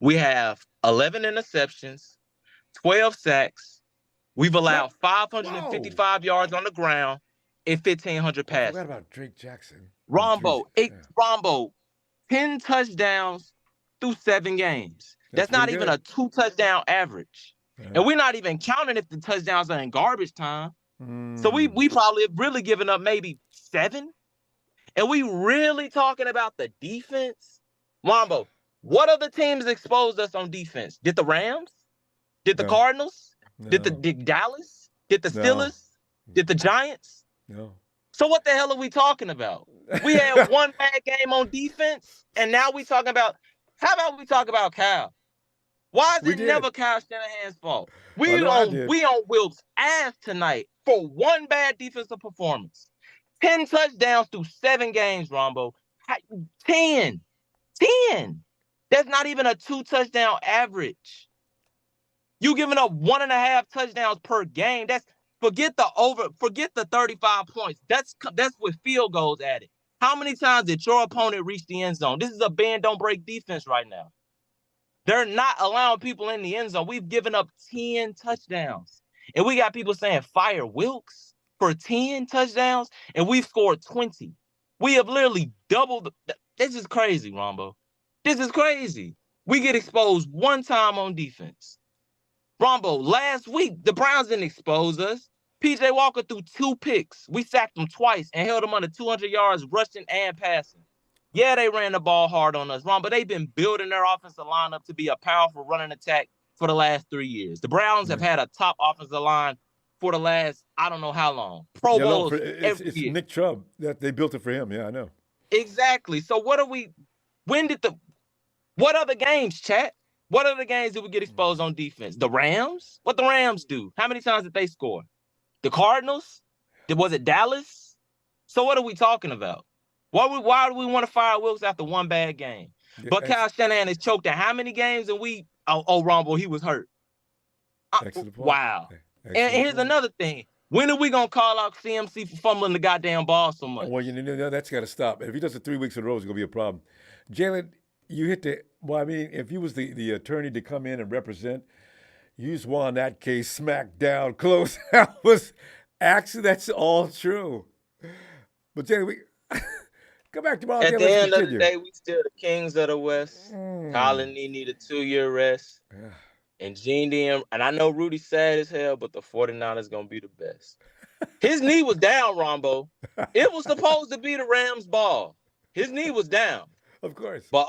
We have 11 interceptions, 12 sacks. We've allowed 555 yards on the ground, in 1,500 I passes. forgot about Drake Jackson. Ronbo, 10 touchdowns through 7 games. That's not even a 2 touchdown average. And we're not even counting if the touchdowns are in garbage time. So we probably have really given up maybe 7. And we really talking about the defense? Ronbo, what other teams exposed us on defense? Did the Rams? Did the Cardinals? Did Dallas? Did the Steelers? Did the Giants? No. So what the hell are we talking about? We had one bad game on defense, and now we talking about, how about we talk about Kyle? Why is it never Kyle Shanahan's fault? We on Wilks' ass tonight for one bad defensive performance. 10 touchdowns through 7 games, Ronbo. 10. That's not even a 2 touchdown average. You giving up 1.5 touchdowns per game. Forget the 35 points. That's with field goals added. How many times did your opponent reach the end zone? This is a bend don't break defense right now. They're not allowing people in the end zone. We've given up 10 touchdowns. And we got people saying fire Wilks for 10 touchdowns, and we've scored 20. We have literally doubled. This is crazy, Ronbo. This is crazy. We get exposed one time on defense. Ronbo, last week, the Browns didn't expose us. P.J. Walker threw 2 picks. We sacked him twice and held him under 200 yards rushing and passing. Yeah, they ran the ball hard on us, Ron, but they've been building their offensive lineup to be a powerful running attack for the last 3 years. The Browns have had a top offensive line for the last, I don't know how long. Pro Bowls it's year. Nick Chubb. They built it for him. Yeah, I know. Exactly. So what other games, chat? What other games did we get exposed on defense? The Rams? What the Rams do? How many times did they score? The Cardinals? Was it Dallas? So what are we talking about? Why do we want to fire Wilks after one bad game? But Kyle Shanahan is choked at how many games? And Ronbo, he was hurt. Wow. And here's another thing. When are we going to call out CMC for fumbling the goddamn ball so much? Well, that's got to stop. If he does it 3 weeks in a row, it's going to be a problem. Jalen, you hit if you was the attorney to come in and represent, you just won that case smack down close. That's all true. But Jalen, come back tomorrow. At the end of the day, we still the kings of the West. Colin need a 2-year rest. Yeah. And Gene DM, and I know Rudy's sad as hell, but the 49ers going to be the best. His knee was down, Ronbo. It was supposed to be the Rams' ball. His knee was down. Of course. But,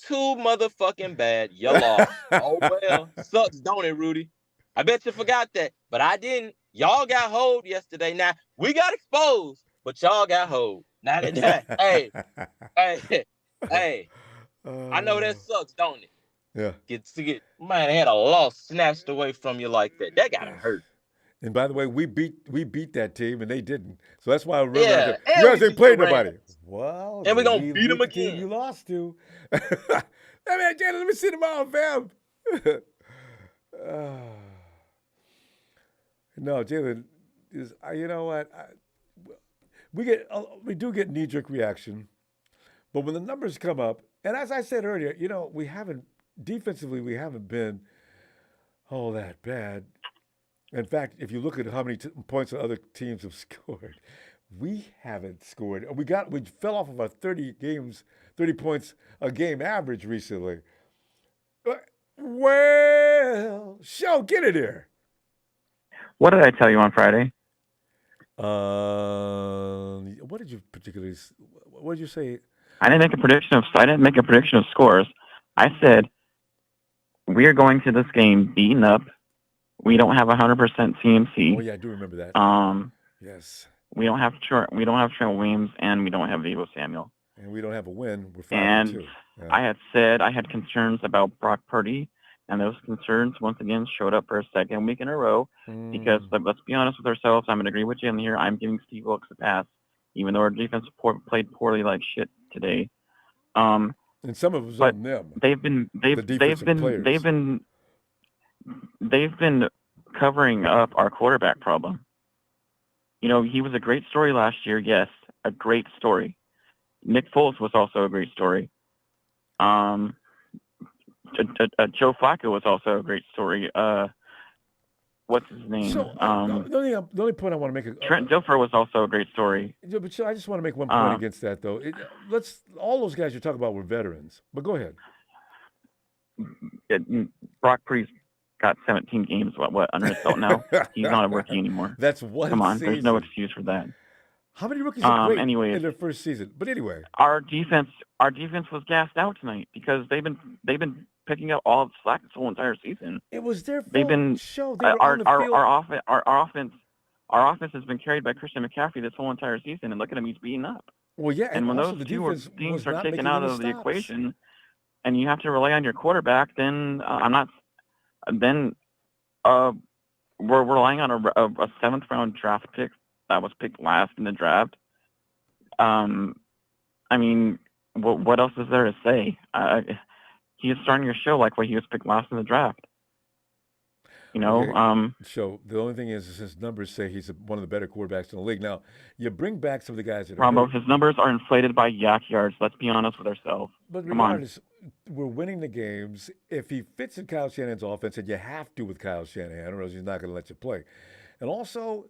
too motherfucking bad. You lost. Oh, well. Sucks, don't it, Rudy? I bet you forgot that, but I didn't. Y'all got hold yesterday. Now, we got exposed, but y'all got hold. Now that, hey. I know that sucks, don't it? Yeah. Man, had a loss snatched away from you like that. That gotta hurt. And by the way, we beat that team and they didn't. So that's why I remember you guys ain't played nobody. Well, and we're gonna beat them again. You lost to. Hey man, Janet, let me see tomorrow, fam. No, Jalen, you know what? We do get knee-jerk reaction, but when the numbers come up, and as I said earlier, we haven't been all that bad. In fact, if you look at how many points the other teams have scored, we haven't scored. We fell off of our 30 points a game average recently. Well, get it here. What did I tell you on Friday? What did you say? I didn't make a prediction of scores. I said we are going to this game beaten up. We don't have 100% CMC. Oh yeah, I do remember that. Yes. We don't have Trent Williams, and we don't have Deebo Samuel. And we don't have a win. We're 5-2. And I had said I had concerns about Brock Purdy, and those concerns once again showed up for a second week in a row. Because let's be honest with ourselves. I'm going to agree with Jalen here. I'm giving Steve Wilks a pass, even though our defense played poorly like shit today. And some of it was on them. They've been covering up our quarterback problem. He was a great story last year. Yes, a great story. Nick Foles was also a great story. Joe Flacco was also a great story. what's his name? So the only point I want to make. Trent Dilfer was also a great story. Yeah, but I just want to make one point against that, though. All those guys you're talking about were veterans. But go ahead. Brock Purdy's got 17 games under his belt now. He's not a rookie anymore. That's one. Come on, season. there's no excuse for that. How many rookies are great anyways, in their first season? But anyway, our defense was gassed out tonight because they've been picking up all the slack this whole entire season. It was their fault. They've been show. They were on the field. Our offense has been carried by Christian McCaffrey this whole entire season, and look at him, he's beaten up. Well, yeah, and when those two teams are taken out of the equation, and you have to rely on your quarterback, then we're relying on a 7th round draft pick that was picked last in the draft. I mean, what else is there to say? He is starting to show like why he was picked last in the draft. You know, So the only thing is his numbers say he's one of the better quarterbacks in the league. Now, you bring back some of the guys that are Ronbo, his numbers are inflated by yak yards. Let's be honest with ourselves. But Come on. regardless, we're winning the games. If he fits in Kyle Shanahan's offense, and you have to with Kyle Shanahan, or else he's not going to let you play. And also,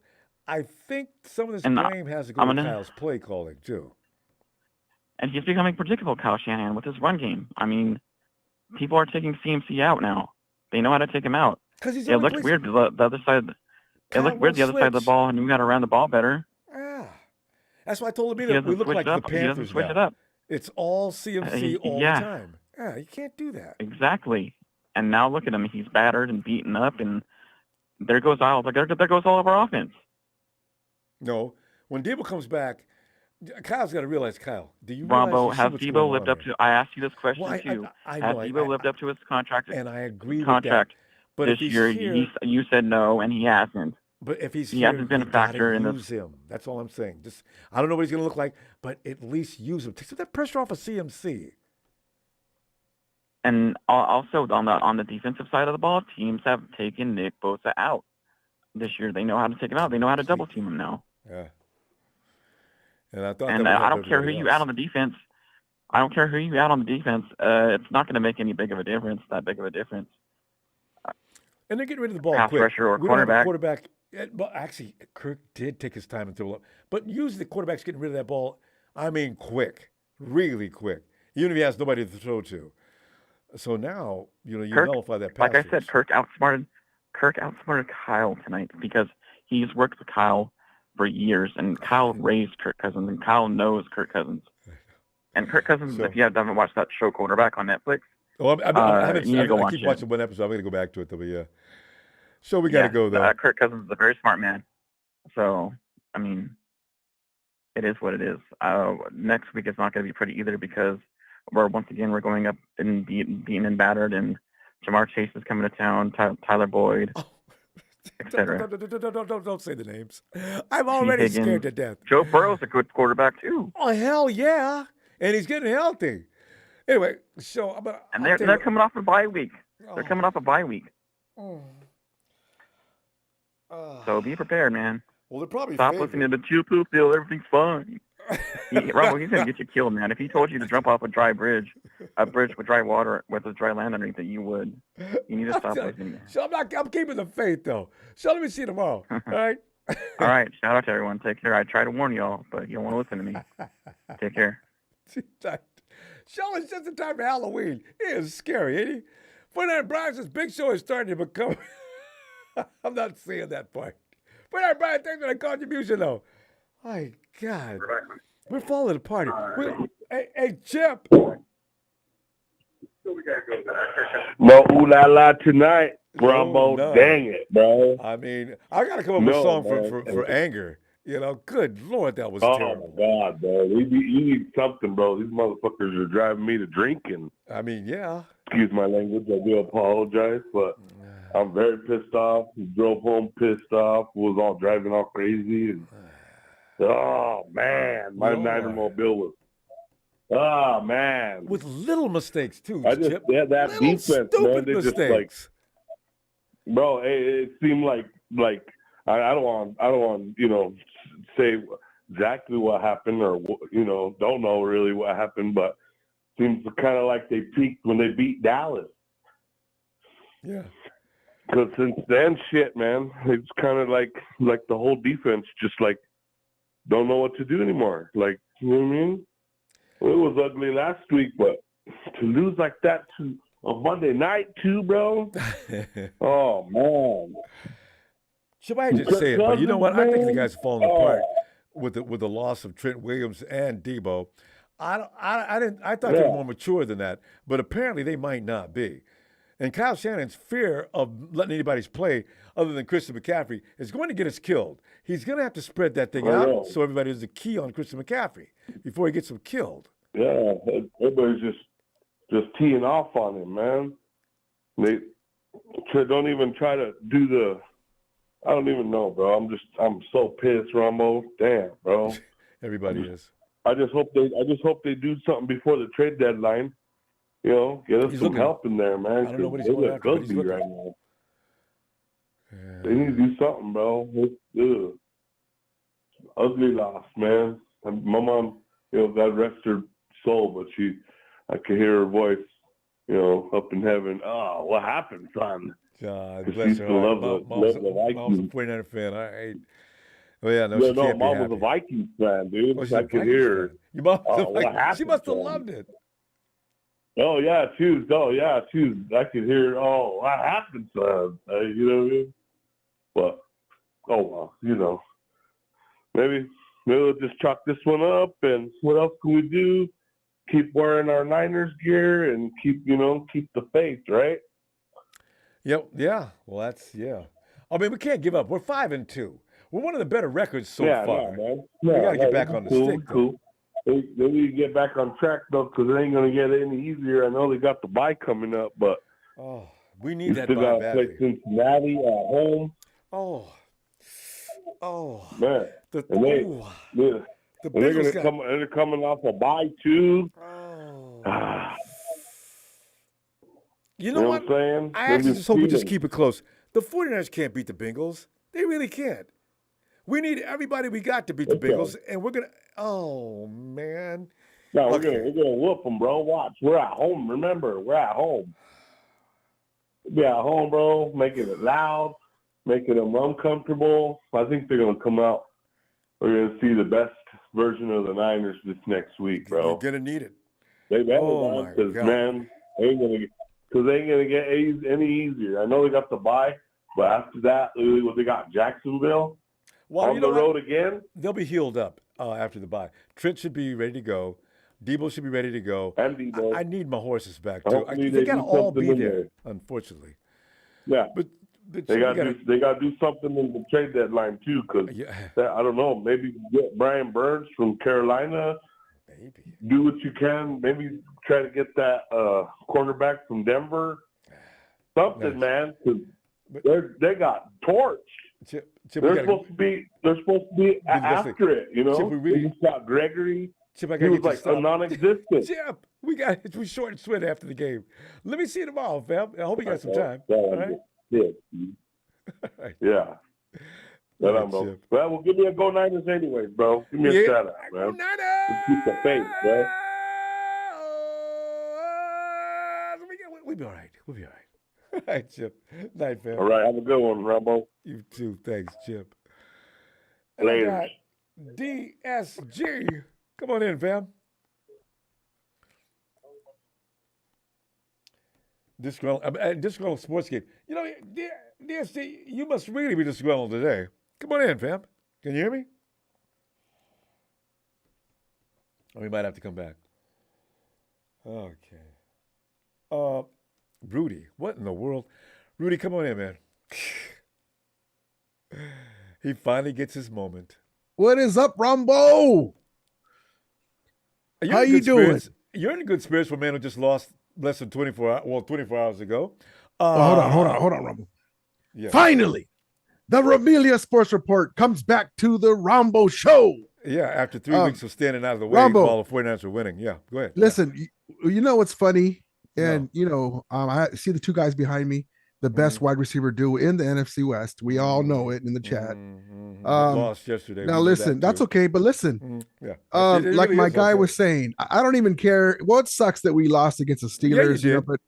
I think some of this blame has to go with Kyle's play calling, too. And he's becoming predictable, Kyle Shanahan, with his run game. I mean, people are taking CMC out now. They know how to take him out. It looked weird the other side. It looked weird the other side of the ball, and we got to run the ball better. Yeah, that's why I told him that we look like the Panthers switch now. it up. It's all CMC all the time. Yeah, you can't do that. Exactly. And now look at him; he's battered and beaten up, and there goes all of our offense. No, when Debo comes back, Kyle's got to realize. Kyle, do you realize Ronbo, has Debo lived up to? I asked you this question too. I has Debo lived up to his contract? And I agree with contract. that. But this year, you said no, and he hasn't. But if he hasn't been a factor in this. Use him. That's all I'm saying. I don't know what he's going to look like, but at least use him. Take some of that pressure off of CMC. And also on the defensive side of the ball, teams have taken Nick Bosa out this year. They know how to take him out. They know how to double team him now. Yeah. And I thought. And I don't care who you add on the defense. I don't care who you add on the defense. It's not going to make any big of a difference. And they're getting rid of the ball pass quick. rusher or we don't have a quarterback. Well, actually, Kirk did take his time until. But usually the quarterback's getting rid of that ball. I mean, quick, really quick. Even if he has nobody to throw to. So now, you nullify that pass. Like I said, Kirk outsmarted Kyle tonight because he's worked with Kyle for years, and Kyle raised Kirk Cousins, and Kyle knows Kirk Cousins. And Kirk Cousins, if you haven't watched that show Quarterback on Netflix, I I keep watching one episode. I'm going to go back to it, though. But yeah. So we got to go, though. Kirk Cousins is a very smart man. So, I mean, it is what it is. Next week it's not going to be pretty either because we're going up and beaten and battered, and Jamar Chase is coming to town, Tyler Boyd, etc. Don't say the names. I'm already scared to death. Joe Burrow's a good quarterback, too. Oh, hell yeah. And he's getting healthy. Anyway, so they're coming off a bye week. They're coming off a bye week. So be prepared, man. Well, they're probably stop listening to the chill poop deal. Everything's fine. Ronbo, he's gonna get you killed, man. If he told you to jump off a bridge with dry water with a dry land underneath it, you would. You need to stop listening. So I'm keeping the faith, though. So let me see you tomorrow. All right. All right. Shout out to everyone. Take care. I try to warn y'all, but you don't want to listen to me. Take care. Show is just in time for Halloween. It is scary, ain't he? 49 Brian's big show is starting to become. I'm not seeing that part. 49 Brian, thanks for the contribution, though. My God. We're falling apart. Hey, Chip. No ooh la la tonight, Ronbo. No. Dang it, bro. I mean, I got to come up with a song for anger. Good Lord, that was terrible. Oh, my God, bro. You need something, bro. These motherfuckers are driving me to drinking. I mean, yeah. Excuse my language. I do apologize, but I'm very pissed off. He drove home pissed off, was all driving all crazy. And, oh, man. My Niner-mobile was, oh, man. With little mistakes, too, Chip. Yeah, that little defense, man. They just, bro, it seemed like I don't want say exactly what happened or don't know really what happened, but seems kind of like they peaked when they beat Dallas. Yeah. Because since then, shit, man, it's kind of like the whole defense just like don't know what to do anymore. Like, you know what I mean? It was ugly last week, but to lose like that to a Monday night too, bro. Oh man. Should I just say it? But you know what? I think the guys are falling apart with the loss of Trent Williams and Debo. I thought they were more mature than that, but apparently they might not be. And Kyle Shanahan's fear of letting anybody play other than Christian McCaffrey is going to get us killed. He's going to have to spread that thing out so everybody has a key on Christian McCaffrey before he gets him killed. Yeah, everybody's just teeing off on him, man. They don't even try to do the. I don't even know, bro. I'm so pissed, Ronbo. Damn, bro. Everybody is. I just hope they do something before the trade deadline. You know, get us some help in there, man. I don't know what he's they going look after, but he's ugly looking. right now. Yeah. They need to do something, bro. It's ugly loss, man. And my mom, you know, God rest her soul, but I could hear her voice, you know, up in heaven. Oh, what happened, son? God She bless used her. to love Mom's the a Vikings. 49er fan. Oh yeah, no, Yeah, she can't be Mom happy. was a Vikings fan, dude. Oh, she's I a could Vikings hear her. fan. Your mom was a What Vikings. happened, She must have son? loved it. Oh yeah, choose. I could hear. Oh, what happened, son? You know what I mean? But oh well, you know. Maybe we'll just chalk this one up. And what else can we do? Keep wearing our Niners gear and keep the faith, right? Yep. Yeah. Well, I mean, we can't give up. We're 5-2. We're one of the better records so far. Man. We got to get back on the stick, though. Cool. They need to get back on track, though, because it ain't going to get any easier. I know they got the bye coming up, but we need that still bye got to badly. play Cincinnati at home. Oh, man. The Bengals they're coming off a bye, too. You know what? I'm saying? I actually just hope we just keep it close. The 49ers can't beat the Bengals. They really can't. We need everybody we got to beat the Bengals, and we're going to – oh, man. No, we're gonna whoop them, bro. Watch. We're at home. Remember, we're at home. We're at home, bro. Making it loud, making them uncomfortable. I think they're going to come out. We're going to see the best version of the Niners this next week, bro. You're going to need it. They better, because, man, they ain't going to get any easier. I know they got the bye, but after that, they got Jacksonville on the road again. They'll be healed up after the bye. Trent should be ready to go. Debo should be ready to go. And Debo. I need my horses back, too. Hopefully They got to all something be in there, unfortunately. Yeah. But they got to do something in the trade deadline, too, because, I don't know, maybe get Brian Burns from Carolina. Maybe. Do what you can. Maybe try to get that cornerback from Denver. Something, man. 'Cause they got torched. Chip, they're supposed to be after it, you know. Chip, we got Gregory. Chip, I he was like a non-existent. Chip, we short and sweet after the game. Let me see you tomorrow, fam. I hope you got some time. All right? Yeah. Well, well, give me a Go Niners anyways, bro. Give me a shout out, man. Go Niners! Keep the faith, bro. We'll be all right. We'll be all right. All right, Chip. Night, fam. All right. Have a good one, Ronbo. You too. Thanks, Chip. Later. DSG. Come on in, fam. Disgruntled sports game. You know, DSG, you must really be disgruntled today. Come on in, fam. Can you hear me? Or we might have to come back. Okay. Rudy, what in the world? Rudy, come on in, man. He finally gets his moment. What is up, Ronbo? How you doing? You're in good spirits for a man who just lost less than 24 hours ago. Hold on, Ronbo. Yeah. Finally, the Ramelia Sports Report comes back to the Ronbo Show. Yeah, after 3 weeks of standing out of the way while the 49ers were winning. Yeah, go ahead. Listen, you know what's funny? And, I see the two guys behind me, the best wide receiver duo in the NFC West. We all know it in the chat. Lost yesterday. Now, listen, that's okay. But listen, like my guy was saying, I don't even care. Well, it sucks that we lost against the Steelers. Yeah, you did. But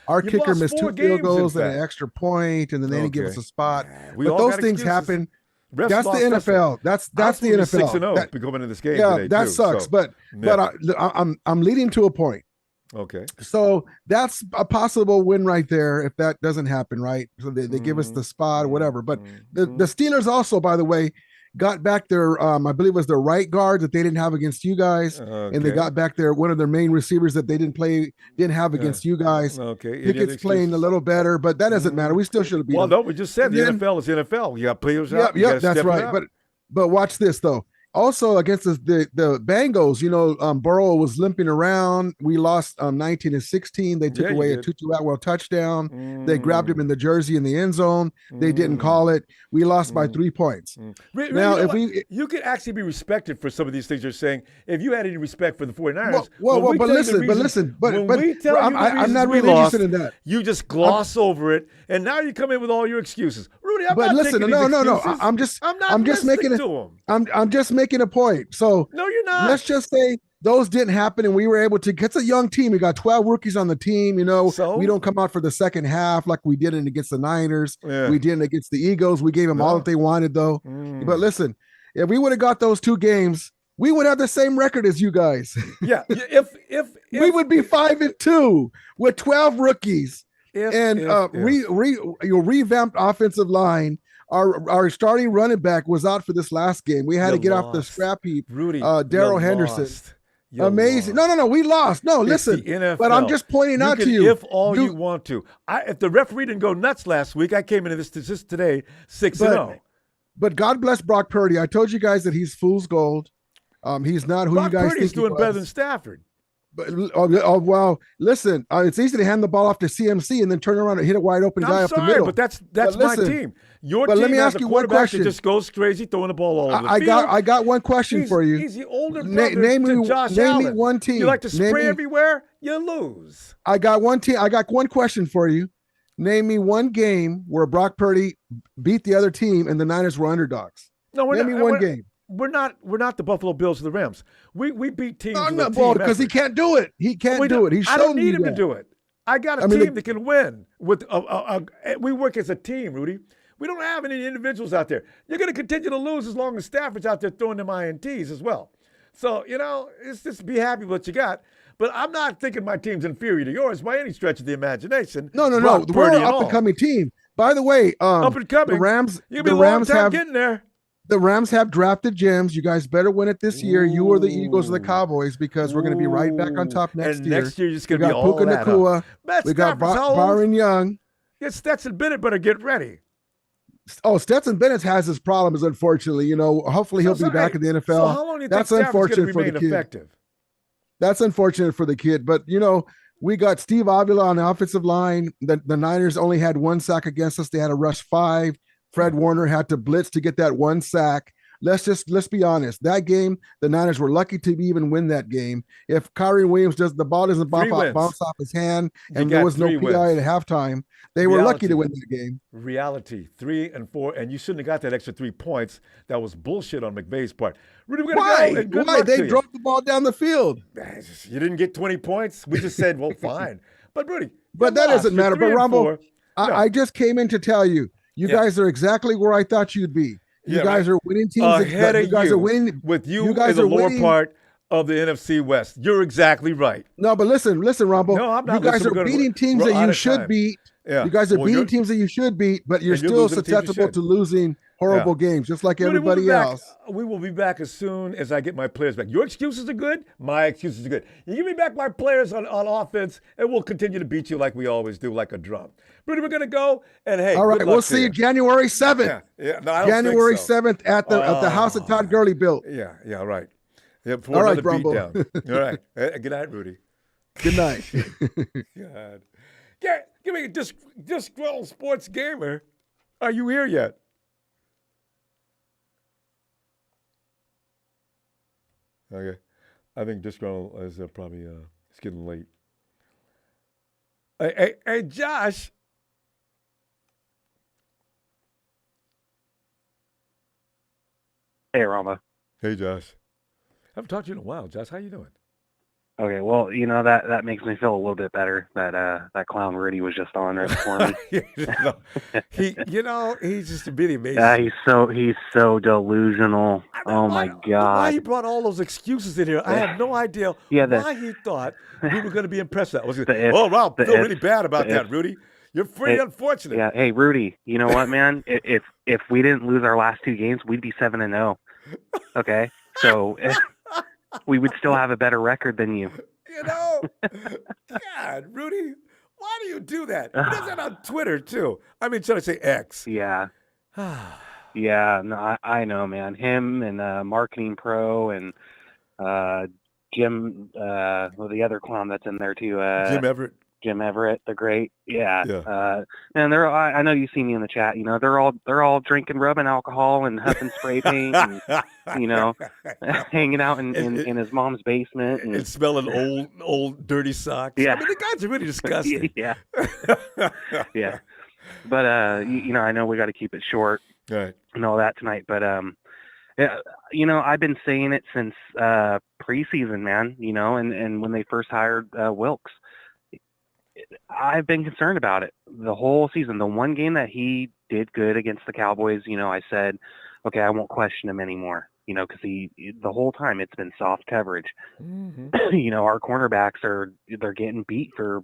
Our You've kicker lost missed 4 2 field games, in goals and an fact. extra point, and then they didn't give us Okay. a spot. We But all those got things excuses. happen. Refs That's the lost us. NFL. That's I was the supposed to be NFL. 6-0 That- going into this game yeah, today, that too. sucks. So, but I'm leading to a point. okay. So that's a possible win right there if that doesn't happen, right? So they give us the spot or whatever. But the Steelers also, by the way, got back their I believe it was their right guard that they didn't have against you guys, and they Okay. got back one of their main receivers that they didn't have against you guys. Okay. Any other Pickett's playing a excuses? little better, but that doesn't matter. We still should have beat Well, them. no, we just said And the then- NFL is NFL. You got players Yep, out. You gotta that's step it right. up. But watch this though. Also against the Bengals, Burrow was limping around. We lost 19-16. They took Yeah, you away a did. Tutu Atwell touchdown. They grabbed him in the jersey in the end zone. They didn't call it. We lost by 3 points. Now, if you could actually be respected for some of these things you're saying if you had any respect for the 49ers. Well, when we but tell you the listen, reasons- but when we tell I'm you the reasons not we really lost, interested in that. you just gloss over it, and now you come in with all your excuses. Rudy, I'm But not listen, taking no. these excuses. I'm just making listening to 'em. I'm just making a point. So No, you're not. let's just say those didn't happen, and we were able to. It's a young team. We got 12 rookies on the team. So? We don't come out for the second half like we did against the Niners. Yeah. We did against the Eagles. We gave them all that they wanted, though. But listen, if we would have got those 2 games, we would have the same record as you guys. Yeah, if we would be 5-2 with 12 rookies and revamped offensive line. Our starting running back was out for this last game. We had to get off the scrap heap. Rudy, Daryl Henderson. Amazing. No, we lost. No, It's listen. the NFL. But I'm just pointing out can to you. If all you want to. If the referee didn't go nuts last week, I came into this just today 6-0. But God bless Brock Purdy. I told you guys that he's fool's gold. He's not who Brock you guys Purdy's think he doing was. better than Stafford. But well, listen. It's easy to hand the ball off to CMC and then turn around and hit a wide open guy I'm up the sorry, middle. but that's But my listen, team. Your but team let me has ask a you one quarterback question. that just goes crazy throwing the ball all over the I field. got one question for you. He's the older brother name to me, Josh name Allen. me one team. You like to Name spray me- everywhere, you lose. I got one team. I got one question for you. Name me one game where Brock Purdy beat the other team and the Niners were underdogs. No, we're Name not, me one we're- game. We're not the Buffalo Bills or the Rams. We beat teams I'm with not a team because he effort. can't do it. He can't do it. He I don't showed need me him to that. do it. I got a I mean, team that can win. We work as a team, Rudy. We don't have any individuals out there. You're going to continue to lose as long as Stafford's out there throwing them INTs as well. So, it's just be happy with what you got. But I'm not thinking my team's inferior to yours by any stretch of the imagination. No. Brock We're Purdy an and up all. and coming team. By the way, Up and coming. the Rams. You'll be The a long Rams time have getting there. the Rams have drafted gems. You guys better win it this year. You or the Eagles or the Cowboys because we're going to be right back on top next And year. next year, you're just We going to be got all Puka that. Huh? Nacua. Matt We got Stafford's how old? Byron Young. Yeah, Stetson Bennett better get ready. Oh, Stetson Bennett has his problems, unfortunately. Hopefully he'll be back in the NFL. So how long do you That's think Stafford's going unfortunate to for the remain kid. effective? That's unfortunate for the kid. But, we got Steve Avila on the offensive line. The Niners only had 1 sack against us. They had to rush 5. Fred Warner had to blitz to get that 1 sack. Let's be honest. That game, the Niners were lucky to even win that game. If Kyrie Williams the ball doesn't bounce off his hand and there was no PI at halftime, they were lucky to win that game. Reality, 3 and 4, and you shouldn't have got that extra 3 points. That was bullshit on McVay's part. Rudy, we're gonna Why? go, and good Why? luck to They you. drove the ball down the field. You didn't get 20 points. We just said, well, fine. But Rudy, But that doesn't matter. But Ronbo, I just came in to tell you, you guys are exactly where I thought you'd be. You guys are winning teams. Ahead of you guys are winning with you, You guys in the are lower winning. part of the NFC West. You're exactly right. No, but listen, Ronbo. No, I'm not You guys listening. are We're gonna- beating teams we're that out you of should time. beat. Yeah. You guys are Well, beating you're- teams that you should beat, but you're and you're still losing teams you susceptible should. to losing horrible games, just like Rudy, we'll everybody be back. else. We will be back as soon as I get my players back. Your excuses are good. My excuses are good. You give me back my players on offense, and we'll continue to beat you like we always do, like a drum. Rudy, we're going to go, and hey, All right, good we'll luck to see you January 7th. Yeah, no, I don't January think so. 7th at the house that Todd Gurley built. Yeah, right. Yeah, for All right, another Brumbo. beatdown. All right. Good night, Rudy. Good night. God. Give me a disgruntled sports gamer. Are you here yet? Okay. I think disgruntled is probably it's getting late. Hey, Josh. Hey, Rama. Hey, Josh. I haven't talked to you in a while, Josh. How you doing? Okay, well, that makes me feel a little bit better that that clown Rudy was just on right before me. He's just really amazing. He's so delusional. Oh my Why God! he brought all those excuses in here? I have no idea why he thought we were going to be impressed with that. Wow, I feel really bad about that, Rudy. You're pretty unfortunate. Yeah, hey Rudy, you know what, man? If we didn't lose our last 2 games, we'd be 7-0. Okay, so we would still have a better record than you. God, Rudy, why do you do that? He does that on Twitter too. I mean, should I say X? Yeah. Yeah, no, I know, man. Him and Marketing Pro and Jim, the other clown that's in there too. Jim Everett, the great. Yeah. And I know you see me in the chat. They're all drinking, rubbing alcohol and huffing spray paint, and hanging out in his mom's basement and smelling old dirty socks. Yeah. I mean, the guys are really disgusting. Yeah. Yeah. But I know we got to keep it short. Right. And all that tonight, but I've been saying it since preseason, man. And when they first hired Wilks, I've been concerned about it the whole season. The one game that he did good against the Cowboys, I said, okay, I won't question him anymore. Because the whole time it's been soft coverage. Mm-hmm. Our cornerbacks they're getting beat for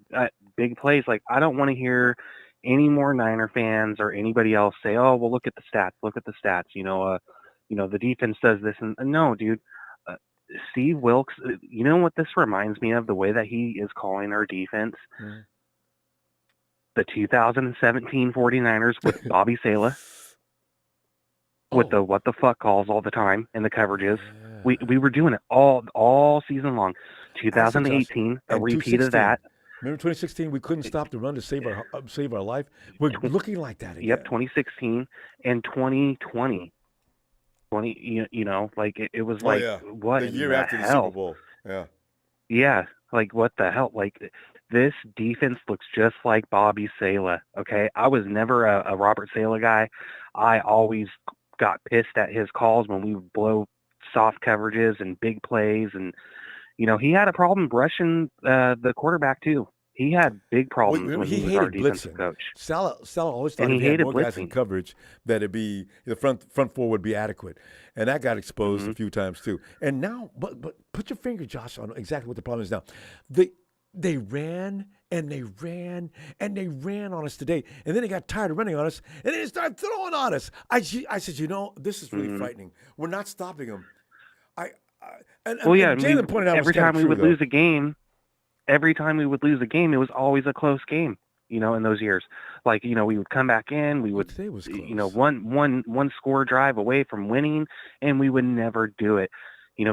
big plays. Like, I don't want to hear any more Niner fans or anybody else say, "Oh, well, look at the stats. Look at the stats." The defense does this, and no, dude. Steve Wilks. You know what this reminds me of? The way that he is calling our defense. Mm. The 2017 49ers with Bobby Sala. With the what the fuck calls all the time and the coverages. Yeah. We were doing it all season long. 2018, a repeat of that. Remember 2016, we couldn't stop the run to save our life. We're looking like that again. Yep, 2016 and 2020. It was like, what the year after hell? the Super Bowl. Yeah. Yeah, like what the hell? Like, this defense looks just like Bobby Sala. Okay, I was never a Robert Sala guy. I always got pissed at his calls when we would blow soft coverages and big plays, and he had a problem brushing the quarterback too. He had big problems when he was our defensive coach. Sala always thought he had more guys in coverage that it'd be the front four would be adequate, and that got exposed a few times too. And now, but put your finger, Josh, on exactly what the problem is now. They ran and they ran and they ran on us today, and then they got tired of running on us, and then they started throwing on us. I said, this is really frightening. We're not stopping them. Jalen pointed out every time we would lose a game, it was always a close game. In those years, like we would come back in, we would one score drive away from winning, and we would never do it.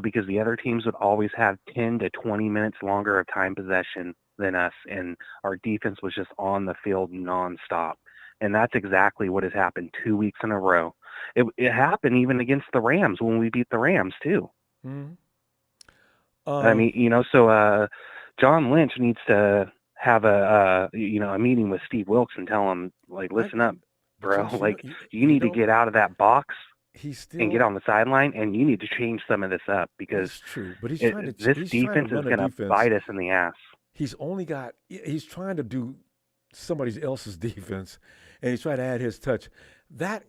Because the other teams would always have 10 to 20 minutes longer of time possession than us, and our defense was just on the field nonstop. And that's exactly what has happened 2 weeks in a row. It happened even against the Rams when we beat the Rams too. Mm-hmm. So John Lynch needs to have a meeting with Steve Wilks and tell him, like, listen up, bro. Like, you need to get out of that box and get on the sideline, and you need to change some of this up, because but this defense is going to bite us in the ass. He's trying to do somebody else's defense, and he's trying to add his touch. That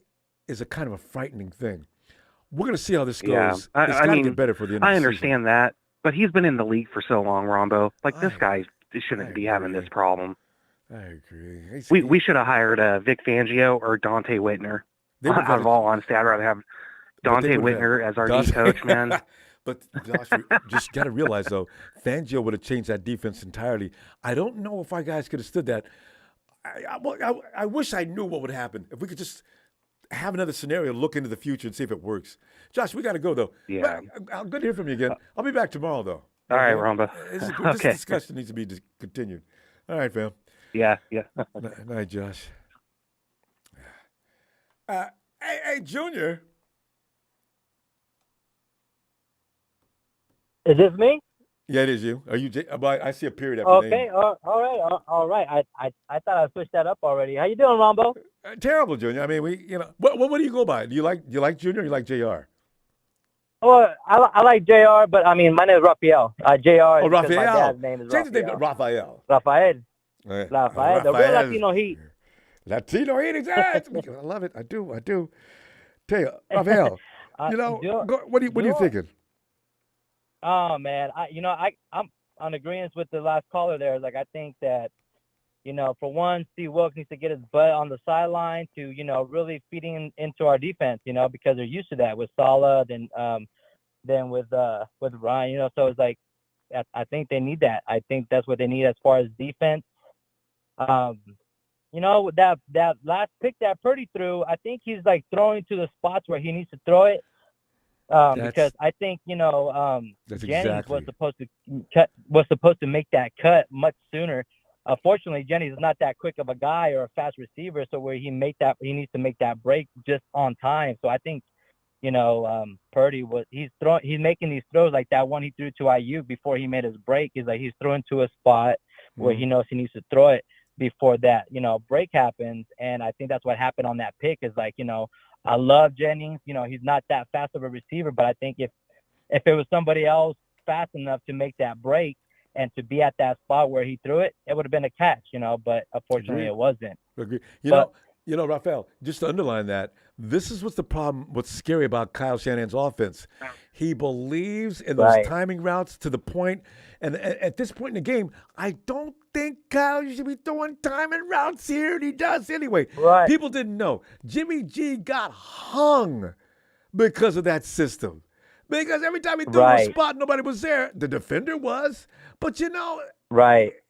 is a kind of a frightening thing. We're going to see how this goes. Yeah. It's got to get better for the end of the season. I understand that, but he's been in the league for so long, Rombo. Like, this guy shouldn't be having this problem. I agree. We should have hired Vic Fangio or Dante Whitner. Out of all honesty, I'd rather have Dante Whitner as our D coach, man. But Josh, just got to realize, though, Fangio would have changed that defense entirely. I don't know if our guys could have stood that. I wish I knew what would happen. If we could just have another scenario, look into the future and see if it works. Josh, we got to go, though. Yeah. Good to hear from you again. I'll be back tomorrow, though. All right, Rombo. This discussion needs to be continued. All right, fam. Yeah. Night, Josh. Hey, Junior. Is this me? Yeah, it is you. Are you? I see a period after your name. Okay. All right. I thought I switched that up already. How you doing, Ronbo? Terrible, Junior. I mean, what do you go by? Do you like Junior or you like JR? Well, I like JR, but I mean, my name is Raphael. JR is because my Raphael. dad's name is Change his name to Raphael. Raphael. Rafael, the real Latino heat. Latino heat, exactly. I love it. I do. Tell you, Raphael, what are you thinking? Oh man, I'm on agreement with the last caller there. Like, I think that, for one, Steve Wilks needs to get his butt on the sideline to, really feeding into our defense, because they're used to that with Saleh, then with Ryan, so it's like, I think they need that. I think that's what they need as far as defense. That last pick that Purdy threw, I think he's like throwing to the spots where he needs to throw it. Because I think Jennings was supposed to make that cut much sooner. Unfortunately, Jennings is not that quick of a guy or a fast receiver, so where he needs to make that break just on time. So I think Purdy he's making these throws like that one he threw to IU before he made his break. Is like he's throwing to a spot where he knows he needs to throw it before that break happens. And I think that's what happened on that pick. Is like I love Jennings. He's not that fast of a receiver, but I think if it was somebody else fast enough to make that break and to be at that spot where he threw it, it would have been a catch, but unfortunately it wasn't. Agree. Raphael, just to underline that, this is what's the problem, what's scary about Kyle Shanahan's offense. He believes in those timing routes to the point, and at this point in the game, I don't think Kyle should be throwing timing routes here, and he does anyway. Right. People didn't know. Jimmy G got hung because of that system. Because every time he threw a spot, nobody was there. The defender was. But,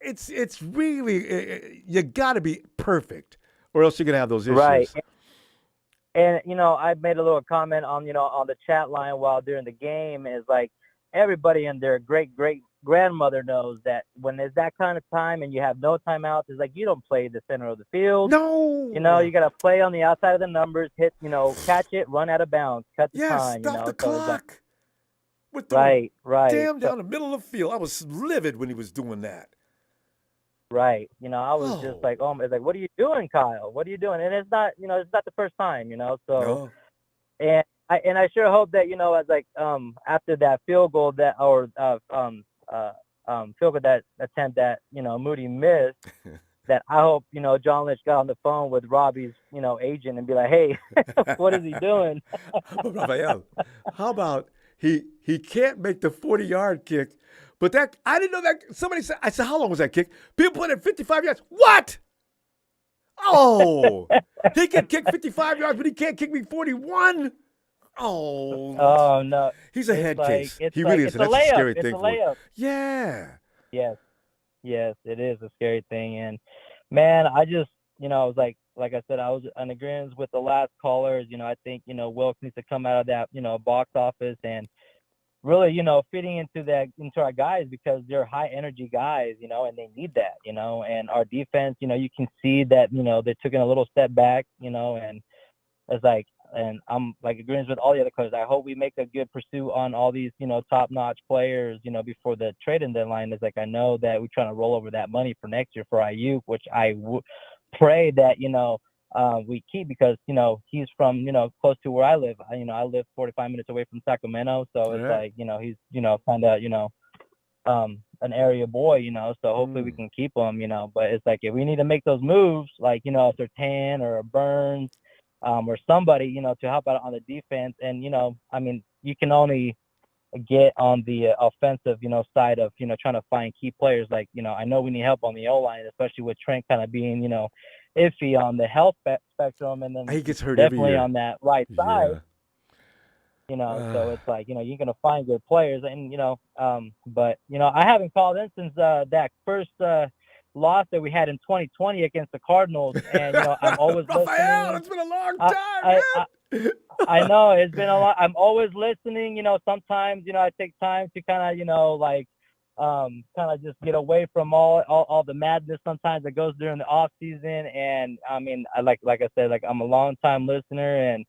it's really, you got to be perfect, or else you're going to have those issues. Right. And, I made a little comment on the chat line while during the game, is like everybody and their great-great-grandmother knows that when there's that kind of time and you have no timeouts, it's like you don't play the center of the field. No. You got to play on the outside of the numbers, hit, catch it, run out of bounds, cut the time. Stop the clock. With the right. Damn down the middle of the field. I was livid when he was doing that. Right. I was just like, it's like, what are you doing, Kyle? What are you doing? And it's not, it's not the first time, so. No. And I sure hope that, as like, after that field goal field goal that attempt that, Moody missed, that I hope, John Lynch got on the phone with Robbie's, agent and be like, hey, what is he doing? But Raphael, how about he can't make the 40-yard kick, but that I didn't know that. Somebody said, I said, how long was that kick? People put it at 55 yards. What? Oh, he can kick 55 yards, but he can't kick me 41. Oh no, he's a head case. He really is. That's a scary thing for him. Yeah. Yes, it is a scary thing. And man, I just, I was like I said, I was in agreement with the last callers. I think, Wilks needs to come out of that, box office and really, fitting into our guys, because they're high energy guys, and they need that, and our defense, you can see that, they're taking a little step back, and it's like, and I'm like agreeing with all the other coaches. I hope we make a good pursuit on all these, top-notch players, before the trading deadline. It's like, I know that we're trying to roll over that money for next year for IU, which I pray that, we keep, because, he's from, close to where I live. I live 45 minutes away from Sacramento. So it's like, he's, kind of, an area boy, so hopefully we can keep him, but it's like, if we need to make those moves, like, if they're Tan or a Burns, or somebody, to help out on the defense. And, you can only get on the offensive, side of, trying to find key players. Like, I know we need help on the O-line, especially with Trent kind of being, iffy on the health spectrum. And then he gets hurt definitely every year on that right side. So it's like, you're going to find good players and, but, I haven't called in since that first loss that we had in 2020 against the Cardinals. And, I'm always Raphael, it's been a long time, I know it's been a lot. I'm always listening, sometimes, I take time to kind of, kind of just get away from all the madness sometimes that goes during the off season. And I mean, like I said, like, I'm a long time listener and,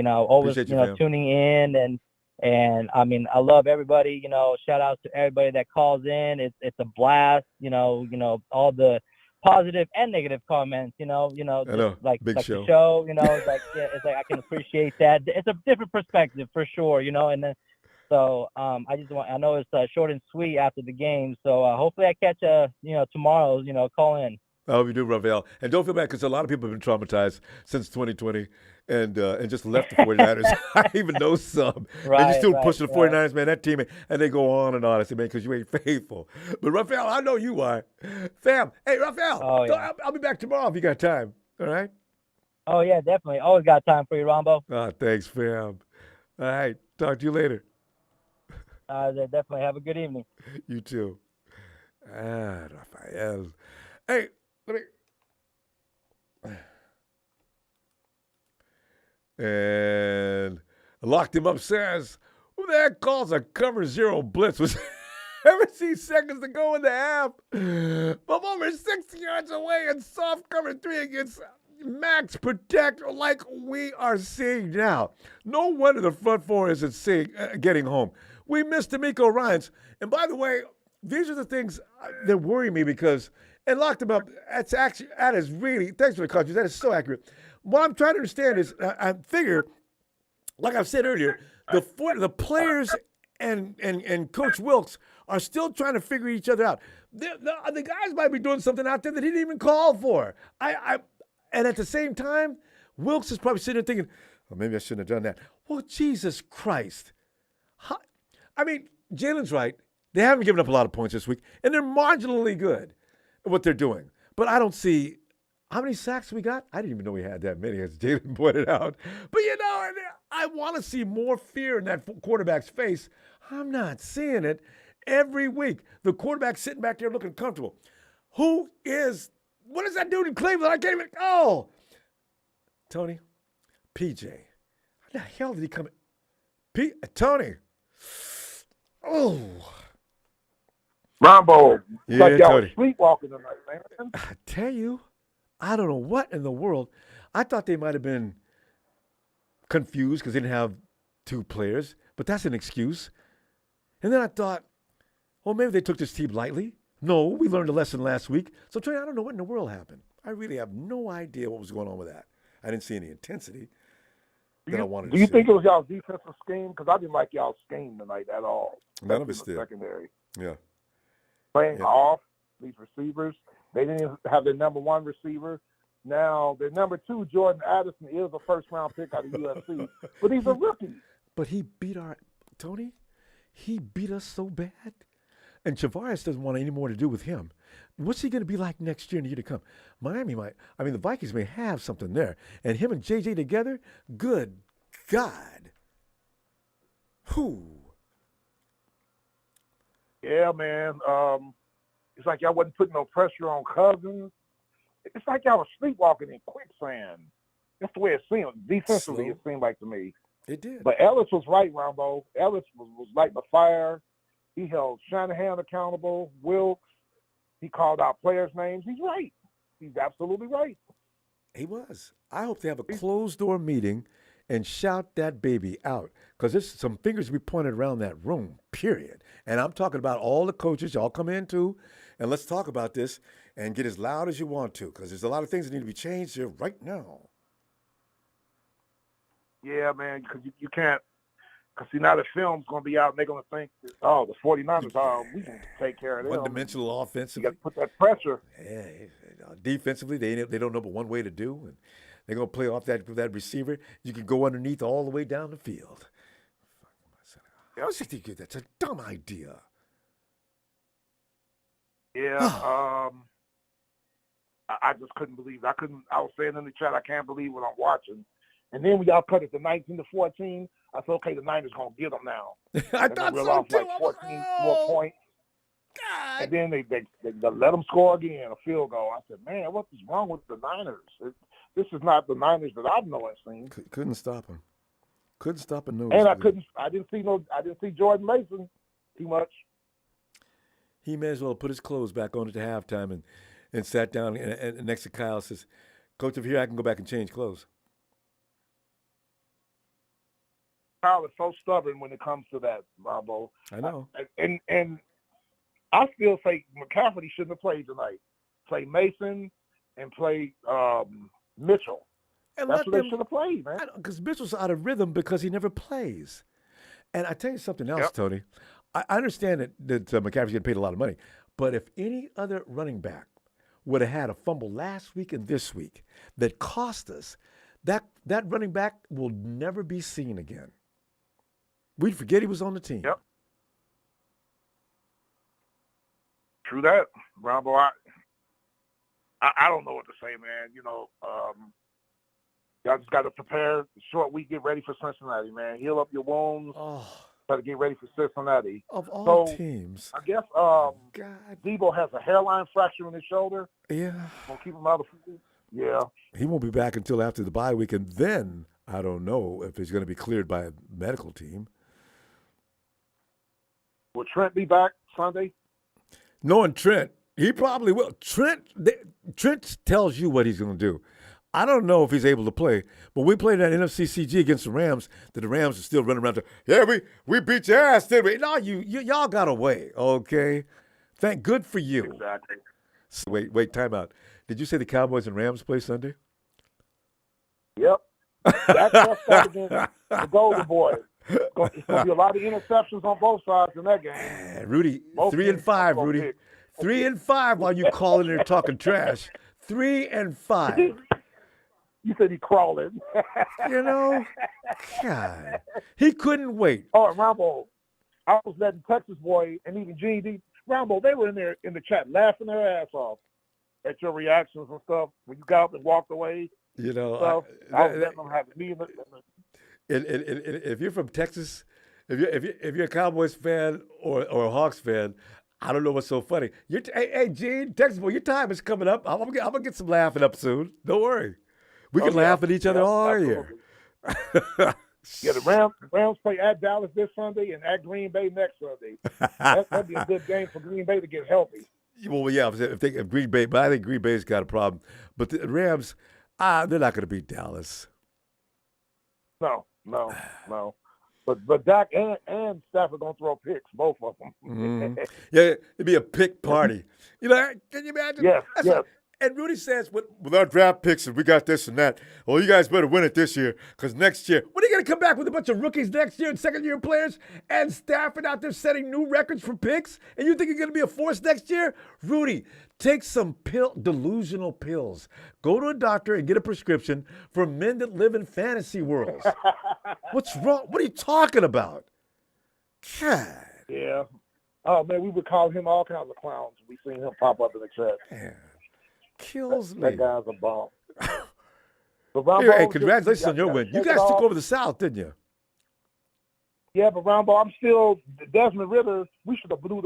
always, tuning in and I mean, I love everybody, shout outs to everybody that calls in. It's a blast, all the positive and negative comments, just like big show. The show, it's like, it's like, I can appreciate that. It's a different perspective for sure, and then So I know it's short and sweet after the game. So hopefully I catch tomorrow's call in. I hope you do, Rafael. And don't feel bad because a lot of people have been traumatized since 2020 and just left the 49ers. I even know some. And you're still pushing the 49ers, man, that team. And they go on and on. I say, man, because you ain't faithful. But, Rafael, I know you are. Fam, hey, Rafael, I'll be back tomorrow if you got time. All right? Oh, yeah, definitely. Always got time for you, Ronbo. Thanks, fam. All right. Talk to you later. Definitely. Have a good evening. You too. Rafael. Hey, let me. And locked him upstairs. Who the heck calls a cover zero blitz with 17 seconds to go in the half? From over 60 yards away in soft cover 3 against max protect like we are seeing now. No wonder the front four isn't getting home. We missed D'Amico Ryans. And by the way, these are the things that worry me because, and locked him up, that is really, thanks for the country, that is so accurate. What I'm trying to understand is, I figure, like I've said earlier, the players and Coach Wilks are still trying to figure each other out. The guys might be doing something out there that he didn't even call for. And at the same time, Wilks is probably sitting there thinking, oh, maybe I shouldn't have done that. Well, Jesus Christ. I mean, Jalen's right. They haven't given up a lot of points this week, and they're marginally good at what they're doing. But I don't see how many sacks we got. I didn't even know we had that many, as Jalen pointed out. But, I want to see more fear in that quarterback's face. I'm not seeing it every week. The quarterback sitting back there looking comfortable. What is that dude in Cleveland? I can't even. Oh, Tony, PJ. How the hell did he come in? Tony. Oh. Ronbo, yeah, like y'all Tony. Sleepwalking tonight, man. I tell you, I don't know what in the world. I thought they might have been confused because they didn't have 2 players, but that's an excuse. And then I thought, well, maybe they took this team lightly. No, we learned a lesson last week. So, Tony, I don't know what in the world happened. I really have no idea what was going on with that. I didn't see any intensity that I wanted to see. Do you think it was y'all's defensive scheme? Because I didn't like y'all's scheme tonight at all. None of it still. Secondary. Yeah. Playing off these receivers. They didn't even have their number 1 receiver. Now, their number 2, Jordan Addison, is a first-round pick out of USC. But he's a rookie. But he beat Tony, he beat us so bad. And Chavaris doesn't want any more to do with him. What's he going to be like next year and the year to come? Miami might. I mean, the Vikings may have something there. And him and JJ together, good God. Whew. Yeah, man. It's like y'all wasn't putting no pressure on Cousins. It's like y'all was sleepwalking in quicksand. That's the way it seemed. Defensively, it seemed like to me. It did. But Ellis was right, Ronbo. Ellis was lighting the fire. He held Shanahan accountable, Wilks. He called out players' names. He's right. He's absolutely right. He was. I hope they have a closed-door meeting and shout that baby out because there's some fingers to be pointed around that room, period. And I'm talking about all the coaches. Y'all come in, too, and let's talk about this and get as loud as you want to because there's a lot of things that need to be changed here right now. Yeah, man, because you can't. Because, see, now the film's going to be out, and they're going to think, oh, the 49ers, we can take care of them. One-dimensional offensively. You got to put that pressure. Yeah, defensively, they don't know but one way to do, and they're going to play off that receiver. You can go underneath all the way down the field. I was just thinking that's a dumb idea. Yeah, I just couldn't believe it. I was saying in the chat, I can't believe what I'm watching. And then when y'all cut it to 19-14, I said, okay, the Niners going to get them now. I thought so, too. Like 14 more points. God. And then they let them score again, a field goal. I said, man, what is wrong with the Niners? This is not the Niners that I've known and seen. Couldn't stop him. Couldn't stop a nose. And I didn't see Jordan Mason too much. He may as well put his clothes back on at the halftime and sat down and next to Kyle says, Coach, if here I can go back and change clothes. Kyle is so stubborn when it comes to that, Ronbo. I know. And I still say McCaffrey shouldn't have played tonight. Play Mason and play Mitchell. And that's what they should have played, man. Because Mitchell's out of rhythm because he never plays. And I tell you something else, Tony. I understand that McCaffrey's getting paid a lot of money, but if any other running back would have had a fumble last week and this week that cost us, that running back will never be seen again. We'd forget he was on the team. Yep. True that, Ronbo. I don't know what to say, man. Y'all just got to prepare. Short week, get ready for Cincinnati, man. Heal up your wounds. Try to get ready for Cincinnati. Of all teams. I guess Debo has a hairline fracture in his shoulder. Yeah. Gonna keep him out of food. Yeah. He won't be back until after the bye week, and then I don't know if he's going to be cleared by a medical team. Will Trent be back Sunday? Knowing Trent, he probably will. Trent tells you what he's going to do. I don't know if he's able to play, but we played that NFC CG against the Rams, that the Rams are still running around. We beat your ass, didn't we? No, y'all got away, okay? Good for you. Exactly. Wait, time out. Did you say the Cowboys and Rams play Sunday? Yep. That's against the Golden Boys. It's going to be a lot of interceptions on both sides in that game. Rudy, 3-5, Rudy. 3-5 while you calling there talking trash. 3-5. You said he crawling. God. He couldn't wait. Oh, Ronbo, I was letting Texas boy and even Gene Ronbo, they were in there in the chat laughing their ass off at your reactions and stuff when you got up and walked away. I was letting them have me. If you're from Texas, if you're a Cowboys fan or a Hawks fan, I don't know what's so funny. Hey, Gene, Texas boy, your time is coming up. I'm gonna get some laughing up soon. Don't worry. We can laugh at each other all year. The Rams play at Dallas this Sunday and at Green Bay next Sunday. That'd be a good game for Green Bay to get healthy. Well, yeah, if Green Bay, but I think Green Bay's got a problem. But the Rams, they're not going to beat Dallas. No. But Dak and Stafford going to throw picks, both of them. Mm-hmm. Yeah, it'd be a pick party. Can you imagine? Yes. And Rudy says, with our draft picks, and we got this and that, well, you guys better win it this year, because next year, what are you going to come back with a bunch of rookies next year and second-year players and Stafford out there setting new records for picks? And you think you're going to be a force next year? Rudy, take some delusional pills. Go to a doctor and get a prescription for men that live in fantasy worlds. What's wrong? What are you talking about? God. Yeah. Oh, man, we would call him all kinds of clowns. We seen him pop up in the chat. Man. Kills me. That guy's a bomb. Hey, congratulations on your win. You guys took over the South, didn't you? Yeah, but Ronbo, I'm still Desmond Ritter. We should have blew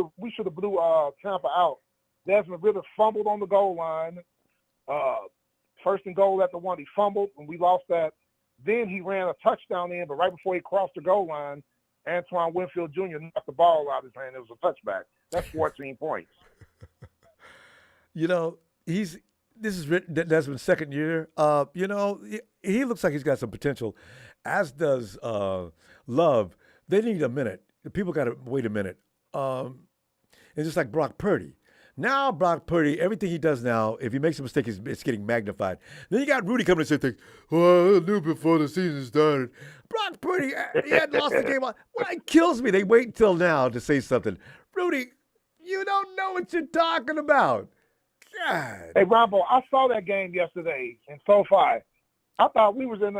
Tampa out. Desmond Ritter fumbled on the goal line. First and goal at the 1, he fumbled, and we lost that. Then he ran a touchdown in, but right before he crossed the goal line, Antoine Winfield Jr. knocked the ball out of his hand. It was a touchback. That's 14 points. This is Desmond's second year. He looks like he's got some potential, as does Love. They need a minute. People got to wait a minute. It's just like Brock Purdy. Now Brock Purdy, everything he does now, if he makes a mistake, it's getting magnified. Then you got Rudy coming and saying things, well, I knew before the season started. Brock Purdy, he had lost the game. Well, it kills me. They wait until now to say something. Rudy, you don't know what you're talking about. God. Hey, Ronbo, I saw that game yesterday in SoFi. I thought we was in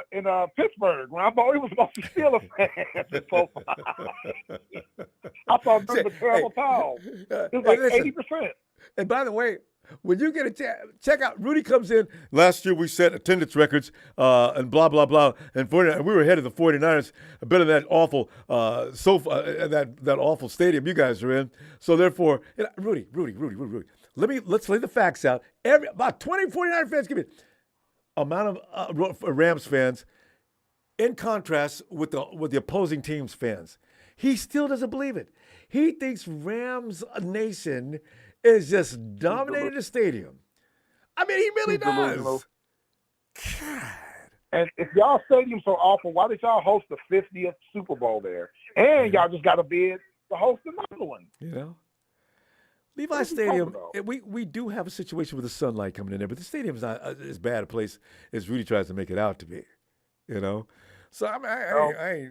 Pittsburgh. Ronbo, it was about to steal a fan in SoFi. I thought it was a terrible foul. It was like 80%. And by the way, when you get a chance, check out, Rudy comes in. Last year we set attendance records and blah, blah, blah. And we were ahead of the 49ers, better than that awful that awful stadium you guys are in. So therefore, Rudy. Let's lay the facts out. About 20 49 fans give me amount of Rams fans in contrast with the opposing team's fans. He still doesn't believe it. He thinks Rams Nation is just dominating the stadium. I mean, he really does. God. And if y'all stadium's so awful, why did y'all host the 50th Super Bowl there? And y'all just got a bid to host another one. Levi Stadium, we do have a situation with the sunlight coming in there, but the stadium's not as bad a place as Rudy tries to make it out to be, So I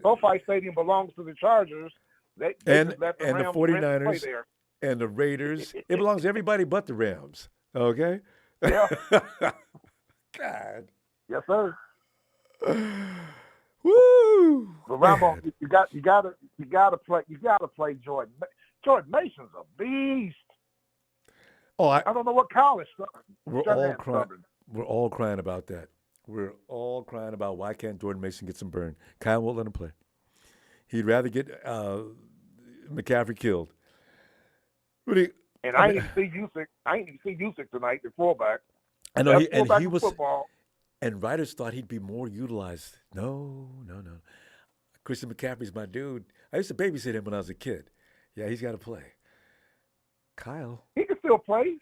SoFi Stadium belongs to the Chargers. They just let the and the Rams 49ers play there. and the Raiders. It belongs to everybody but the Rams. Okay? Yeah. God. Yes, sir. Woo! But Ronbo, you gotta play Jordan. Jordan Mason's a beast. Oh, I don't know what college stuff. We're all crying about that. We're all crying about why can't Jordan Mason get some burn. Kyle won't let him play. He'd rather get McCaffrey killed. And I didn't see Usyk tonight, the fullback. I know he was football. And writers thought he'd be more utilized. No. Christian McCaffrey's my dude. I used to babysit him when I was a kid. Yeah, he's got to play. Kyle. He can still play.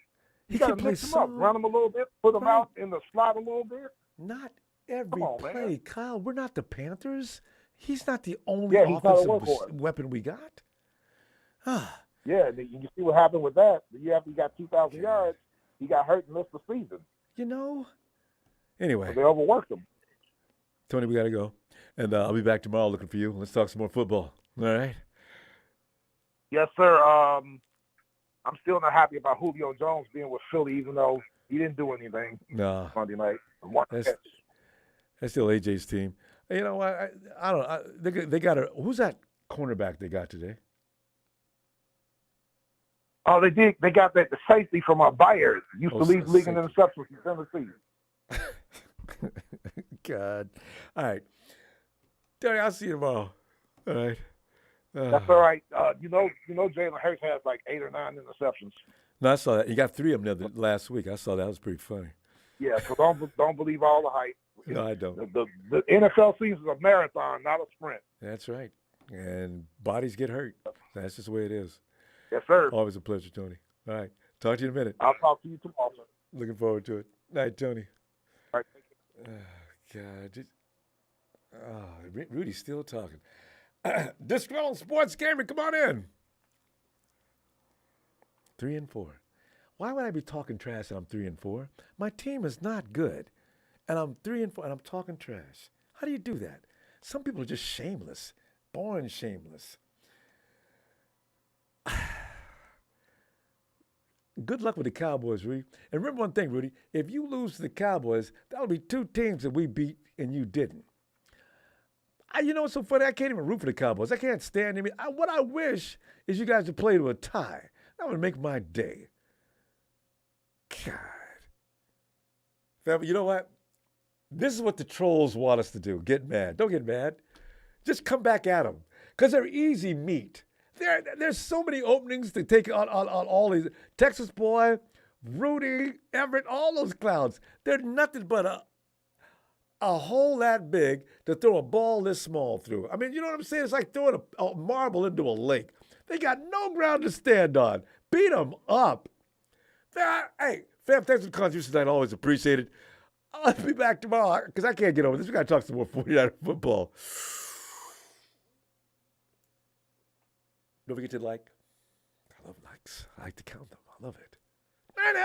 He got can to play mix him up, run him a little bit, put him out in the slot a little bit. Not every play, man. Kyle. We're not the Panthers. He's not the only offensive weapon we got. Yeah, you see what happened with that. The year after he got 2,000 yards, he got hurt and missed the season. Anyway. So they overworked him. Tony, we got to go. And I'll be back tomorrow looking for you. Let's talk some more football. All right? Yes, sir. I'm still not happy about Julio Jones being with Philly, even though he didn't do anything Monday night. That's still AJ's team. You know what? I don't know. They got who's that cornerback they got today? Oh, they did. They got the safety from our Byers. Used to lead league in interceptions in Tennessee. God. All right. Terry, I'll see you tomorrow. All right. That's all right. You know, Jalen Hurts has like 8 or 9 interceptions. No, I saw that. He got 3 of them last week. I saw that. It was pretty funny. Yeah, so don't believe all the hype. No, I don't. The NFL season is a marathon, not a sprint. That's right. And bodies get hurt. That's just the way it is. Yes, sir. Always a pleasure, Tony. All right. Talk to you in a minute. I'll talk to you tomorrow, sir. Looking forward to it. Night, Tony. All right. Thank you. God. Rudy's still talking. Disgruntled sports gamer, come on in. 3-4. Why would I be talking trash and I'm 3-4? My team is not good. And I'm 3-4 and I'm talking trash. How do you do that? Some people are just shameless. Born shameless. Good luck with the Cowboys, Rudy. And remember one thing, Rudy. If you lose to the Cowboys, that'll be 2 teams that we beat and you didn't. You know what's so funny? I can't even root for the Cowboys. I can't stand them. What I wish is you guys to play to a tie. That would make my day. God. Family, you know what? This is what the trolls want us to do. Get mad. Don't get mad. Just come back at them. Because they're easy meat. There's so many openings to take on all these. Texas Boy, Rudy, Everett, all those clowns. They're nothing but a hole that big to throw a ball this small through. I mean, you know what I'm saying? It's like throwing a marble into a lake. They got no ground to stand on. Beat them up. Hey, fam, thanks for the contribution tonight. Always appreciated. I'll be back tomorrow because I can't get over this. We got to talk some more 49er football. Don't forget to like. I love likes. I like to count them. I love it. Night.